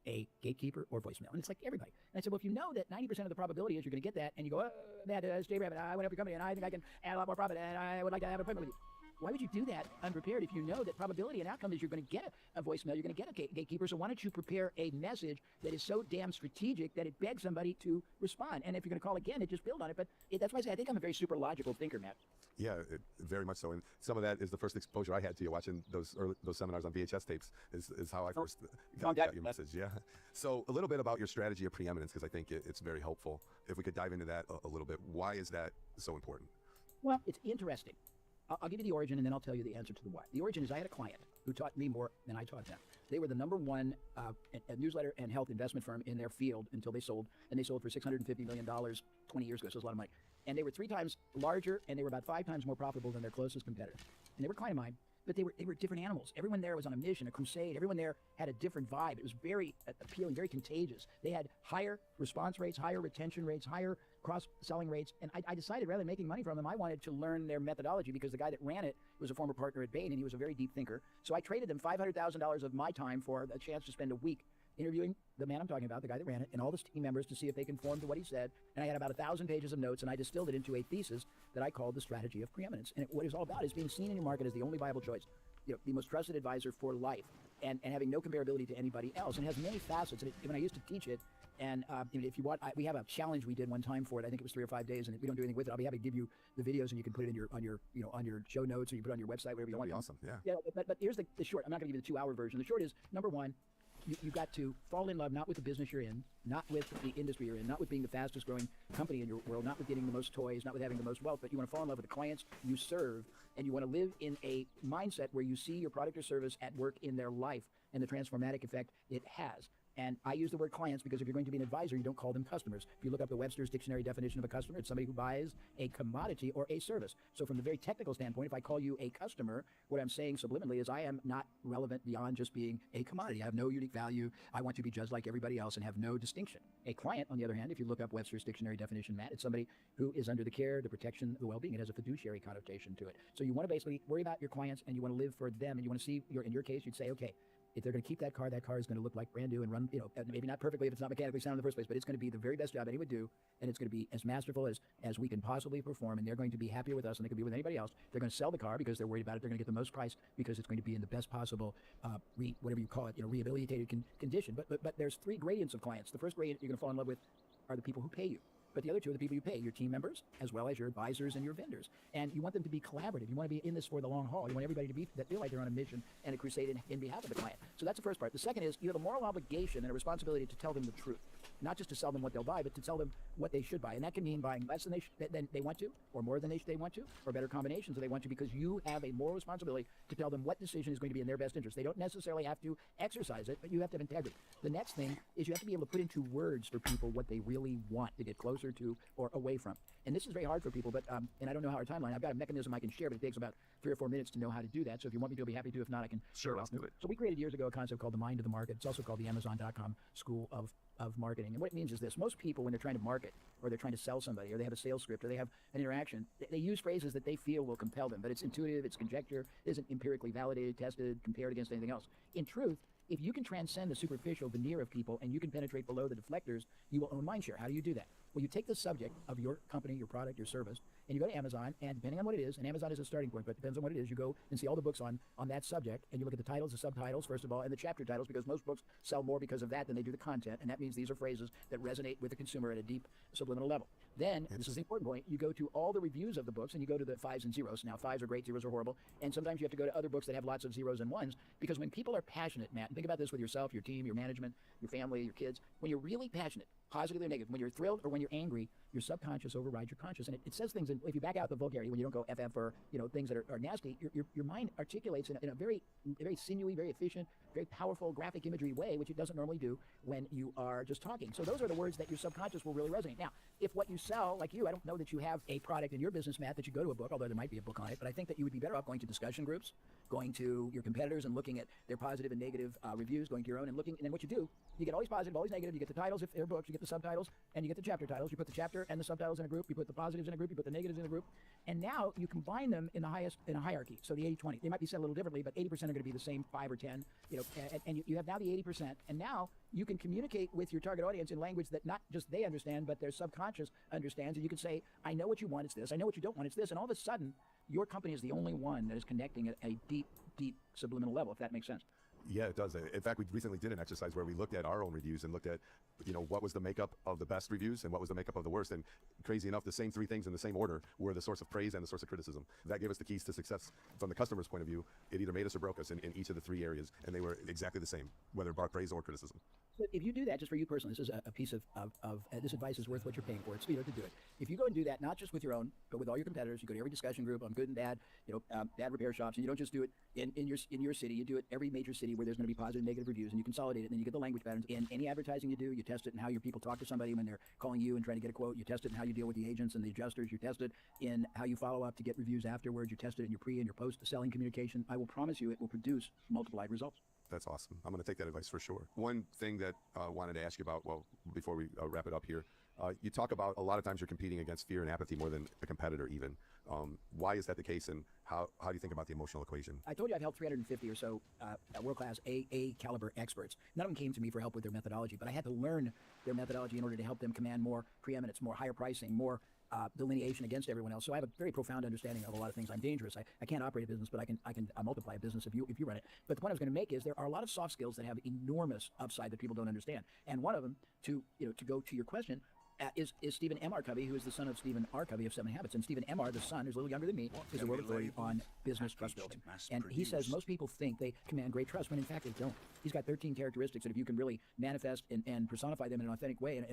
a gatekeeper or voicemail? And it's like everybody. And I said, well, if you know that 90% of the probability is you're going to get that, and you go, oh, that is Jay Rabbit, I went up your company, and I think I can add a lot more profit, and I would like to have an appointment with you. Why would you do that unprepared if you know that probability and outcome is you're going to get a voicemail, you're going to get a gatekeeper? So why don't you prepare a message that is so damn strategic that it begs somebody to respond? And if you're going to call again, it just build on it. But that's why I say I think I'm a very super logical thinker, Matt. Yeah, very much so. And some of that is the first exposure I had to you watching those seminars on VHS tapes is how I first got your message. Yeah. So a little bit about your strategy of preeminence, because I think it's very helpful. If we could dive into that a little bit. Why is that so important? Well, it's interesting. I'll give you the origin, and then I'll tell you the answer to the why. The origin is I had a client who taught me more than I taught them. They were the #1 newsletter and health investment firm in their field until they sold, and they sold for $650 million 20 years ago, so it's a lot of money. and they were 3 times larger, and they were about 5 times more profitable than their closest competitor. And they were a client of mine, but they were different animals. Everyone there was on a mission, a crusade. Everyone there had a different vibe. It was very appealing, very contagious. They had higher response rates, higher retention rates, higher cross-selling rates. And I decided, rather than making money from them, I wanted to learn their methodology, because the guy that ran it was a former partner at Bain, and he was a very deep thinker. So I traded them $500,000 of my time for a chance to spend a week interviewing the man I'm talking about, the guy that ran it, and all the team members to see if they conformed to what he said. And I had about 1,000 pages of notes, and I distilled it into a thesis that I called the strategy of preeminence. And what it's all about is being seen in your market as the only viable choice, the most trusted advisor for life, and having no comparability to anybody else. And it has many facets. And when I used to teach it, and if you want, we have a challenge we did one time for it. I think it was 3 or 5 days, and we don't do anything with it. I'll be happy to give you the videos, and you can put it in on your show notes, or you put it on your website, whatever you want. That'd be awesome. Yeah. Yeah. But here's the short. I'm not going to give you the 2-hour version. The short is, number one, you got to fall in love not with the business you're in, not with the industry you're in, not with being the fastest growing company in your world, not with getting the most toys, not with having the most wealth, but you want to fall in love with the clients you serve, and you want to live in a mindset where you see your product or service at work in their life and the transformatic effect it has. And I use the word clients because if you're going to be an advisor, you don't call them customers. If you look up the Webster's dictionary definition of a customer, it's somebody who buys a commodity or a service. So from the very technical standpoint, if I call you a customer, what I'm saying subliminally is I am not relevant beyond just being a commodity. I have no unique value. I want to be just like everybody else and have no distinction. A client, on the other hand, if you look up Webster's dictionary definition, Matt, it's somebody who is under the care, the protection, the well-being. It has a fiduciary connotation to it. So you want to basically worry about your clients, and you want to live for them, and you want to see, in your case, you'd say, okay, if they're going to keep that car is going to look like brand new and run, maybe not perfectly if it's not mechanically sound in the first place, but it's going to be the very best job anyone would do, and it's going to be as masterful as we can possibly perform, and they're going to be happier with us than they could be with anybody else. They're going to sell the car because they're worried about it. They're going to get the most price because it's going to be in the best possible, whatever you call it, rehabilitated condition. But there's 3 gradients of clients. The first gradient you're going to fall in love with are the people who pay you. But the other 2 are the people you pay, your team members, as well as your advisors and your vendors. And you want them to be collaborative. You want to be in this for the long haul. You want everybody to feel like they're on a mission and a crusade in behalf of the client. So that's the first part. The second is you have a moral obligation and a responsibility to tell them the truth. Not just to sell them what they'll buy, but to tell them what they should buy. And that can mean buying less than they want to, or more than they want to, or better combinations than they want to, because you have a moral responsibility to tell them what decision is going to be in their best interest. They don't necessarily have to exercise it, but you have to have integrity. The next thing is you have to be able to put into words for people what they really want to get closer to or away from. And this is very hard for people, but and I don't know how our timeline. I've got a mechanism I can share, but it takes about 3 or 4 minutes to know how to do that. So if you want me to, I'll be happy to. If not, I can. Sure, let's do it. So we created years ago a concept called the mind of the market. It's also called the Amazon.com School of Marketing. And what it means is this: most people, when they're trying to market, or they're trying to sell somebody, or they have a sales script, or they have an interaction, they use phrases that they feel will compel them. But it's intuitive, it's conjecture, it isn't empirically validated, tested, compared against anything else. In truth, if you can transcend the superficial veneer of people and you can penetrate below the deflectors, you will own mindshare. How do you do that? Well, you take the subject of your company, your product, your service, and you go to Amazon, and depending on what it is, and Amazon is a starting point, but it depends on what it is, you go and see all the books on that subject, and you look at the titles, the subtitles, first of all, and the chapter titles, because most books sell more because of that than they do the content, and that means these are phrases that resonate with the consumer at a deep subliminal level. Then, this is the important point, you go to all the reviews of the books, and you go to the 5s and 0s. Now, 5s are great, 0s are horrible, and sometimes you have to go to other books that have lots of 0s and 1s, because when people are passionate, Matt, and think about this with yourself, your team, your management, your family, your kids, when you're really passionate, positive or negative, when you're thrilled or when you're angry, your subconscious overrides your conscious, and it says things. And if you back out the vulgarity, when you don't go FF or things that are nasty, your mind articulates in a very sinewy, very efficient, very powerful graphic imagery way, which it doesn't normally do when you are just talking. So those are the words that your subconscious will really resonate. Now, if what you sell, like you, I don't know that you have a product in your business, Matt, that you go to a book, although there might be a book on it, but I think that you would be better off going to discussion groups, going to your competitors and looking at their positive and negative reviews, going to your own and looking, and then what you do, you get always positive, always negative, you get the titles if they're books, you get the subtitles, and you get the chapter titles. You put the chapter and the subtitles in a group, you put the positives in a group, you put the negatives in a group, and now you combine them in a hierarchy. So the 80-20, they might be said a little differently, but 80% are going to be the same 5 or 10, and you have now the 80%, and now you can communicate with your target audience in language that not just they understand, but their subconscious understands, and you can say, I know what you want, it's this, I know what you don't want, it's this, and all of a sudden, your company is the only one that is connecting at a deep, deep subliminal level, if that makes sense. Yeah, it does. In fact, we recently did an exercise where we looked at our own reviews and looked at, what was the makeup of the best reviews and what was the makeup of the worst. And crazy enough, the same 3 things in the same order were the source of praise and the source of criticism. That gave us the keys to success. From the customer's point of view, it either made us or broke us in each of the 3 areas, and they were exactly the same, whether it brought praise or criticism. So if you do that, just for you personally, this is a piece of this advice is worth what you're paying for. It's to do it. If you go and do that, not just with your own, but with all your competitors, you go to every discussion group on good and bad, bad repair shops, and you don't just do it in your city. You do it every major city see where there's going to be positive and negative reviews, and you consolidate it, and then you get the language patterns. In any advertising you do, you test it in how your people talk to somebody when they're calling you and trying to get a quote. You test it in how you deal with the agents and the adjusters. You test it in how you follow up to get reviews afterwards. You test it in your pre and your post selling communication. I will promise you it will produce multiplied results. That's awesome. I'm going to take that advice for sure. One thing that I wanted to ask you about, well, before we wrap it up here, you talk about a lot of times you're competing against fear and apathy more than a competitor even. Why is that the case, and how do you think about the emotional equation? I told you I've helped 350 or so world-class A caliber experts. None of them came to me for help with their methodology, but I had to learn their methodology in order to help them command more preeminence, more higher pricing, more delineation against everyone else. So I have a very profound understanding of a lot of things. I'm dangerous. I can't operate a business, but I can multiply a business if you run it. But the point I was going to make is there are a lot of soft skills that have enormous upside that people don't understand. And one of them, to go to your question, is Stephen M. R. Covey, who is the son of Stephen R. Covey of 7 Habits. And Stephen M. R., the son, who's a little younger than me, is a world authority on business trust building. And he says most people think they command great trust when in fact they don't. He's got 13 characteristics that if you can really manifest and personify them in an authentic way,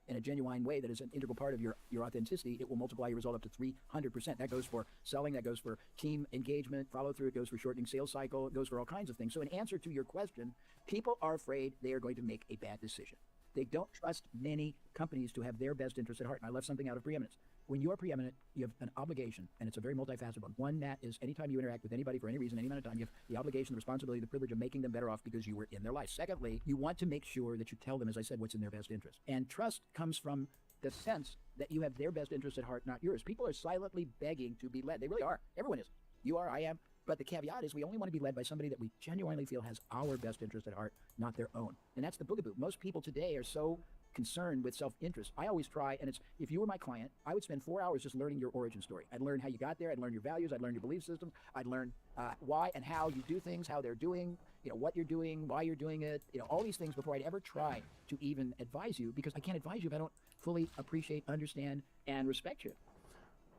in a genuine way that is an integral part of your authenticity, it will multiply your result up to 300%. That goes for selling, that goes for team engagement, follow through, it goes for shortening sales cycle, it goes for all kinds of things. So in answer to your question, people are afraid they are going to make a bad decision. They don't trust many companies to have their best interests at heart. And I left something out of preeminence. When you are preeminent, you have an obligation, and it's a very multifaceted one. One, that is anytime you interact with anybody for any reason, any amount of time, you have the obligation, the responsibility, the privilege of making them better off because you were in their life. Secondly, you want to make sure that you tell them, as I said, what's in their best interest. And trust comes from the sense that you have their best interest at heart, not yours. People are silently begging to be led. They really are. Everyone is. You are, I am. But the caveat is we only want to be led by somebody that we genuinely feel has our best interest at heart, not their own. And that's the boogaboo. Most people today are so concerned with self-interest. I always try, and it's, if you were my client, I would spend 4 hours just learning your origin story. I'd learn how you got there. I'd learn your values. I'd learn your belief system. I'd learn why and how you do things, how they're doing, what you're doing, why you're doing it, all these things before I'd ever try to even advise you, because I can't advise you if I don't fully appreciate, understand, and respect you.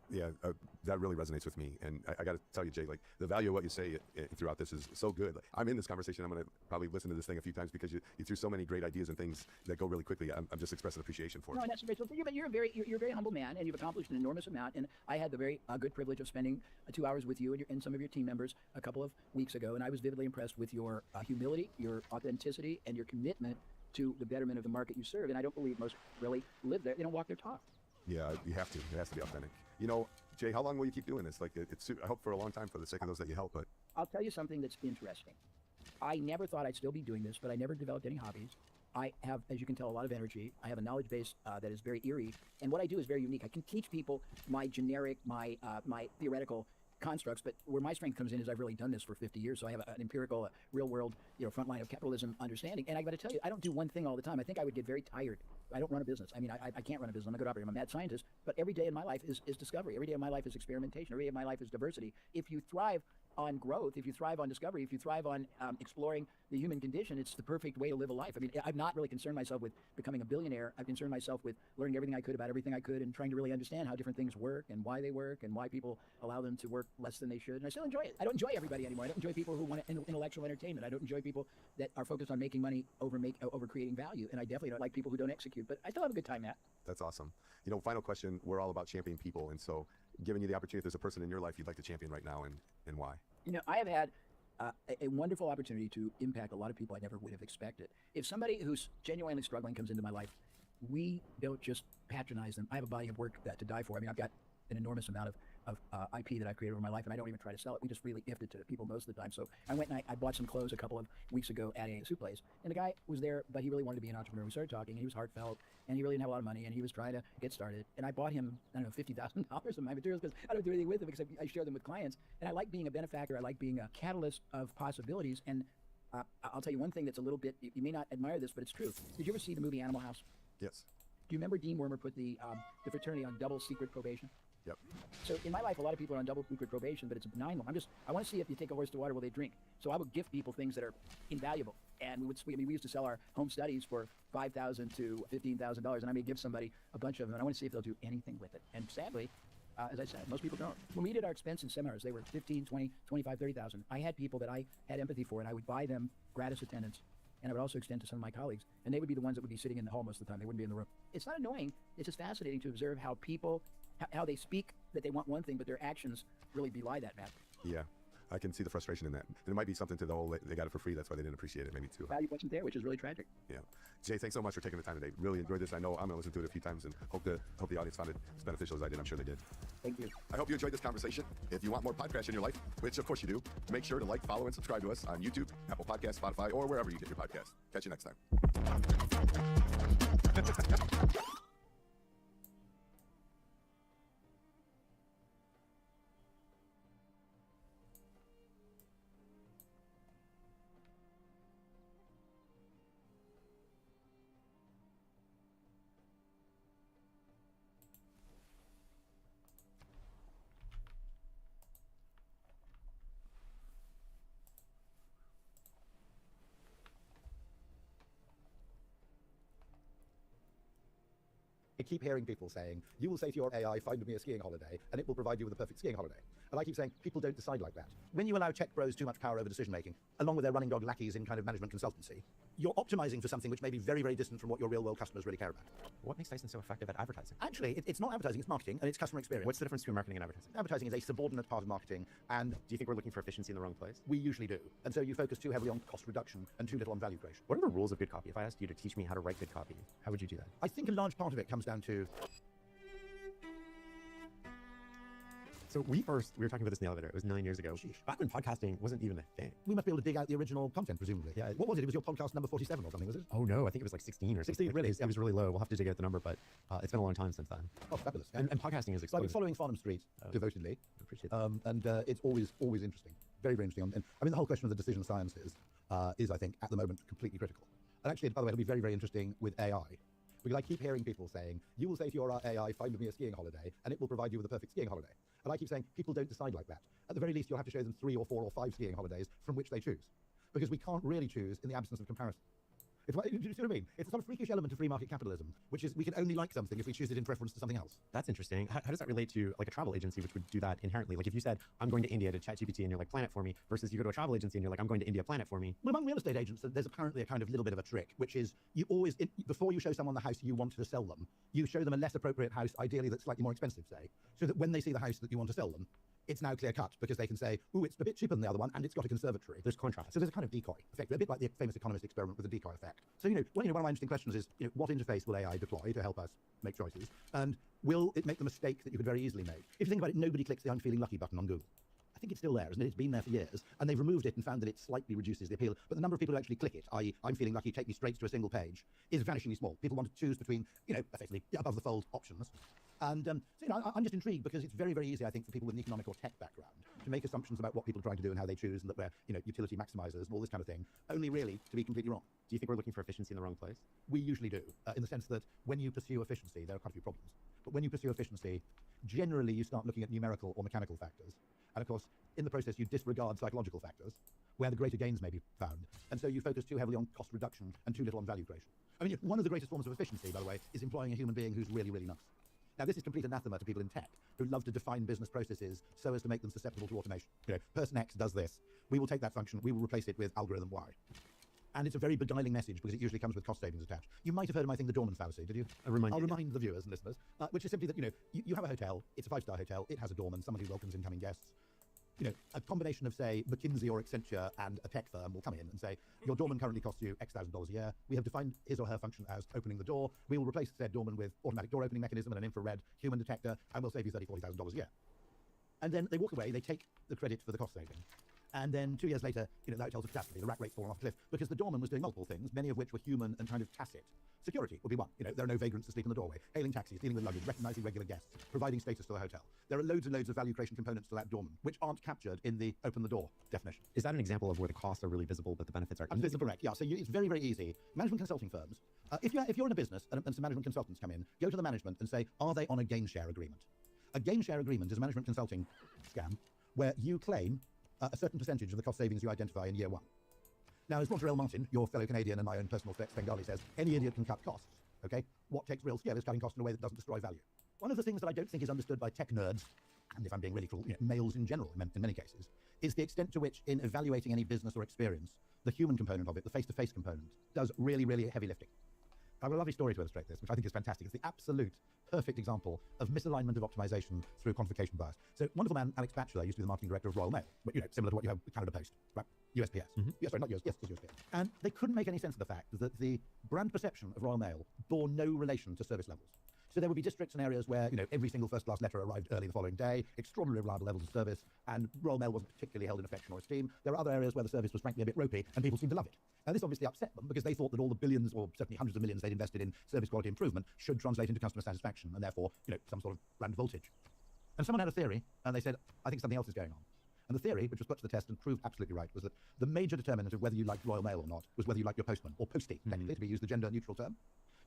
Yeah, that really resonates with me. And I got to tell you, Jay, like the value of what you say throughout this is so good. Like, I'm in this conversation. I'm going to probably listen to this thing a few times because you threw so many great ideas and things that go really quickly. I'm just expressing appreciation for it. No, and that's great. So you're a very humble man, and you've accomplished an enormous amount. And I had the very good privilege of spending 2 hours with you and some of your team members a couple of weeks ago, and I was vividly impressed with your humility, your authenticity, and your commitment to the betterment of the market you serve. And I don't believe most really live there. They don't walk their talk. Yeah, you have to. It has to be authentic. Jay, how long will you keep doing this? Like, I hope for a long time for the sake of those that you help. But I'll tell you something that's interesting. I never thought I'd still be doing this, but I never developed any hobbies. I have, as you can tell, a lot of energy. I have a knowledge base that is very eerie, and what I do is very unique. I can teach people my generic, my theoretical constructs, but where my strength comes in is I've really done this for 50 years, so I have an empirical, real-world, front line of capitalism understanding. And I got to tell you, I don't do one thing all the time. I think I would get very tired. I don't run a business. I mean, I can't run a business. I'm a good operator. I'm a mad scientist. But every day in my life is discovery. Every day of my life is experimentation. Every day of my life is diversity. If you thrive on growth, if you thrive on discovery, if you thrive on exploring the human condition, it's the perfect way to live a life. I mean, I've not really concerned myself with becoming a billionaire. I've concerned myself with learning everything I could about everything I could and trying to really understand how different things work and why they work and why people allow them to work less than they should. And I still enjoy it. I don't enjoy everybody anymore. I don't enjoy people who want intellectual entertainment. I don't enjoy people that are focused on making money over creating value. And I definitely don't like people who don't execute. But I still have a good time, Matt. That's awesome. Final question. We're all about championing people. And so giving you the opportunity, if there's a person in your life you'd like to champion right now and why? I have had a wonderful opportunity to impact a lot of people I never would have expected. If somebody who's genuinely struggling comes into my life, we don't just patronize them. I have a body of work to die for. I mean, I've got an enormous amount of IP that I've created over my life, and I don't even try to sell it. We just really gift it to people most of the time. So I went and I bought some clothes a couple of weeks ago at a soup place, and the guy was there, but he really wanted to be an entrepreneur. We started talking, and he was heartfelt, and he really didn't have a lot of money, and he was trying to get started. And I bought him, I don't know, $50,000 of my materials because I don't do anything with them except I share them with clients. And I like being a benefactor. I like being a catalyst of possibilities. And I'll tell you one thing that's a little bit, you may not admire this, but it's true. Did you ever see the movie Animal House? Yes. Do you remember Dean Wormer put the fraternity on double secret probation? Yep. So in my life, a lot of people are on double secret probation, but it's a benign one. I want to see if you take a horse to water, will they drink? So I would gift people things that are invaluable. And we used to sell our home studies for $5,000 to $15,000, and I may give somebody a bunch of them, and I want to see if they'll do anything with it. And sadly, as I said, most people don't. When we did our expense in seminars, they were 15, 20, 25, 30,000. I had people that I had empathy for, and I would buy them gratis attendance. And I would also extend to some of my colleagues, and they would be the ones that would be sitting in the hall most of the time. They wouldn't be in the room. It's not annoying. It's just fascinating to observe how people, how they speak that they want one thing, but their actions really belie that, Matt. Yeah. I can see the frustration in that. There might be something to the whole, they got it for free, that's why they didn't appreciate it, maybe too. Value wasn't there, which is really tragic. Yeah. Jay, thanks so much for taking the time today. Really enjoyed this. I know I'm going to listen to it a few times and hope the audience found it as beneficial as I did. I'm sure they did. Thank you. I hope you enjoyed this conversation. If you want more podcast in your life, which of course you do, make sure to like, follow, and subscribe to us on YouTube, Apple Podcasts, Spotify, or wherever you get your podcasts. Catch you next time. I keep hearing people saying, you will say to your AI, find me a skiing holiday, and it will provide you with the perfect skiing holiday. And I keep saying, people don't decide like that. When you allow tech bros too much power over decision-making, along with their running dog lackeys in kind of management consultancy, you're optimizing for something which may be very, very distant from what your real-world customers really care about. What makes Dyson so effective at advertising? Actually, it's not advertising, it's marketing, and it's customer experience. What's the difference between marketing and advertising? Advertising is a subordinate part of marketing, and Do you think we're looking for efficiency in the wrong place? we usually do. And so you focus too heavily on cost reduction and too little on value creation. What are the rules of good copy? If I asked you to teach me how to write good copy, how would you do that? I think a large part of it comes down to So we were talking about this in the elevator. It was 9 years ago. Back when podcasting wasn't even a thing. we must be able to dig out the original content, presumably. Yeah. What was it? It was your podcast number 47 or something, was it? Oh no, I think it was like 16 or 16, something. really? It was really low. We'll have to dig out the number, but it's been a long time since then. Oh, fabulous. And podcasting is So I've been exploding. following Farnham Street devotedly. Appreciate that. And it's always interesting. Very, very interesting. And I mean, the whole question of the decision sciences is, I think, at the moment, completely critical. And actually, by the way, it'll be very, very interesting with AI. Because I keep hearing people saying, you will say to your AI, find me a skiing holiday, and it will provide you with the perfect skiing holiday. And I keep saying, people don't decide like that. At the very least, you'll have to show them 3 or 4 or 5 skiing holidays from which they choose. Because we can't really choose in the absence of comparison. Do you see what I mean? It's a sort of freakish element of free market capitalism, which is we can only like something if we choose it in preference to something else. That's interesting. How does that relate to like a travel agency, which would do that inherently? Like if you said, I'm going to India to ChatGPT and you're like, plan it for me, versus you go to a travel agency and you're like, I'm going to India, plan it for me. Well, among real estate agents, there's apparently a kind of little bit of a trick, which is you always, before you show someone the house you want to sell them, you show them a less appropriate house, ideally that's slightly more expensive, say, so that when they see the house that you want to sell them, it's now clear cut because they can say, ooh, it's a bit cheaper than the other one and it's got a conservatory. There's contrast. So there's a kind of decoy effect, a bit like the famous economist experiment with the decoy effect. So, one of my interesting questions is, what interface will AI deploy to help us make choices? And will it make the mistake that you could very easily make? If you think about it, nobody clicks the I'm feeling lucky button on Google. I think it's still there, isn't it? It's been there for years, and they've removed it and found that it slightly reduces the appeal. But the number of people who actually click it, i.e., I'm feeling lucky, take me straight to a single page, is vanishingly small. People want to choose between, effectively above the fold options. And I'm just intrigued because it's very, very easy, I think, for people with an economic or tech background to make assumptions about what people are trying to do and how they choose, and that we're, utility maximizers and all this kind of thing, only really to be completely wrong. Do you think we're looking for efficiency in the wrong place? We usually do, in the sense that when you pursue efficiency, there are quite a few problems. But when you pursue efficiency, generally you start looking at numerical or mechanical factors. And of course, in the process, you disregard psychological factors, where the greater gains may be found. And so you focus too heavily on cost reduction and too little on value creation. I mean, one of the greatest forms of efficiency, by the way, is employing a human being who's really, really nice. Now, this is complete anathema to people in tech who love to define business processes so as to make them susceptible to automation. Person X does this. We will take that function. We will replace it with algorithm Y. And it's a very beguiling message because it usually comes with cost savings attached. You might have heard of, I think, the Dorman fallacy, did you? I'll remind the viewers and listeners, which is simply that, you have a hotel, it's a 5-star hotel, it has a doorman, somebody who welcomes incoming guests. A combination of, say, McKinsey or Accenture and a tech firm will come in and say, your doorman currently costs you X thousand dollars a year. We have defined his or her function as opening the door. We will replace said doorman with automatic door opening mechanism and an infrared human detector, and we'll save you $30,000, $40,000 a year. And then they walk away, they take the credit for the cost saving. And then 2 years later, that hotel's a catastrophe. The rack rate's fallen off a cliff because the doorman was doing multiple things, many of which were human and kind of tacit. Security would be one. There are no vagrants asleep in the doorway. Hailing taxis, dealing with luggage, recognizing regular guests, providing status to the hotel. There are loads and loads of value creation components to that doorman, which aren't captured in the open the door definition. Is that an example of where the costs are really visible, but the benefits are Absolutely correct. Yeah. So it's very, very easy. Management consulting firms, if you're in a business and some management consultants come in, go to the management and say, are they on a gain share agreement? A gain share agreement is a management consulting scam where you claim a certain percentage of the cost savings you identify in year one. Now, as Roger L. Martin, your fellow Canadian and my own personal Bengali says, any idiot can cut costs. Okay? What takes real skill is cutting costs in a way that doesn't destroy value. One of the things that I don't think is understood by tech nerds, and if I'm being really cruel, males in general, in many cases, is the extent to which, in evaluating any business or experience, the human component of it, the face-to-face component, does really, really heavy lifting. I have a lovely story to illustrate this, which I think is fantastic. It's the absolute perfect example of misalignment of optimization through quantification bias. So, wonderful man Alex Batchelor used to be the marketing director of Royal Mail, but, similar to what you have with Canada Post, right? USPS. Yes, sorry, not US, yes, USPS. And they couldn't make any sense of the fact that the brand perception of Royal Mail bore no relation to service levels. So there would be districts and areas where, every single first-class letter arrived early the following day, extraordinarily reliable levels of service, and Royal Mail wasn't particularly held in affection or esteem. There are other areas where the service was frankly a bit ropey, and people seemed to love it. Now, this obviously upset them because they thought that all the billions, or certainly hundreds of millions they'd invested in service quality improvement should translate into customer satisfaction, and therefore, some sort of brand voltage. And someone had a theory, and they said, I think something else is going on. And the theory, which was put to the test and proved absolutely right, was that the major determinant of whether you liked Royal Mail or not was whether you liked your postman, or postie, technically, to be used the gender-neutral term.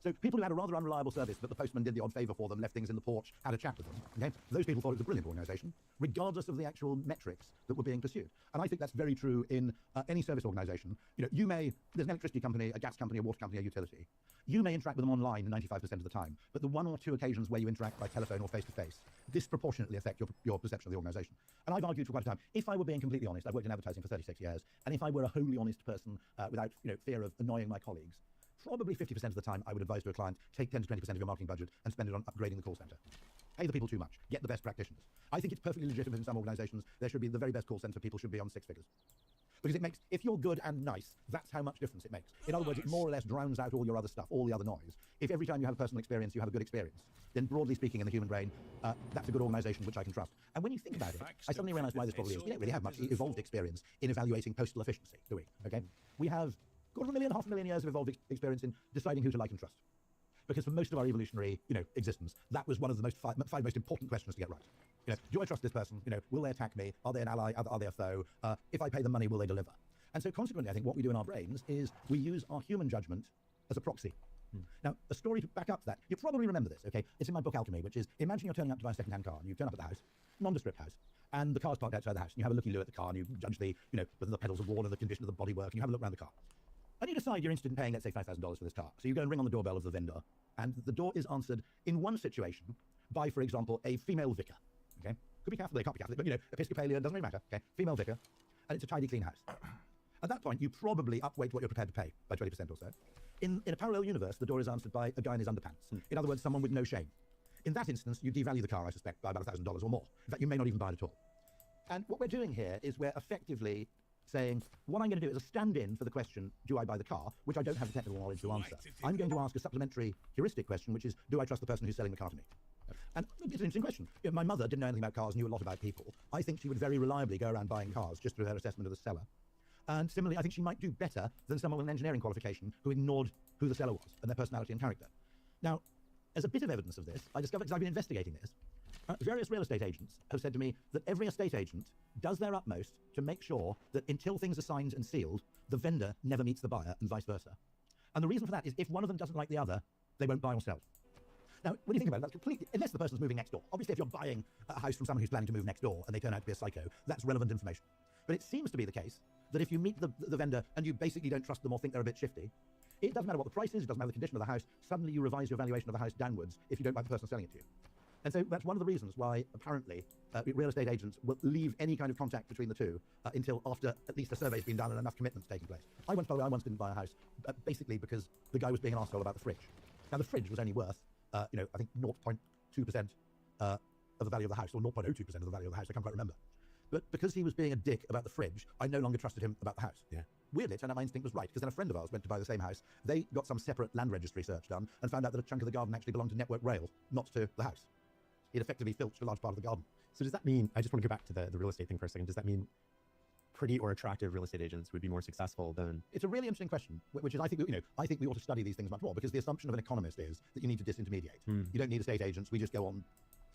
So people who had a rather unreliable service, but the postman did the odd favour for them, left things in the porch, had a chat with them. Okay? Those people thought it was a brilliant organisation, regardless of the actual metrics that were being pursued. And I think that's very true in any service organisation. There's an electricity company, a gas company, a water company, a utility. You may interact with them online 95% of the time, but the one or two occasions where you interact by telephone or face-to-face disproportionately affect your perception of the organisation. And I've argued for quite a time, if I were being completely honest, I've worked in advertising for 36 years, and if I were a wholly honest person without fear of annoying my colleagues, probably 50% of the time I would advise to a client, take 10 to 20% of your marketing budget and spend it on upgrading the call center. Pay the people too much. Get the best practitioners. I think it's perfectly legitimate in some organizations. There should be the very best call center people should be on 6 figures. Because it makes, if you're good and nice, that's how much difference it makes. In other words, it more or less drowns out all your other stuff, all the other noise. If every time you have a personal experience, you have a good experience, then broadly speaking in the human brain, that's a good organization which I can trust. And when you think about it, I suddenly realize why this probably is. We don't really have much evolved experience in evaluating postal efficiency, do we? Okay? We have 250,000 years of evolved experience in deciding who to like and trust. Because for most of our evolutionary, existence, that was one of the five most important questions to get right. Do I trust this person? Will they attack me? Are they an ally? Are they a foe? If I pay them money, will they deliver? And so consequently, I think what we do in our brains is we use our human judgment as a proxy. Now, a story to back up that, you probably remember this, okay? It's in my book Alchemy, which is, imagine you're turning up to buy a second-hand car, and you turn up at the house, nondescript house, and the car's parked outside the house, and you have a looky-loo at the car, and you judge whether the pedals are worn and the condition of the bodywork, and you have a look around the car. And you decide you're interested in paying, let's say, $5,000 for this car. So you go and ring on the doorbell of the vendor, and the door is answered in one situation by, for example, a female vicar. Okay? Could be Catholic, can't be Catholic, but Episcopalian, doesn't really matter. Okay? Female vicar, and it's a tidy, clean house. At that point, you probably upweight what you're prepared to pay by 20% or so. In a parallel universe, the door is answered by a guy in his underpants. In other words, someone with no shame. In that instance, you devalue the car, I suspect, by about $1,000 or more. In fact, you may not even buy it at all. And what we're doing here is we're effectively saying, what I'm going to do is a stand-in for the question, do I buy the car, which I don't have the technical knowledge to answer. I'm going to ask a supplementary heuristic question, which is, do I trust the person who's selling the car to me? And it's an interesting question. My mother didn't know anything about cars, knew a lot about people. I think she would very reliably go around buying cars just through her assessment of the seller. And similarly, I think she might do better than someone with an engineering qualification who ignored who the seller was and their personality and character. Now, as a bit of evidence of this, I discovered, because I've been investigating this, various real estate agents have said to me that every estate agent does their utmost to make sure that until things are signed and sealed, the vendor never meets the buyer and vice versa. And the reason for that is if one of them doesn't like the other, they won't buy or sell. Now, when you think about it, that's completely, unless the person's moving next door. Obviously, if you're buying a house from someone who's planning to move next door and they turn out to be a psycho, that's relevant information. But it seems to be the case that if you meet the vendor and you basically don't trust them or think they're a bit shifty, it doesn't matter what the price is, it doesn't matter the condition of the house, suddenly you revise your valuation of the house downwards if you don't like the person selling it to you. And so that's one of the reasons why, apparently, real estate agents will leave any kind of contact between the two until after at least a survey's been done and enough commitments taking place. By the way, I once didn't buy a house, basically because the guy was being an arsehole about the fridge. Now, the fridge was only worth, I think 0.2% of the value of the house, or 0.02% of the value of the house, I can't quite remember. But because he was being a dick about the fridge, I no longer trusted him about the house. Yeah. Weirdly, it turned out my instinct was right, because then a friend of ours went to buy the same house. They got some separate land registry search done and found out that a chunk of the garden actually belonged to Network Rail, not to the house. It effectively filched a large part of the garden. So does that mean, I just want to go back to the real estate thing for a second, does that mean pretty or attractive real estate agents would be more successful than... It's a really interesting question, which is, I think we ought to study these things much more, because the assumption of an economist is that you need to disintermediate. You don't need estate agents, we just go on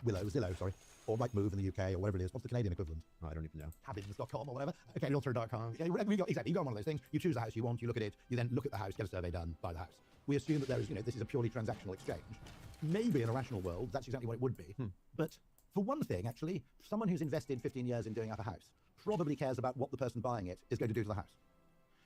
Zillow, or Rightmove in the UK, or whatever it is. What's the Canadian equivalent? Oh, I don't even know. Habins.com or whatever. Okay, Realtor.com. Yeah, exactly. You go on one of those things, you choose the house you want, you look at it, you then look at the house, get a survey done, buy the house. We assume that there is, this is a purely transactional exchange. Maybe in a rational world, that's exactly what it would be. But for one thing, actually, someone who's invested 15 years in doing up a house probably cares about what the person buying it is going to do to the house.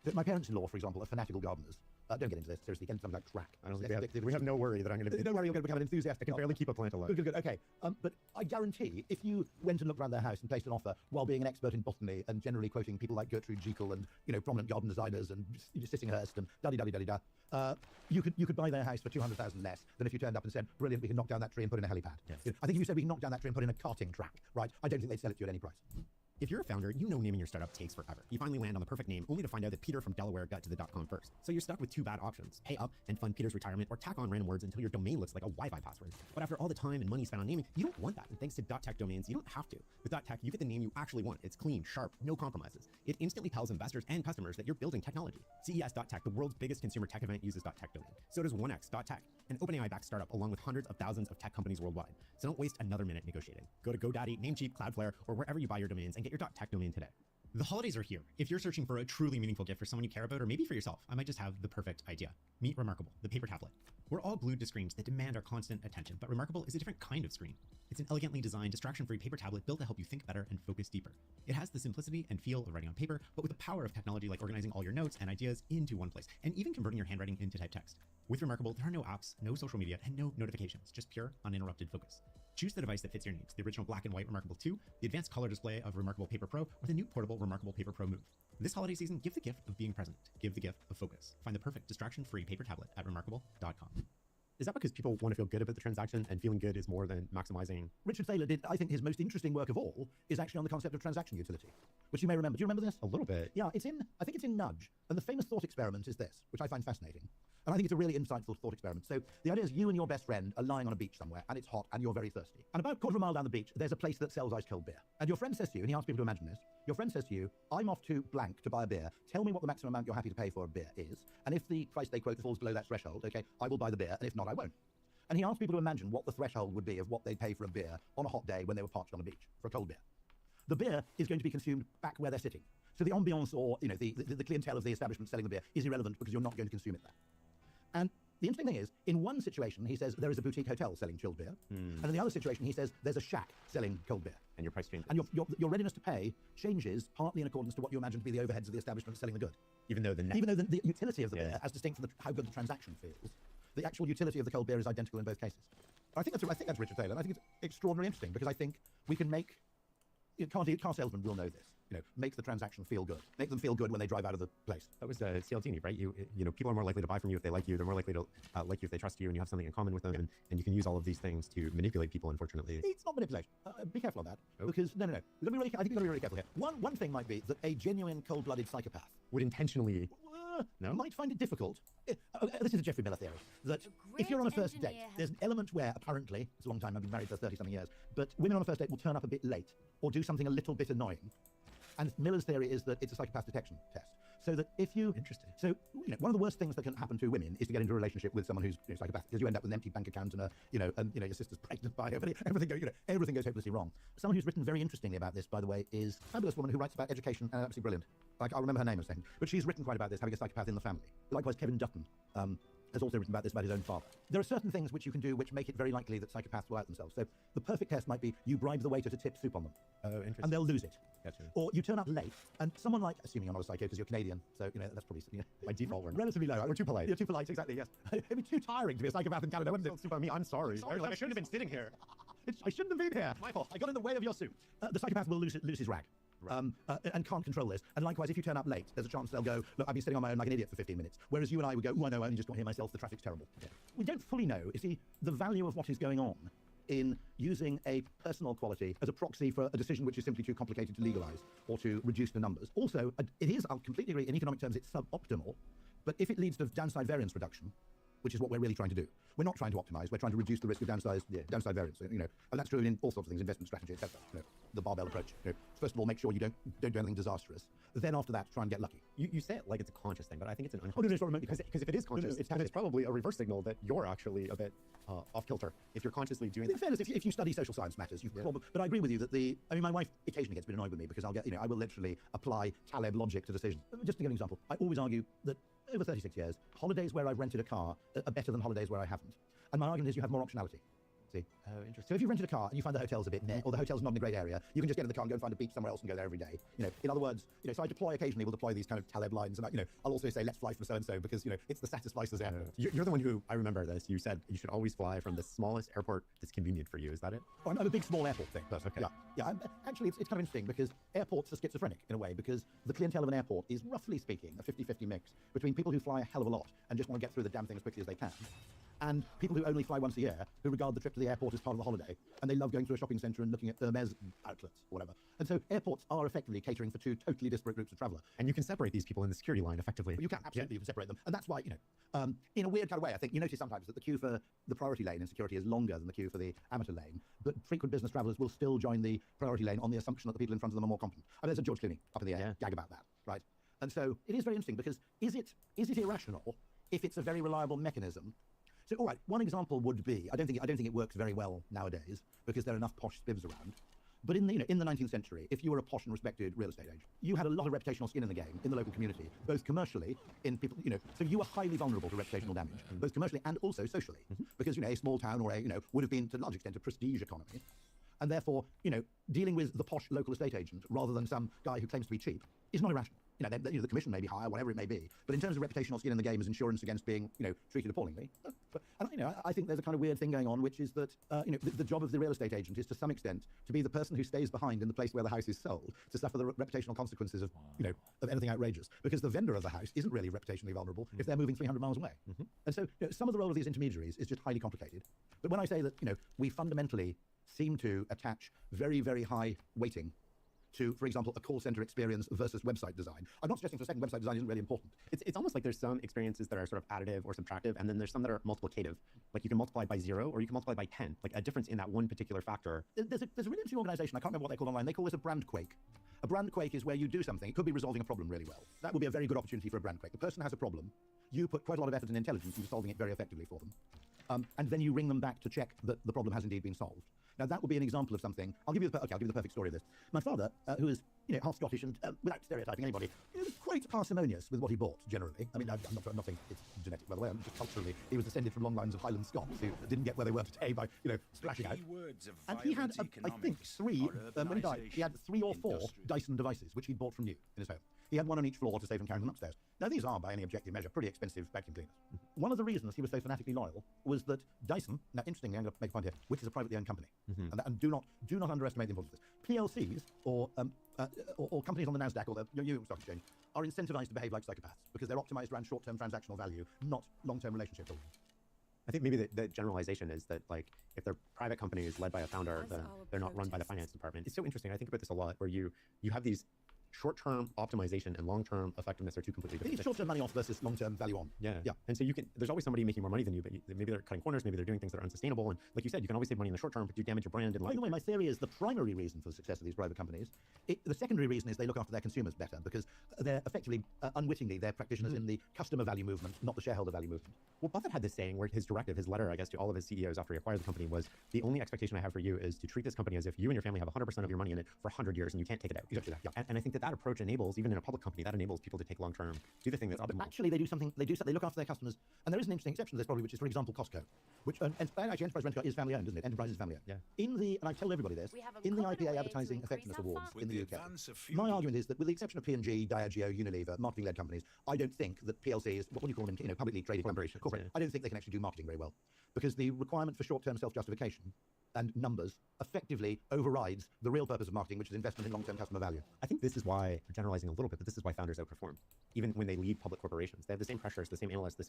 So my parents-in-law, for example, are fanatical gardeners. Don't get into this, seriously, get into something like crack. I don't think we have no worry that I'm going to be... Don't worry, you're going to become an enthusiast. I can barely keep a plant alive. Good. Okay. But I guarantee, if you went and looked around their house and placed an offer while being an expert in botany and generally quoting people like Gertrude Jekyll and, prominent garden designers and Sissinghurst and da-di-da-di-da-di-da, you could buy their house for 200,000 less than if you turned up and said, brilliant, we can knock down that tree and put in a helipad. Yes. I think if you said we can knock down that tree and put in a karting track, right, I don't think they'd sell it to you at any price. If you're a founder, you know naming your startup takes forever. You finally land on the perfect name, only to find out that Peter from Delaware got to the .com first. So you're stuck with two bad options: pay up and fund Peter's retirement, or tack on random words until your domain looks like a Wi-Fi password. But after all the time and money spent on naming, you don't want that. And thanks to .tech domains, you don't have to. With .tech, you get the name you actually want. It's clean, sharp, no compromises. It instantly tells investors and customers that you're building technology. CES.tech, the world's biggest consumer tech event, uses .tech domain. So does 1x.tech, an OpenAI-backed startup along with hundreds of thousands of tech companies worldwide. So don't waste another minute negotiating. Go to GoDaddy, Namecheap, Cloudflare, or wherever you buy your domains and get your .tech domain today. The holidays are here. If you're searching for a truly meaningful gift for someone you care about, or maybe for yourself, I might just have the perfect idea. Meet Remarkable, the paper tablet. We're all glued to screens that demand our constant attention, but Remarkable is a different kind of screen. It's an elegantly designed, distraction-free paper tablet built to help you think better and focus deeper. It has the simplicity and feel of writing on paper, but with the power of technology like organizing all your notes and ideas into one place, and even converting your handwriting into typed text. With Remarkable, there are no apps, no social media, and no notifications, just pure, uninterrupted focus. Choose the device that fits your needs: the original black and white Remarkable 2, the advanced color display of Remarkable Paper Pro, or the new portable Remarkable Paper Pro Move. This holiday season, give the gift of being present. Give the gift of focus. Find the perfect distraction-free paper tablet at remarkable.com. Is that because people want to feel good about the transaction, and feeling good is more than maximizing? Richard Thaler did, I think, his most interesting work of all is actually on the concept of transaction utility, which you may remember. Do you remember this? A little bit. Yeah, I think it's in Nudge. And the famous thought experiment is this, which I find fascinating. And I think it's a really insightful thought experiment. So the idea is you and your best friend are lying on a beach somewhere, and it's hot, and you're very thirsty. And about a quarter of a mile down the beach, there's a place that sells ice-cold beer. And your friend says to you, and he asks people to imagine this, your friend says to you, I'm off to blank to buy a beer. Tell me what the maximum amount you're happy to pay for a beer is. And if the price they quote falls below that threshold, okay, I will buy the beer, and if not, I won't. And he asked people to imagine what the threshold would be of what they'd pay for a beer on a hot day when they were parked on a beach for a cold beer. The beer is going to be consumed back where they're sitting. So the ambiance or the clientele of the establishment selling the beer is irrelevant because you're not going to consume it there. And the interesting thing is, in one situation, he says there is a boutique hotel selling chilled beer. And in the other situation, he says there's a shack selling cold beer. And your price changes. And your readiness to pay changes partly in accordance to what you imagine to be the overheads of the establishment selling the good. Even though the utility of the beer, as distinct from how good the transaction feels, the actual utility of the cold beer is identical in both cases. I think that's Richard Thaler. And I think it's extraordinarily interesting because I think we can make car salesmen will know this. Make the transaction feel good. Make them feel good when they drive out of the place. That was Cialdini, right? People are more likely to buy from you if they like you. They're more likely to like you if they trust you and you have something in common with them. And you can use all of these things to manipulate people, unfortunately. It's not manipulation. Be careful on that. Oh. Because, no. I think you've got to be really careful here. One thing might be that a genuine cold-blooded psychopath would intentionally... might find it difficult. This is a Jeffrey Miller theory, that if you're on a first date, there's an element where, apparently, it's a long time, I've been married for 30-something years, but women on a first date will turn up a bit late or do something a little bit annoying. And Miller's theory is that it's a psychopath detection test. So that if you... Interesting. So, one of the worst things that can happen to women is to get into a relationship with someone who's psychopathic, because you end up with an empty bank account and your sister's pregnant by everything. Everything goes hopelessly wrong. Someone who's written very interestingly about this, by the way, is a fabulous woman who writes about education and absolutely brilliant. I'll remember her name in a second. But she's written quite about this, having a psychopath in the family. Likewise, Kevin Dutton has also written about this about his own father. There are certain things which you can do which make it very likely that psychopaths will out themselves. So the perfect test might be you bribe the waiter to tip soup on them. Oh, interesting. And they'll lose it. Gotcha. Or you turn up late, and someone like, assuming you're not a psycho because you're Canadian, so that's probably by default we're relatively low. We're too polite. You're too polite, exactly. Yes, it'd be too tiring to be a psychopath in Canada, wouldn't it? Soup on me. I'm sorry. I shouldn't have been sitting here. I shouldn't have been here. My fault. I got in the way of your soup. The psychopath will lose his rag. Right. And can't control this. And likewise, if you turn up late, there's a chance they'll go, look, I've been sitting on my own like an idiot for 15 minutes. Whereas you and I would go, I know, I only just got here myself, the traffic's terrible. Yeah. We don't fully know, you see, the value of what is going on in using a personal quality as a proxy for a decision which is simply too complicated to legalize or to reduce the numbers. Also, it is, I'll completely agree, in economic terms, it's suboptimal, but if it leads to downside variance reduction, which is what we're really trying to do. We're not trying to optimize, we're trying to reduce the risk of downside variance. And that's true in all sorts of things, investment strategy, etc. The barbell approach. First of all, make sure you don't do anything disastrous. Then after that, try and get lucky. You say it like it's a conscious thing, but I think it's an unconscious thing. Because if it is conscious, it's probably a reverse signal that you're actually a bit off kilter. If you're consciously doing in fairness, if you study social science matters, but I agree with you that my wife occasionally gets a bit annoyed with me because I will literally apply Taleb logic to decisions. Just to give an example, I always argue that over 36 years, holidays where I've rented a car are better than holidays where I haven't. And my argument is you have more optionality. See? Oh, interesting. So if you rented a car and you find the hotel's a bit meh, or the hotel's not in a great area, you can just get in the car and go and find a beach somewhere else and go there every day. In other words, so I occasionally will deploy these kind of Taleb lines, and I'll also say, let's fly from so-and-so, because, it's the satisfies slices airport. You're the one who, I remember this, you said you should always fly from the smallest airport that's convenient for you. Is that it? Oh, I'm a big small airport thing. That's okay. Yeah. Actually, it's kind of interesting because airports are schizophrenic in a way, because the clientele of an airport is, roughly speaking, a 50-50 mix between people who fly a hell of a lot and just want to get through the damn thing as quickly as they can, and people who only fly once a year, who regard the trip to the airport as part of the holiday, and they love going through a shopping centre and looking at Hermes outlets or whatever. And so airports are effectively catering for two totally disparate groups of traveller. And you can separate these people in the security line effectively. You can, absolutely, you can separate them. And that's why, in a weird kind of way, I think you notice sometimes that the queue for the priority lane in security is longer than the queue for the amateur lane, but frequent business travellers will still join the priority lane on the assumption that the people in front of them are more competent. I mean, there's a George Clooney up in the air gag about that, right? And so it is very interesting, because is it irrational if it's a very reliable mechanism? So, all right, one example would be, I don't think it works very well nowadays, because there are enough posh spivs around. But in the 19th century, if you were a posh and respected real estate agent, you had a lot of reputational skin in the game in the local community, both commercially, in people, so you were highly vulnerable to reputational damage, both commercially and also socially, because a small town or would have been to a large extent a prestige economy, and therefore dealing with the posh local estate agent rather than some guy who claims to be cheap is not irrational. The commission may be higher, whatever it may be, but in terms of reputational skin in the game as insurance against being, treated appallingly. I think there's a kind of weird thing going on, which is that, the job of the real estate agent is to some extent to be the person who stays behind in the place where the house is sold to suffer the reputational consequences of, of anything outrageous, because the vendor of the house isn't really reputationally vulnerable if they're moving 300 miles away. And so, some of the role of these intermediaries is just highly complicated. But when I say that, we fundamentally seem to attach very, very high weighting to, for example, a call center experience versus website design. I'm not suggesting for a second website design isn't really important. It's almost like there's some experiences that are sort of additive or subtractive, and then there's some that are multiplicative. Like you can multiply by 0 or you can multiply by 10, like a difference in that one particular factor. There's a really interesting organization, I can't remember what they call online, they call this a brand quake. A brand quake is where you do something, it could be resolving a problem really well. That would be a very good opportunity for a brand quake. The person has a problem, you put quite a lot of effort and intelligence into solving it very effectively for them. And then you ring them back to check that the problem has indeed been solved. Now that would be an example of something. I'll give you the perfect story of this. My father, who is half Scottish and without stereotyping anybody, is quite parsimonious with what he bought generally. I mean, I'm not saying it's genetic, by the way. Just culturally, he was descended from long lines of Highland Scots who didn't get where they were today by splashing out. And he had, I think, when he died, he had 3 or 4 Dyson devices which he'd bought from new in his home. He had one on each floor to save him carrying them upstairs. Now, these are, by any objective measure, pretty expensive vacuum cleaners. One of the reasons he was so fanatically loyal was that Dyson, now interestingly, I'm going to make a point here, which is a privately owned company, and do not underestimate the importance of this. PLCs, or companies on the NASDAQ or the New York Stock Exchange, are incentivized to behave like psychopaths, because they're optimized around short-term transactional value, not long-term relationship building. I think maybe the generalization is that, like, if they're private companies led by a founder, then they're not run by the finance department. It's so interesting. I think about this a lot, where you have these short-term optimization and long-term effectiveness are two completely different things. Short-term money off versus long-term value on. Yeah. And so there's always somebody making more money than you, but maybe they're cutting corners, maybe they're doing things that are unsustainable. And like you said, you can always save money in the short term, but you damage your brand. And by the way, my theory is the primary reason for the success of these private companies. The secondary reason is they look after their consumers better, because they're effectively, unwittingly, they're practitioners in the customer value movement, not the shareholder value movement. Well, Buffett had this saying where his directive, his letter, I guess, to all of his CEOs after he acquired the company was, the only expectation I have for you is to treat this company as if you and your family have 100% of your money in it for 100 years and you can't take it out. Exactly that. Yeah. And I think that approach enables, even in a public company, that enables people to take long-term, do the thing that's optimal. Actually, they look after their customers, and there is an interesting exception to this probably, which is, for example, Costco, which, actually Enterprise Rent-A-Car is family-owned, isn't it? Enterprise is family-owned. Yeah. And I tell everybody this, in the IPA Advertising Effectiveness Awards in the UK, my argument is that with the exception of P&G, Diageo, Unilever, marketing-led companies, I don't think that PLCs, what do you call them, publicly traded corporations, I don't think they can actually do marketing very well, because the requirement for short-term self-justification and numbers effectively overrides the real purpose of marketing, which is investment in long-term customer value. I think this is why, generalizing a little bit, but this is why founders outperform. Even when they lead public corporations, they have the same pressures, the same analysts,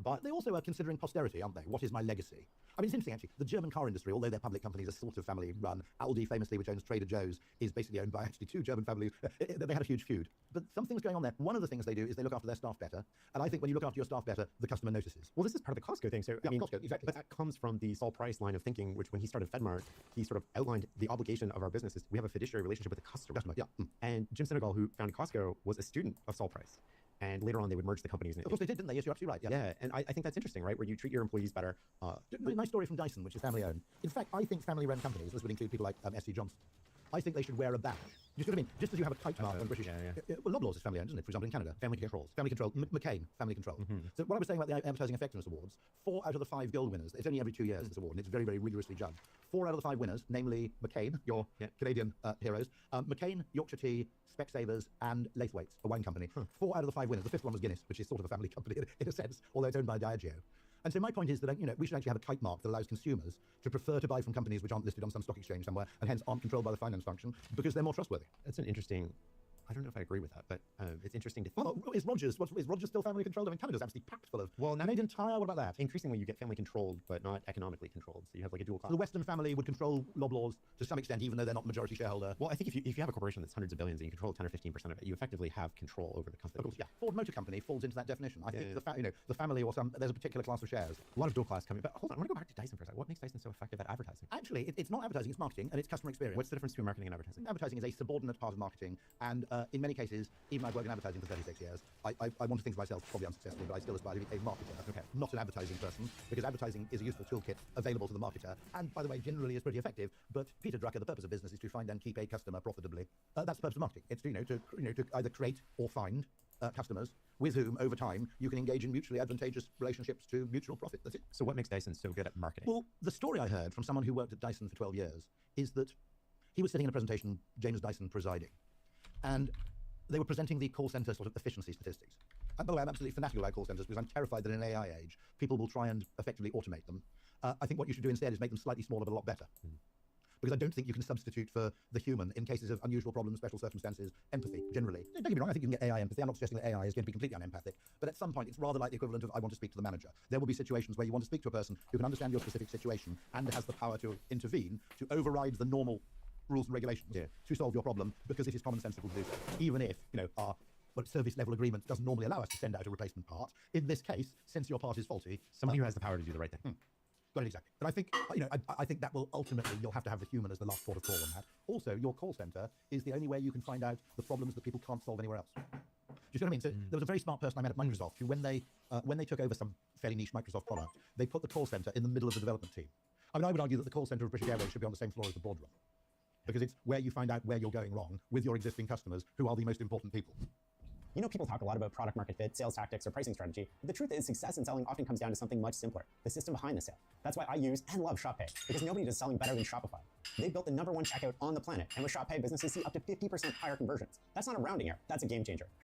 but they also are considering posterity, aren't they? What is my legacy? I mean, it's interesting, actually. The German car industry, although their public companies are sort of family-run, Aldi, famously, which owns Trader Joe's, is basically owned by actually 2 German families. They had a huge feud. But something's going on there. One of the things they do is they look after their staff better. And I think when you look after your staff better, the customer notices. Well, this is part of the Costco thing. So, yeah, I mean, Costco, exactly. But that comes from the Saul Price line of thinking, which when he started FedMart, he sort of outlined the obligation of our business is we have a fiduciary relationship with the customer. Yeah. And Jim Sinegal, who founded Costco, was a student of Saul Price. And later on, they would merge the companies. Of course they did, didn't they? Yes, you're absolutely right. Yeah, and I think that's interesting, right? Where you treat your employees better. Nice story from Dyson, which is family-owned. In fact, I think family-run companies, this would include people like S.C. Johnson, I think they should wear a badge. You see what I mean? Just as you have a kite mark on British. Well, Loblaws is family owned, isn't it? For example, in Canada, Family Control. McCain, Family Control. So what I was saying about the Advertising Effectiveness Awards, 4 out of the 5 gold winners, it's only every 2 years this award, and it's very, very rigorously judged. 4 out of the 5 winners, namely McCain, your Canadian heroes, McCain, Yorkshire Tea, Specsavers, and Laithwaites, a wine company. 4 out of the 5 winners. The 5th one was Guinness, which is sort of a family company in a sense, although it's owned by Diageo. And so my point is that we should actually have a kite mark that allows consumers to prefer to buy from companies which aren't listed on some stock exchange somewhere and hence aren't controlled by the finance function because they're more trustworthy. That's an interesting. I don't know if I agree with that, but it's interesting to. Well, is Rogers still family controlled? I mean, Canada's absolutely packed full of. Well, Canadian Tire. What about that? Increasingly, you get family controlled, but not economically controlled. So you have like a dual class. So the Western family would control Loblaws to some extent, even though they're not majority shareholder. Well, I think if you have a corporation that's hundreds of billions and you control 10 or 15% of it, you effectively have control over the company. Of course, yeah. Ford Motor Company falls into that definition. I think the family or there's a particular class of shares. A lot of dual class coming. But hold on, I want to go back to Dyson for a second. What makes Dyson so effective at advertising? Actually, it's not advertising; it's marketing and it's customer experience. What's the difference between marketing and advertising? Advertising is a subordinate part of marketing, and in many cases, even I've worked in advertising for 36 years. I want to think of myself probably unsuccessfully, but I still aspire to be a marketer. Okay, not an advertising person, because advertising is a useful toolkit available to the marketer, and by the way, generally is pretty effective. But Peter Drucker, the purpose of business is to find and keep a customer profitably. That's the purpose of marketing. It's to either create or find customers with whom, over time, you can engage in mutually advantageous relationships to mutual profit. That's it. So what makes Dyson so good at marketing? Well, the story I heard from someone who worked at Dyson for 12 years is that he was sitting in a presentation, James Dyson presiding, and they were presenting the call center sort of efficiency statistics. And by the way, I'm absolutely fanatical about call centers because I'm terrified that in an AI age, people will try and effectively automate them. I think what you should do instead is make them slightly smaller but a lot better. Because I don't think you can substitute for the human in cases of unusual problems, special circumstances, empathy, generally. Don't get me wrong, I think you can get AI empathy. I'm not suggesting that AI is going to be completely unempathic, but at some point it's rather like the equivalent of I want to speak to the manager. There will be situations where you want to speak to a person who can understand your specific situation and has the power to intervene, to override the normal rules and regulations to solve your problem, because it is commonsensical to do so. Even if, our service level agreement doesn't normally allow us to send out a replacement part. In this case, since your part is faulty, somebody who has the power to do the right thing. Got it, exactly. But I think, I think that will ultimately, you'll have to have the human as the last port of call on that. Also, your call center is the only way you can find out the problems that people can't solve anywhere else. Do you see what I mean? So there was a very smart person I met at Microsoft who, when they took over some fairly niche Microsoft product, they put the call center in the middle of the development team. I mean, I would argue that the call center of British Airways should be on the same floor as the boardroom, because it's where you find out where you're going wrong with your existing customers, who are the most important people. You know, people talk a lot about product market fit, sales tactics, or pricing strategy, but the truth is success in selling often comes down to something much simpler, the system behind the sale. That's why I use and love ShopPay, because nobody does selling better than Shopify. They built the #1 checkout on the planet, and with ShopPay, businesses see up to 50% higher conversions. That's not a rounding error, that's a game changer.